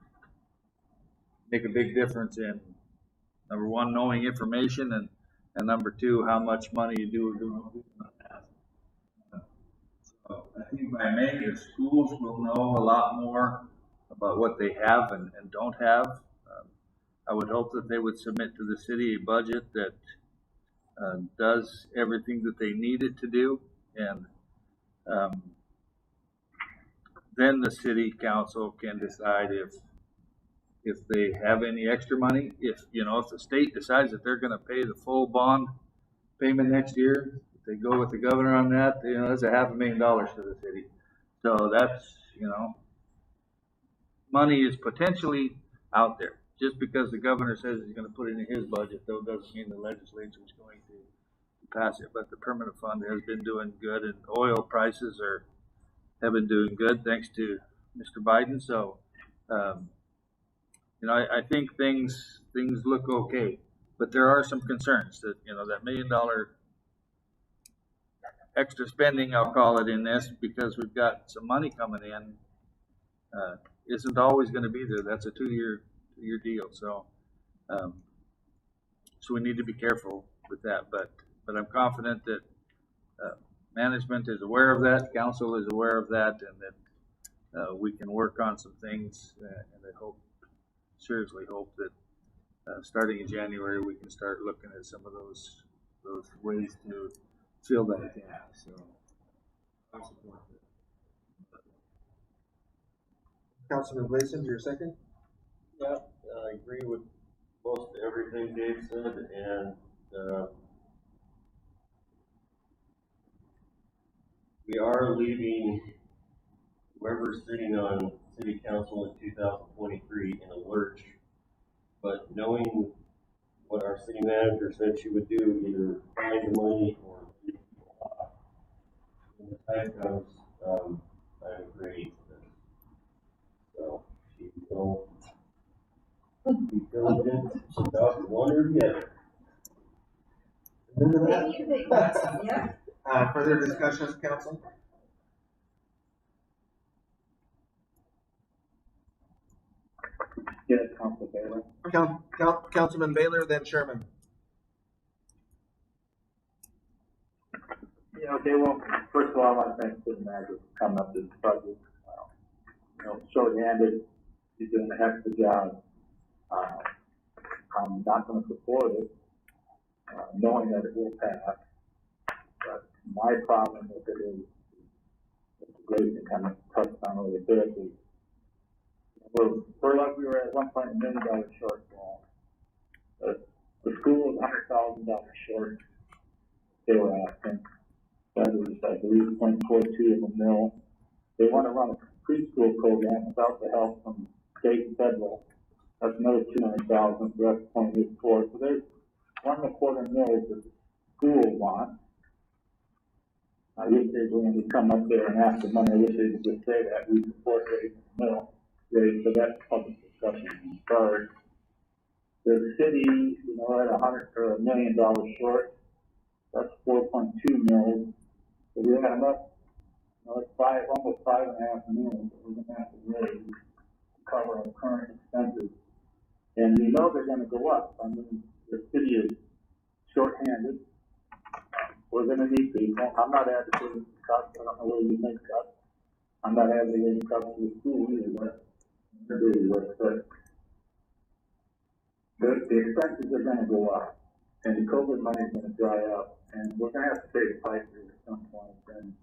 make a big difference in, number one, knowing information, and number two, how much money you do or do not have. So I think by May, the schools will know a lot more about what they have and don't have. I would hope that they would submit to the city a budget that does everything that they need it to do, and then the city council can decide if they have any extra money. If the state decides that they're going to pay the full bond payment next year, if they go with the governor on that, that's $500,000 to the city. So that's, money is potentially out there. Just because the governor says he's going to put it in his budget, though, doesn't mean the legislature is going to pass it. But the permanent fund has been doing good, and oil prices have been doing good thanks to Mr. Biden. So, I think things look okay, but there are some concerns that that $1 million extra spending, I'll call it, in this, because we've got some money coming in, isn't always going to be there. That's a two-year deal. So, so we need to be careful with that. But I'm confident that management is aware of that, council is aware of that, and that we can work on some things. And I seriously hope that starting in January we can start looking at some of those ways to fill that gap. So I'll support that. Councilman Gleason, your second? Yeah, I agree with most everything Dave said, and we are leaving whoever's sitting on city council in 2023 in a lurch, but knowing what our city manager said she would do, either find the money or when the time comes, I'm agreeing to this. So she will be diligent about one or the other. Further discussion, council? Yes, Council Baylor. Councilman Baylor, then Sherman. They won't. First of all, I want to thank the city manager for coming up with this budget. Short-handed, he's doing a heck of a job. I'm not going to support it, knowing that it will pass. But my problem with it is, Grayson kind of touched on it a bit. We're like we were at one point $1 million shortfall. The school is $100,000 short. They were asking. That is, I believe, 0.42 of a mil. They want to run a preschool program without the help from state and federal. That's another $200,000. So that's 0.84. So there's $1.25 mil that the school wants. I wish they were going to come up there and ask for money. I wish they would just say that we support $1 mil. So that's public discussion. Third, the city, at $100 million short. That's 4.2 mils. So we have enough. It's almost $5.5 million that we're going to have to raise to cover our current expenses. And we know they're going to go up. I mean, the city is short-handed. We're going to need people. I'm not advocating cuts. I don't know where you make cuts. I'm not advocating cuts to the school either, but agree with, but the expenses are gonna go up, and the COVID money is gonna dry up, and we're gonna have to pay the pipe here at some point, and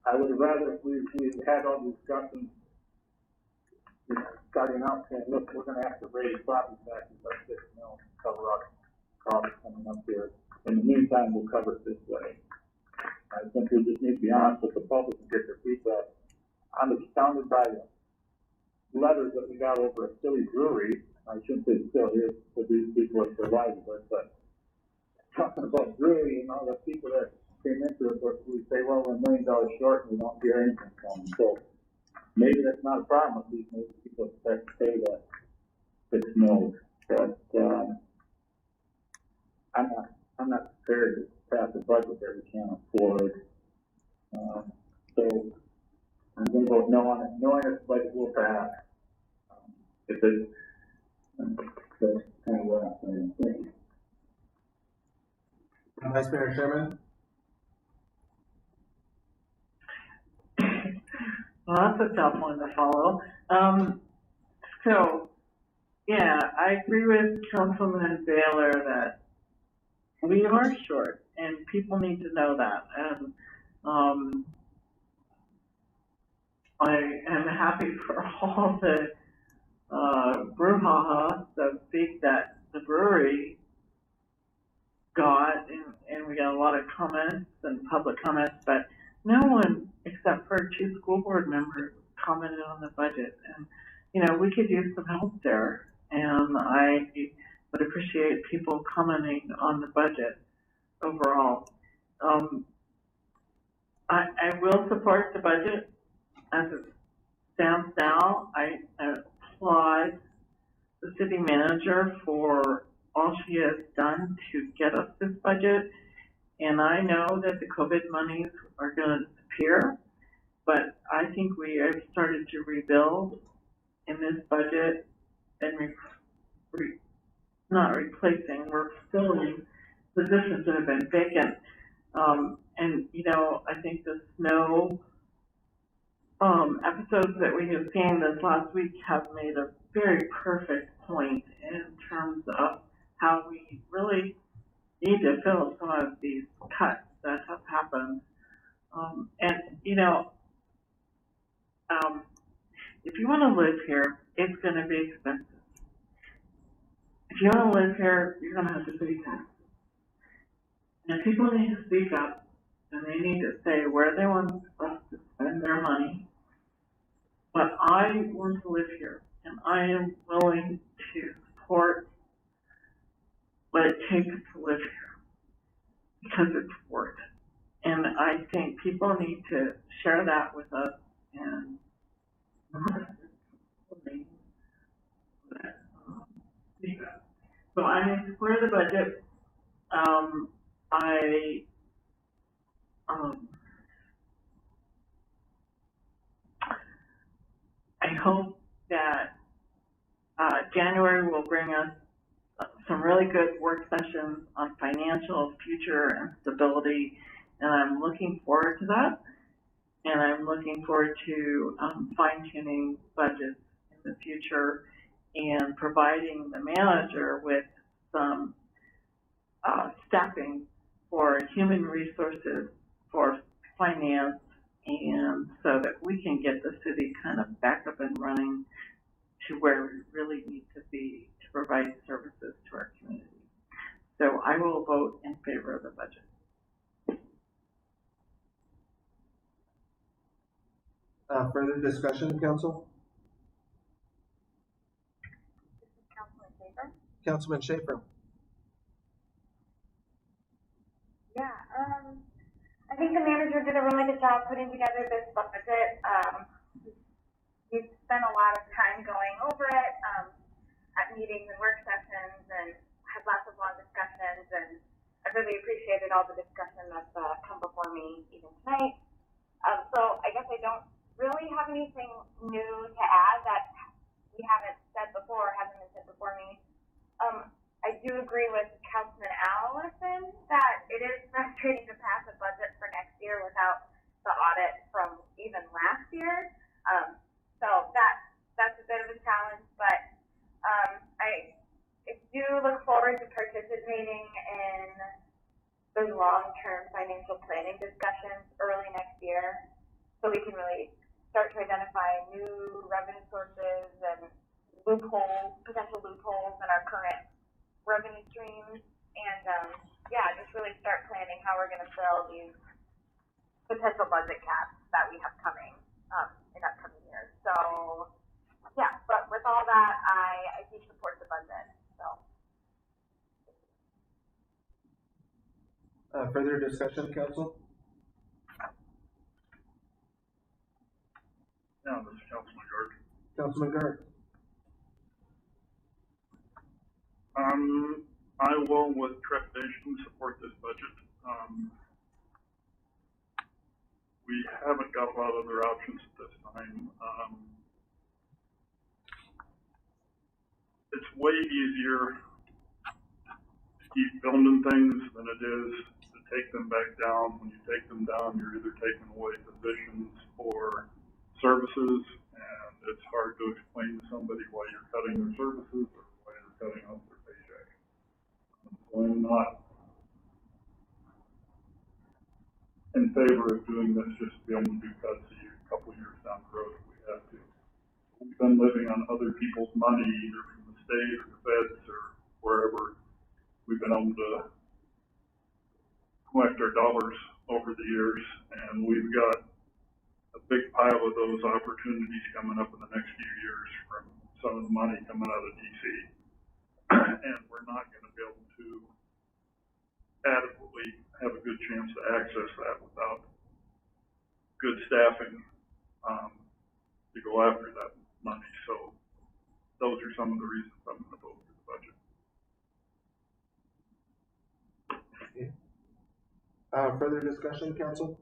I would rather, if we had all these discussions, you know, starting out saying, look, we're gonna have to raise property taxes by 6 mil to cover our costs coming up here. In the meantime, we'll cover it this way. I think we just need to be honest with the public and get their feedback. I'm astounded by the letters that we got over at Silly Brewery. I shouldn't say still here, because these people are their livelihood, but talking about brewery and all the people that came into it, but we say, well, we're $1 million short and we don't hear anything from them. So maybe that's not a problem, at least maybe people expect to pay that 6 mil. But I'm not prepared to pass a budget that we can't afford. So I'm going to vote no on it, knowing this budget will pass. If it, that's kind of what I'm saying. Thank you. Vice Mayor Sherman? Well, that's a tough one to follow. So, yeah, I agree with Councilman Baylor that we are short, and people need to know that. And I am happy for all the brouhaha, the big that the brewery got, and we got a lot of comments and public comments, but no one except for 2 school board members commented on the budget. And, you know, we could use some help there, and I would appreciate people commenting on the budget overall. I will support the budget as it stands now. I applaud the city manager for all she has done to get us this budget. And I know that the COVID monies are going to disappear, but I think we have started to rebuild in this budget and not replacing, we're filling positions that have been vacant. And, you know, I think the snow episodes that we have seen this last week have made a very perfect point in terms of how we really need to fill some of these cuts that have happened. And, you know, if you want to live here, it's going to be expensive. If you want to live here, you're going to have to pay taxes. And people need to speak up, and they need to say where they want us to spend their money. But I want to live here, and I am willing to support what it takes to live here, because it's worth it. And I think people need to share that with us, and so I'm in support of the budget. I hope that January will bring us some really good work sessions on financial future and stability, and I'm looking forward to that. And I'm looking forward to fine-tuning budgets in the future and providing the manager with some staffing for human resources, for finance, and so that we can get the city kind of back up and running to where we really need to be to provide services to our community. So I will vote in favor of the budget. Further discussion, council? Councilman Schaefer? Councilman Schaefer. Yeah, I think the manager did a really good job putting together this budget. We've spent a lot of time going over it at meetings and work sessions, and had lots of long discussions, and I really appreciated all the discussion that's come before me even tonight. So I guess I don't really have anything new to add that we haven't said before, hasn't been said before me. I do agree with Councilman Allison that it is frustrating to pass a budget for next year without the audit from even last year. So that's a bit of a challenge. do look forward to participating in those long-term financial planning discussions early next year, so we can really start to identify new revenue sources and potential loopholes in our current revenue streams, and yeah, just really start planning how we're going to fill these potential budget caps that we have coming in upcoming years. So yeah, but with all that, I do support the budget. So. Further discussion, council? Yeah, this is Councilman Gard. Councilman Gard. I will, with trepidation, support this budget. We haven't got a lot of other options at this time. It's way easier to keep building things than it is to take them back down. When you take them down, you're either taking away positions or services, and it's hard to explain to somebody why you're cutting their services or why you're cutting off their paycheck. So I'm not in favor of doing this just to be able to do cuts a couple years down the road if we have to. We've been living on other people's money, either from the state or the feds or wherever. We've been able to collect our dollars over the years, and we've got a big pile of those opportunities coming up in the next few years from some of the money coming out of DC. And we're not going to be able to adequately have a good chance to access that without good staffing to go after that money. So those are some of the reasons I'm going to vote for the budget. Okay. Further discussion, council?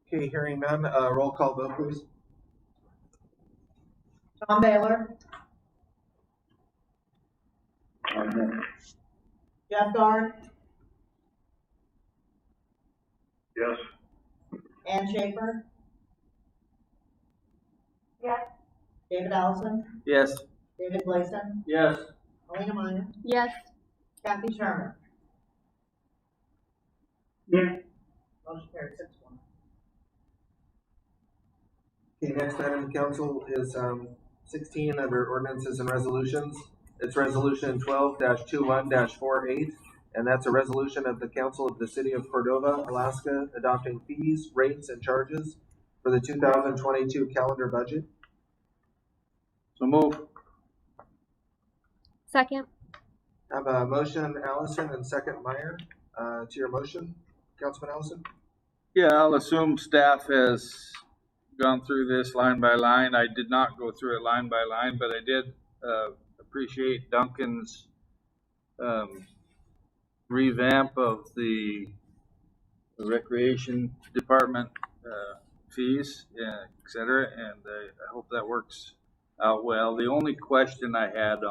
Okay, hearing none, roll call vote, please. Tom Baylor, Jeff Guard, Yes. Ann Schaefer, Yes. David Allison, Yes. David Gleason, Yes. Alina Meyer, Yes. Kathy Sherman. Yeah. Motion carried 6-1. Okay, next item, council, is 16 under ordinances and resolutions. It's resolution 12-21-48, and that's a resolution of the council of the city of Cordova, Alaska, adopting fees, rates, and charges for the 2022 calendar budget. So move. Second. I have a motion, Allison, and second, Meyer, to your motion. Councilman Allison? Yeah, I'll assume staff has gone through this line by line. I did not go through it line by line, but I did appreciate Duncan's revamp of the recreation department fees, et cetera, and I hope that works out well. The only question I had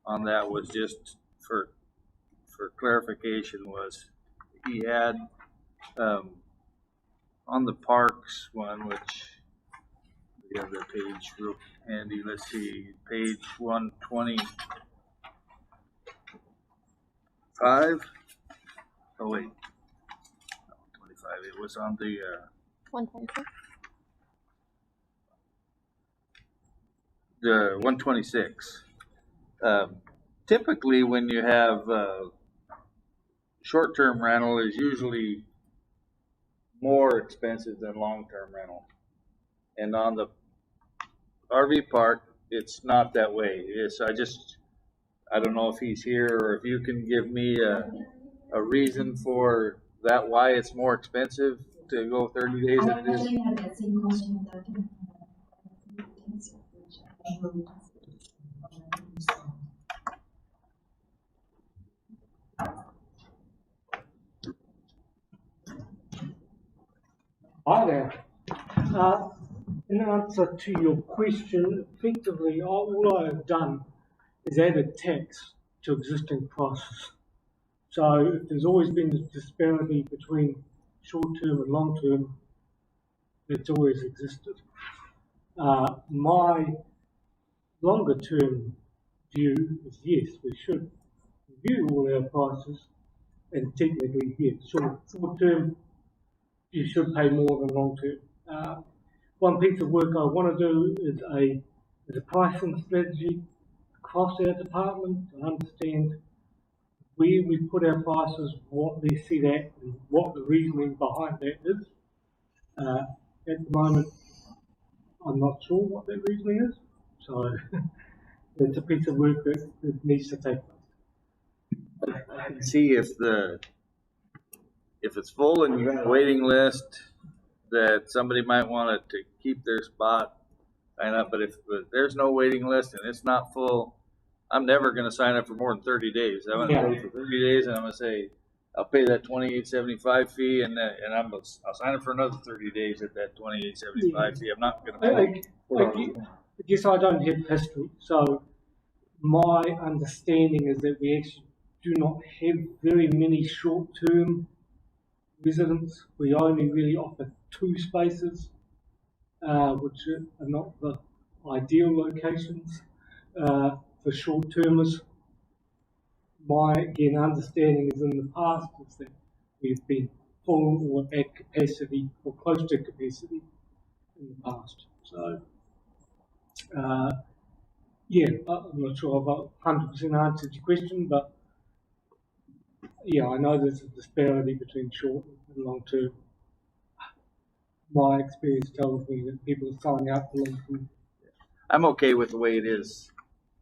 on that was just for clarification was he had on the parks one, which we have the page real handy. Let's see, page 125. Oh wait, no, 25. It was on the 126. the 126. Typically, when you have short-term rental, is usually more expensive than long-term rental, and on the RV park, it's not that way. I don't know if he's here or if you can give me a reason for that, why it's more expensive to go 30 days than it is. I had that same question with that. Hi there. In answer to your question, effectively, all I have done is added tax to existing prices. So if there's always been this disparity between short-term and long-term, it's always existed. My longer term view is yes, we should review all our prices, and technically, yes, short term, you should pay more than long term. One piece of work I want to do is a pricing strategy across our department to understand where we put our prices, what they sit at, and what the reasoning behind that is. At the moment, I'm not sure what that reasoning is, so it's a piece of work that needs to take place. I can see if it's full and you're on a waiting list, that somebody might want it to keep their spot, sign up. But if there's no waiting list and it's not full, I'm never going to sign up for more than 30 days. I'm going to pay for 30 days, and I'm going to say I'll pay that $28.75 fee, and I'll sign up for another 30 days at that $28.75 fee. I'm not going to pay. I guess I don't have history, so my understanding is that we actually do not have very many short-term residents. We only really offer 2 spaces, which are not the ideal locations for short-termers. My, again, understanding is in the past is that we've been full or at capacity or close to capacity in the past. So, yeah, I'm not sure if I 100% answered your question, but yeah, I know there's a disparity between short and long term. My experience tells me that people are signing up for long term. I'm okay with the way it is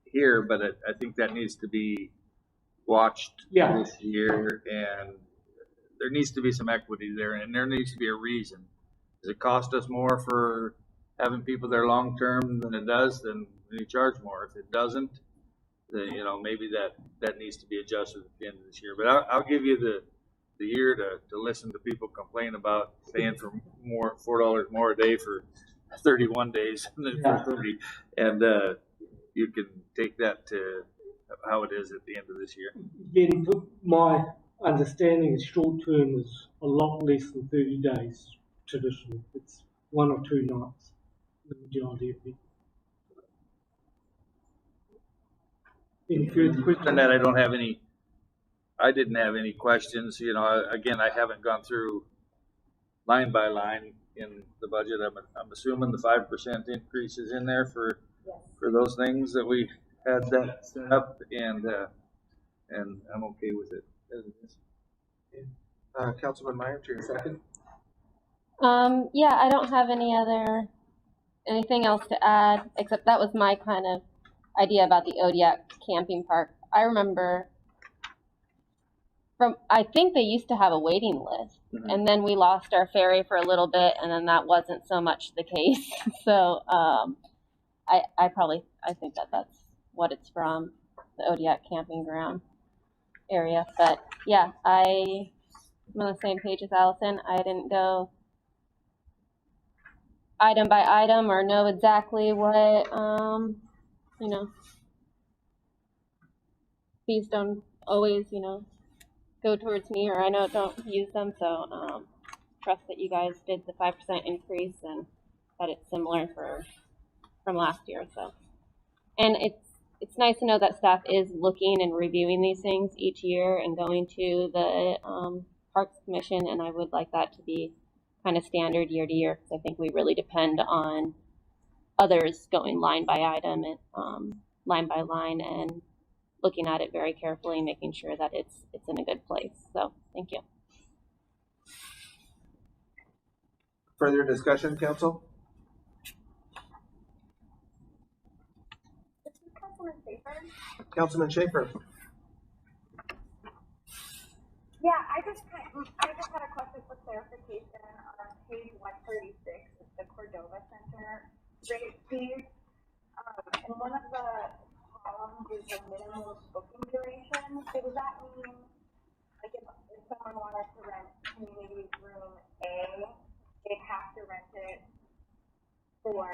here, but I think that needs to be watched this year, and there needs to be some equity there, and there needs to be a reason. Does it cost us more for having people there long term than it does? Then we charge more. If it doesn't, then maybe that needs to be adjusted at the end of this year. But I'll give you the year to listen to people complain about paying for $4 more a day for 31 days than for 30, and you can take that to how it is at the end of this year. Again, my understanding is short term is a lot less than 30 days traditionally. It's 1 or 2 nights, the majority of people. Any further questions? On that, I didn't have any questions. Again, I haven't gone through line by line in the budget. I'm assuming the 5% increase is in there for those things that we had that set up, and I'm okay with it as it is. Councilman Meyer, to your second. Yeah, I don't have anything else to add, except that was my kind of idea about the Odiak camping park. I remember I think they used to have a waiting list, and then we lost our ferry for a little bit, and then that wasn't so much the case. So I think that's what it's from, the Odiak camping ground area. But yeah, I'm on the same page as Allison. I didn't go item by item or know exactly what, fees don't always, go towards me, or I know don't use them. So trust that you guys did the 5% increase and that it's similar from last year. So, and it's nice to know that staff is looking and reviewing these things each year and going to the Parks Commission, and I would like that to be kind of standard year to year, because I think we really depend on others going line by item and line by line and looking at it very carefully, making sure that it's in a good place. So thank you. Further discussion, council? Councilman Schaefer. Yeah, I just had a question for clarification on page 136. It's the Cordova Center rate fees. And one of the columns is the minimum booking duration. So does that mean, like, if someone wanted to rent community room A, they'd have to rent it for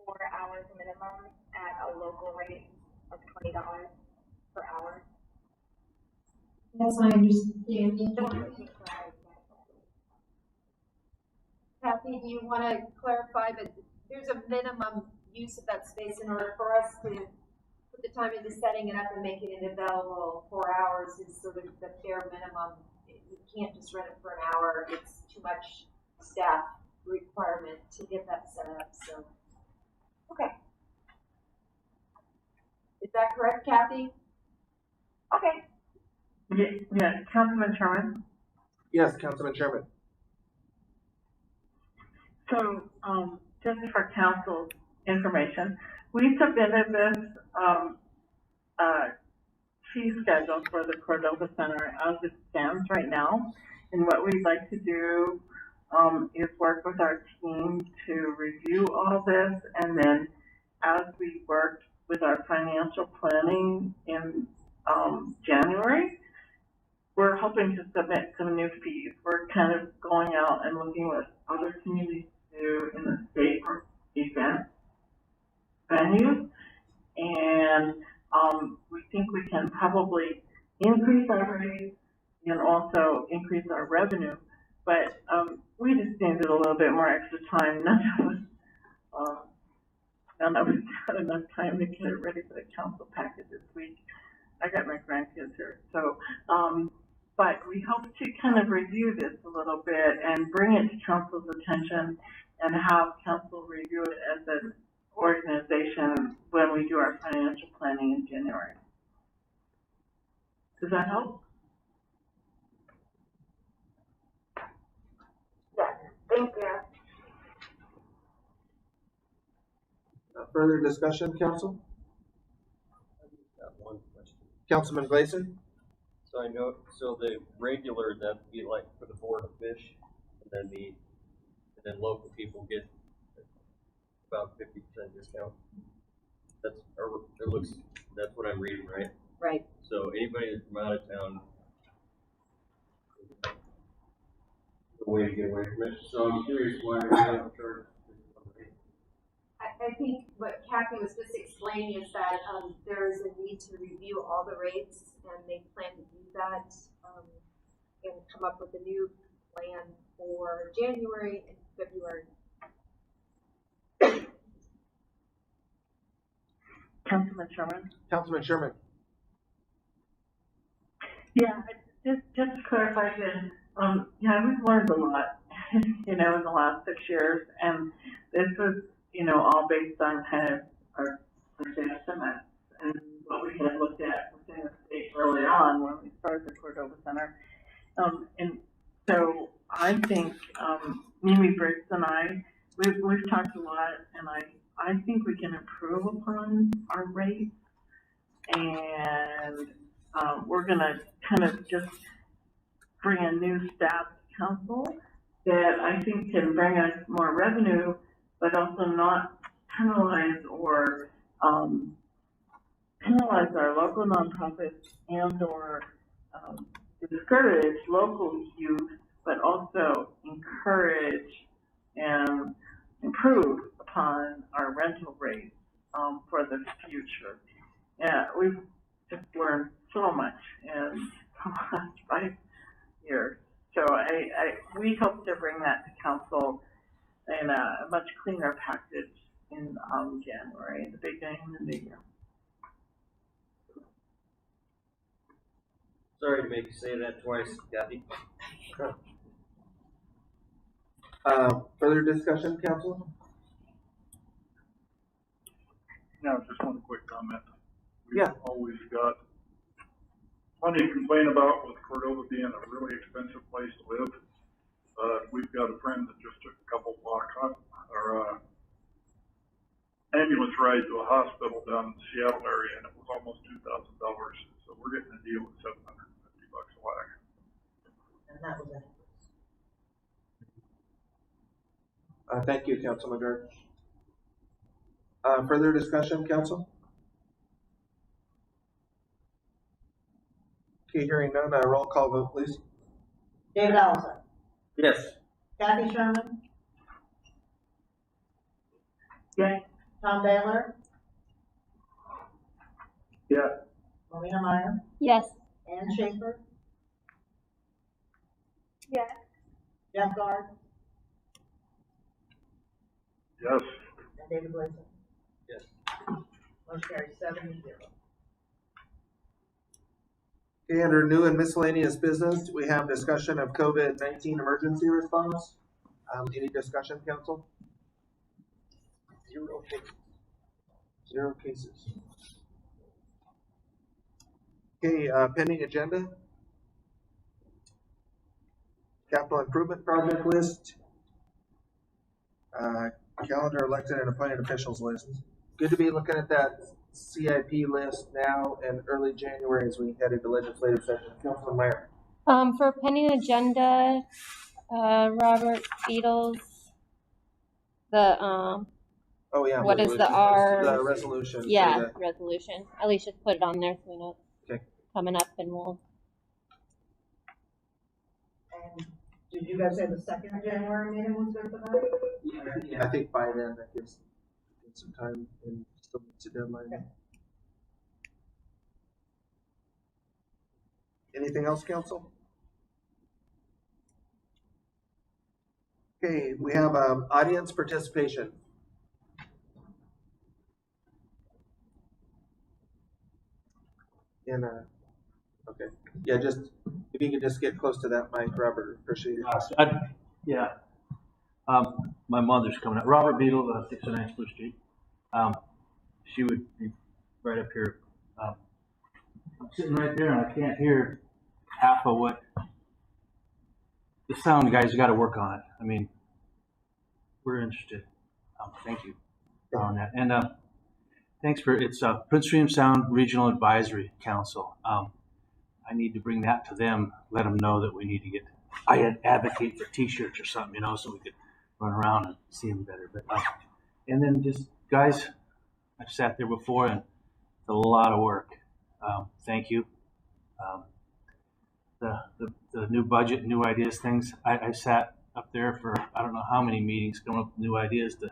4 hours minimum at a local rate of $20 per hour? That's my understanding. Kathy, do you want to clarify that there's a minimum use of that space in order for us to put the time into setting it up and making it available. 4 hours is sort of the bare minimum. You can't just rent it for an hour. It's too much staff requirement to get that set up, so. Okay. Is that correct, Kathy? Okay. Yeah, Councilman Sherman. Yes, Councilman Sherman. So, just for council's information, we submitted this, fee schedule for the Cordova Center as it stands right now. And what we'd like to do, is work with our team to review all this, and then as we work with our financial planning in, January, we're hoping to submit some new fees. We're kind of going out and looking what other communities do in the state for event venues. And we think we can probably increase our rates and also increase our revenue. But we just needed a little bit more extra time. None of us had enough time to get it ready for the council packet this week. I got my grandkids here. So, but we hope to kind of review this a little bit and bring it to council's attention and have council review it as an organization when we do our financial planning in January. Does that help? Yes, thank you. Further discussion, council? Got one question. Councilman Gleason? So I know, so the regular, that'd be like for the Board of Fish, and then local people get about 50% discount. That's, or it looks, that's what I'm reading, right? Right. So anybody that's from out of town, the way to get away from it. So I'm curious why we don't charge. I think what Kathy was just explaining is that there is a need to review all the rates, and they plan to do that and come up with a new plan for January and February. Councilman Sherman? Councilman Sherman. Yeah, just to clarify again, yeah, we've learned a lot, in the last 6 years, and this was, all based on kind of our estimates and what we had looked at within the state early on when we started the Cordova Center. And so I think, Mimi Briggs and I, we've talked a lot, and I think we can improve upon our rates, and we're gonna kind of just bring a new staff to council that I think can bring us more revenue, but also not penalize or penalize our local nonprofits and or discourage local youth, but also encourage and improve upon our rental rates for the future. Yeah, we've just learned so much in the last 5 years. So we hope to bring that to council in a much cleaner package in January, the beginning of the year. Sorry to make you say that twice, Kathy. Further discussion, council? Yeah, just one quick comment. We've always got plenty to complain about with Cordova being a really expensive place to live. We've got a friend that just took a couple block ambulance ride to a hospital down in the Seattle area, and it was almost $2,000. So we're getting a deal at $750 a whack. And that was it. Thank you, Councilman Dirk. Further discussion, council? Okay, hearing none, roll call vote, please. David Allison. Yes. Kathy Sherman. Yes. Tom Baylor. Yeah. Marina Meyer. Yes. Ann Schaefer. Yes. Jeff Guard. Yes. And David Blazer. Yes. Motion carries 7-0. Okay, under new and miscellaneous business, we have discussion of COVID-19 emergency response. Any discussion, council? 0 cases. 0 cases. Okay, pending agenda. Capital improvement project list. Calendar elected and appointed officials list. Good to be looking at that CIP list now and early January as we head into legislative session. Councilman Meyer. For pending agenda, Robert Beatles, the Oh yeah. what is the R? The resolution. Yeah, resolution. At least just put it on there so we know it's Okay. coming up, and we'll. And did you guys say the 2nd of January meeting was good for that? Yeah, I think by then that gives some time and still meets a deadline. Okay. Anything else, council? Okay, we have audience participation. Okay, yeah, just if you could just get close to that mic, Robert, appreciate it. Yeah. My mother's coming up. Robert Beadle, 609 Spruce Street. She would be right up here. I'm sitting right there and I can't hear half of what the sound guys got to work on it. I mean, we're interested. Thank you on that. And thanks for it's Prince William Sound Regional Advisory Council. I need to bring that to them, let them know that we need to get, I advocate for t-shirts or something, so we could run around and see them better. But and then just guys, I've sat there before and it's a lot of work. Thank you. The new budget, new ideas things. I sat up there for I don't know how many meetings coming up with new ideas to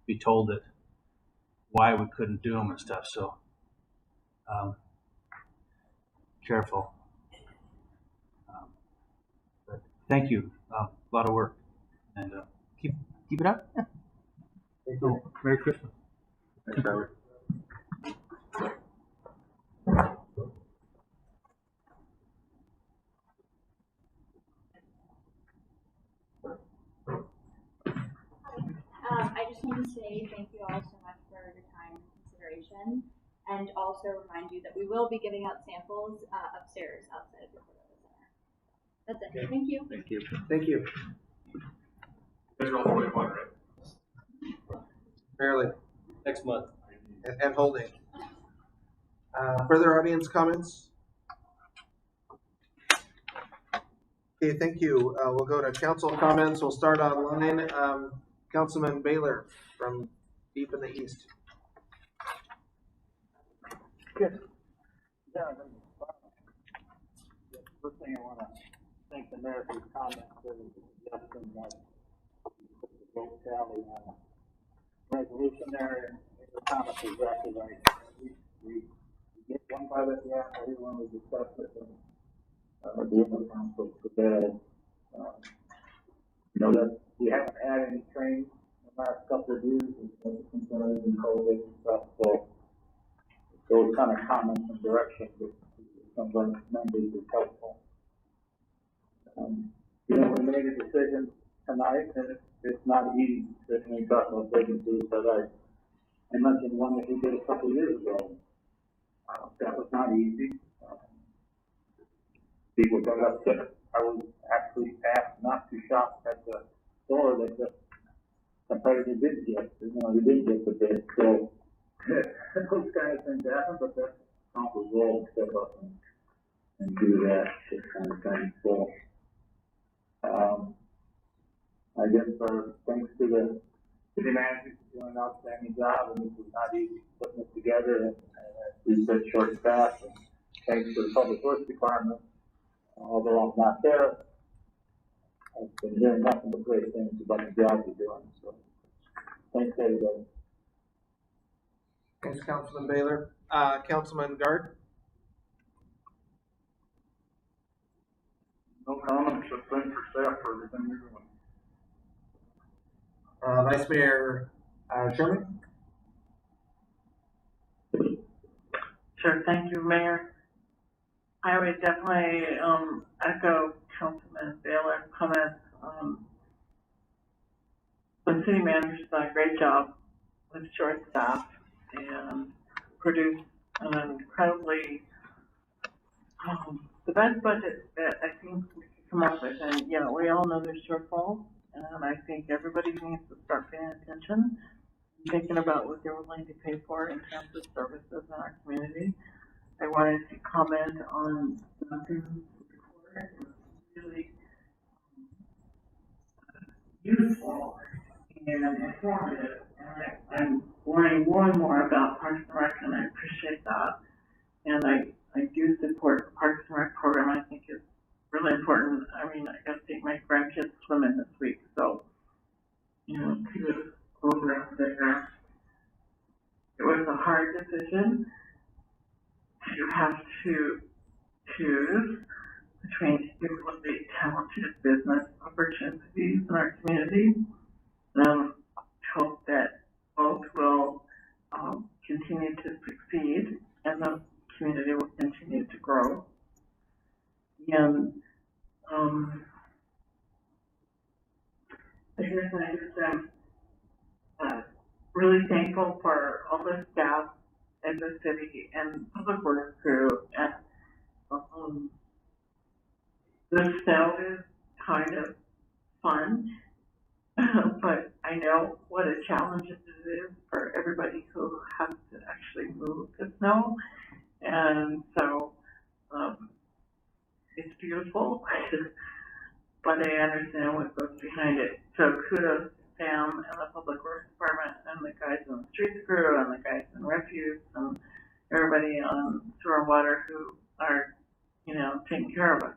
be told that why we couldn't do them and stuff. So careful. But thank you. A lot of work, and keep it up. So, Merry Christmas. Thanks, Robert. I just want to say thank you all so much for your time and consideration, and also remind you that we will be giving out samples upstairs outside of the Cordova Center. That's it. Okay. Thank you. Thank you. Thank you. They're all 21, right? Barely. Next month. And holding. Further audience comments? Okay, thank you. We'll go to council comments. We'll start online. Councilman Baylor from deep in the east. Good. Yeah, first thing I want to thank the mayor for his comments and suggesting that the vote tally resolution there, and the comments are exactly right. We get one by the end, everyone was discussed it, and the other council prevailed. That we haven't had any training in the last couple of years, and COVID and stuff, so those kind of comments and directions that some of our members is helpful. We made a decision tonight, and it's not easy, especially when you talk about vacancies, but I mentioned one that we did a couple of years ago. That was not easy. People got upset. I was actually asked not to shop at the store that the competitor did get. We didn't get the bid, so those kind of things happen, but that's council's role to step up and do that, this kind of thing. So, I guess thanks to the city manager for doing an outstanding job, and this was not easy putting this together, and we said short staff, and thanks to the public works department, although I'm not there, I've been hearing nothing but great things about the job you're doing, so thanks everybody. Thanks, Councilman Baylor. Councilman Gard? No comments, just thanks for staff for everything you're doing. Vice Mayor Chairman? Sure, thank you, Mayor. I would definitely echo Councilman Baylor's comments. The city manager's done a great job with short staff and produced an incredibly the best budget that I think we could come up with. And we all know there's shortfalls, and I think everybody needs to start paying attention, thinking about what they're willing to pay for in terms of services in our community. I wanted to comment on Duncan's report. It was really useful and informative, and I'm learning more and more about Parks and Rec, and I appreciate that. And I do support the Parks and Rec program. I think it's really important. I mean, I got to take my grandkids swimming this week, so kudos over there. It was a hard decision to have to choose between really talented business opportunities in our community. I hope that both will continue to succeed and the community will continue to grow. And I guess I just am really thankful for all the staff at the city and public works crew. And the snow is kind of fun, but I know what a challenge it is for everybody who has to actually move the snow. And so it's beautiful, but I understand what goes behind it. So kudos to Sam and the Public Works Department and the guys in the streets crew and the guys in refuse and everybody on sewer and water who are, taking care of us.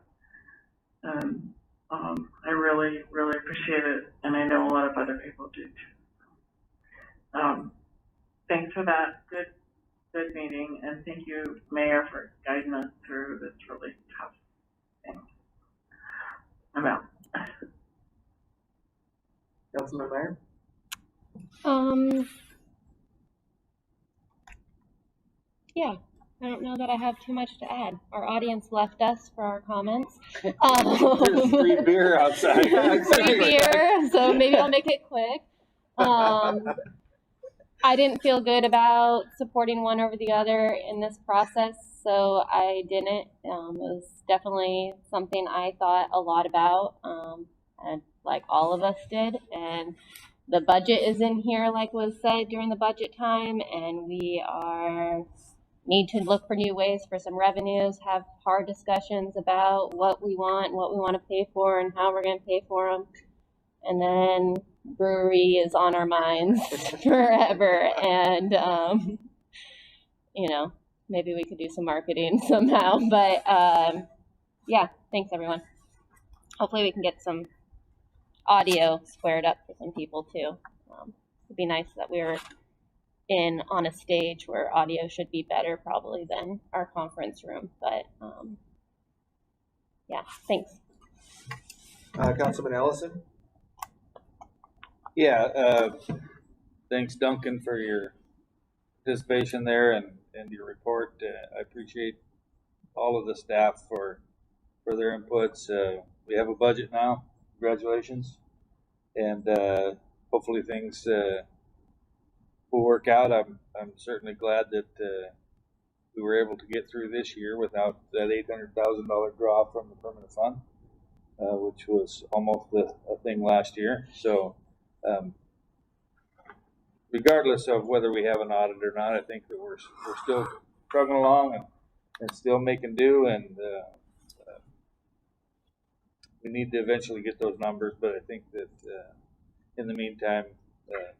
And I really, really appreciate it, and I know a lot of other people do too. Thanks for that. Good meeting, and thank you, Mayor, for guiding us through this really tough thing. I'm out. Councilman Mayer? Yeah, I don't know that I have too much to add. Our audience left us for our comments. There's free beer outside. Free beer, so maybe I'll make it quick. I didn't feel good about supporting one over the other in this process, so I didn't. It was definitely something I thought a lot about, and like all of us did. And the budget is in here, like was said during the budget time, and we need to look for new ways for some revenues, have hard discussions about what we want to pay for, and how we're going to pay for them. And then brewery is on our minds forever, and maybe we could do some marketing somehow. But yeah, thanks everyone. Hopefully we can get some audio squared up for some people too. It'd be nice that we were on a stage where audio should be better probably than our conference room. But yeah, thanks. Councilman Ellison? Yeah, thanks Duncan for your participation there and your report. I appreciate all of the staff for their inputs. We have a budget now. Congratulations. And hopefully things will work out. I'm certainly glad that we were able to get through this year without that $800,000 draw from the permanent fund, which was almost a thing last year. So regardless of whether we have an audit or not, I think that we're still struggling along and still making do, and we need to eventually get those numbers. But I think that in the meantime,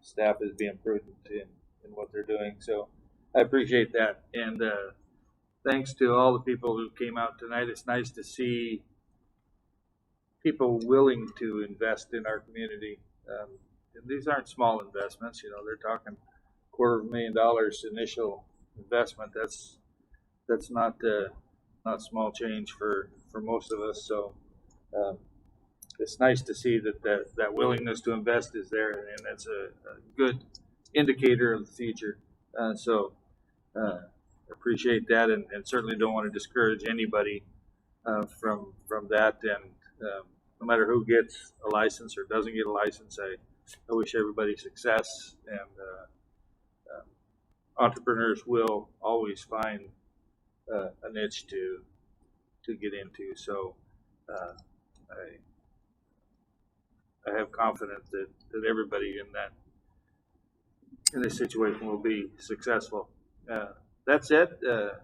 staff is being prudent in what they're doing. So I appreciate that, and thanks to all the people who came out tonight. It's nice to see people willing to invest in our community. And these aren't small investments, they're talking $250,000 initial investment. That's not small change for most of us. So it's nice to see that willingness to invest is there, and that's a good indicator of the future. Appreciate that, and certainly don't want to discourage anybody from that. And no matter who gets a license or doesn't get a license, I wish everybody success. And entrepreneurs will always find a niche to get into. So I have confidence that everybody in this situation will be successful. That's it. To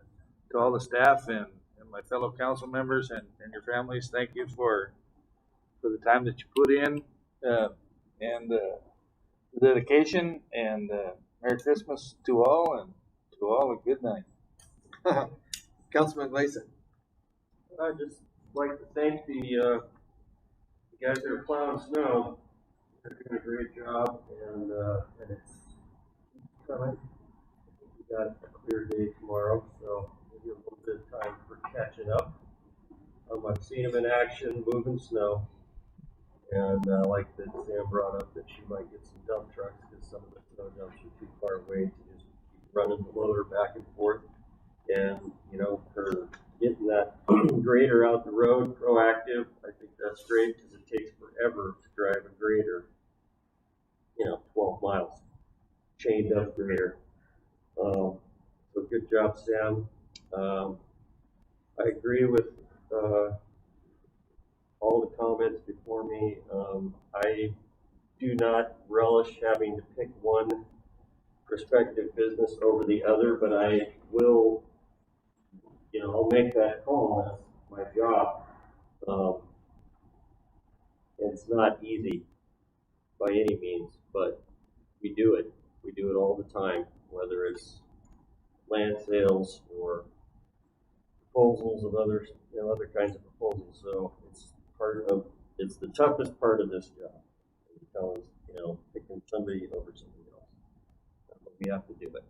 all the staff and my fellow council members and your families, thank you for the time that you put in and the dedication. And Merry Christmas to all, and to all a good night. Councilman Gleason. I'd just like to thank the guys that are plowing snow. They're doing a great job, and it's coming. We got a clear day tomorrow, so maybe a little bit of time for catching up. I've seen them in action moving snow, and I like that Sam brought up that she might get some dump trucks because some of the snow dumps are too far away to just keep running the loader back and forth. And, you know, her getting that grader out the road, proactive, I think that's great because it takes forever to drive a grader, 12 miles, chained up grader. So good job, Sam. I agree with all the comments before me. I do not relish having to pick one prospective business over the other, but I will, I'll make that call. That's my job. It's not easy by any means, but we do it. We do it all the time, whether it's land sales or proposals of other kinds of proposals. So it's the toughest part of this job. Picking somebody over somebody else. But we have to do it.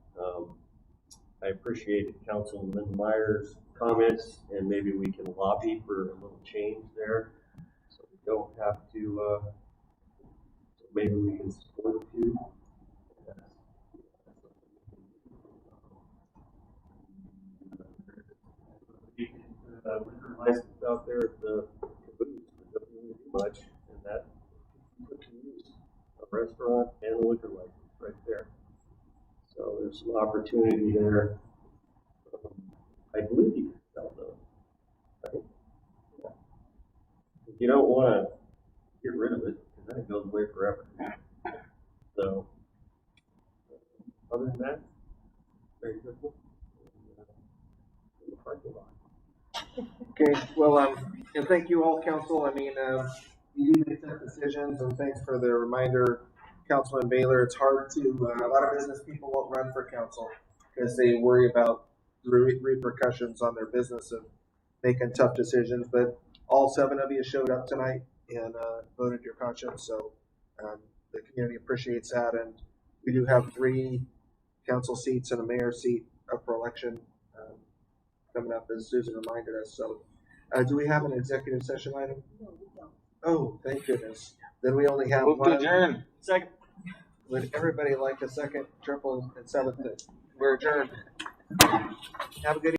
I appreciated Councilman Meyer's comments, and maybe we can lobby for a little change there, so we don't have to. Maybe we can support you. Liquor license out there at the caboose, it doesn't really do much, and that put to use a restaurant and a liquor license right there. So there's some opportunity there. I believe you can sell those, right? Yeah. You don't want to get rid of it because then it goes away forever. So other than that, very good. In the parking lot. Okay, well, and thank you all, council. I mean, you do make tough decisions, and thanks for the reminder, Councilman Baylor. It's hard to, a lot of business people won't run for council because they worry about the repercussions on their business of making tough decisions. But all 7 of you showed up tonight and voted your conscience, so the community appreciates that. And we do have 3 council seats and a mayor seat up for election coming up, as Susan reminded us. So do we have an executive session item? No, we don't. Oh, thank goodness. Then we only have one. Adjourn. Second. Would everybody like a second, triple, and seventh? We're adjourned. Have a good evening.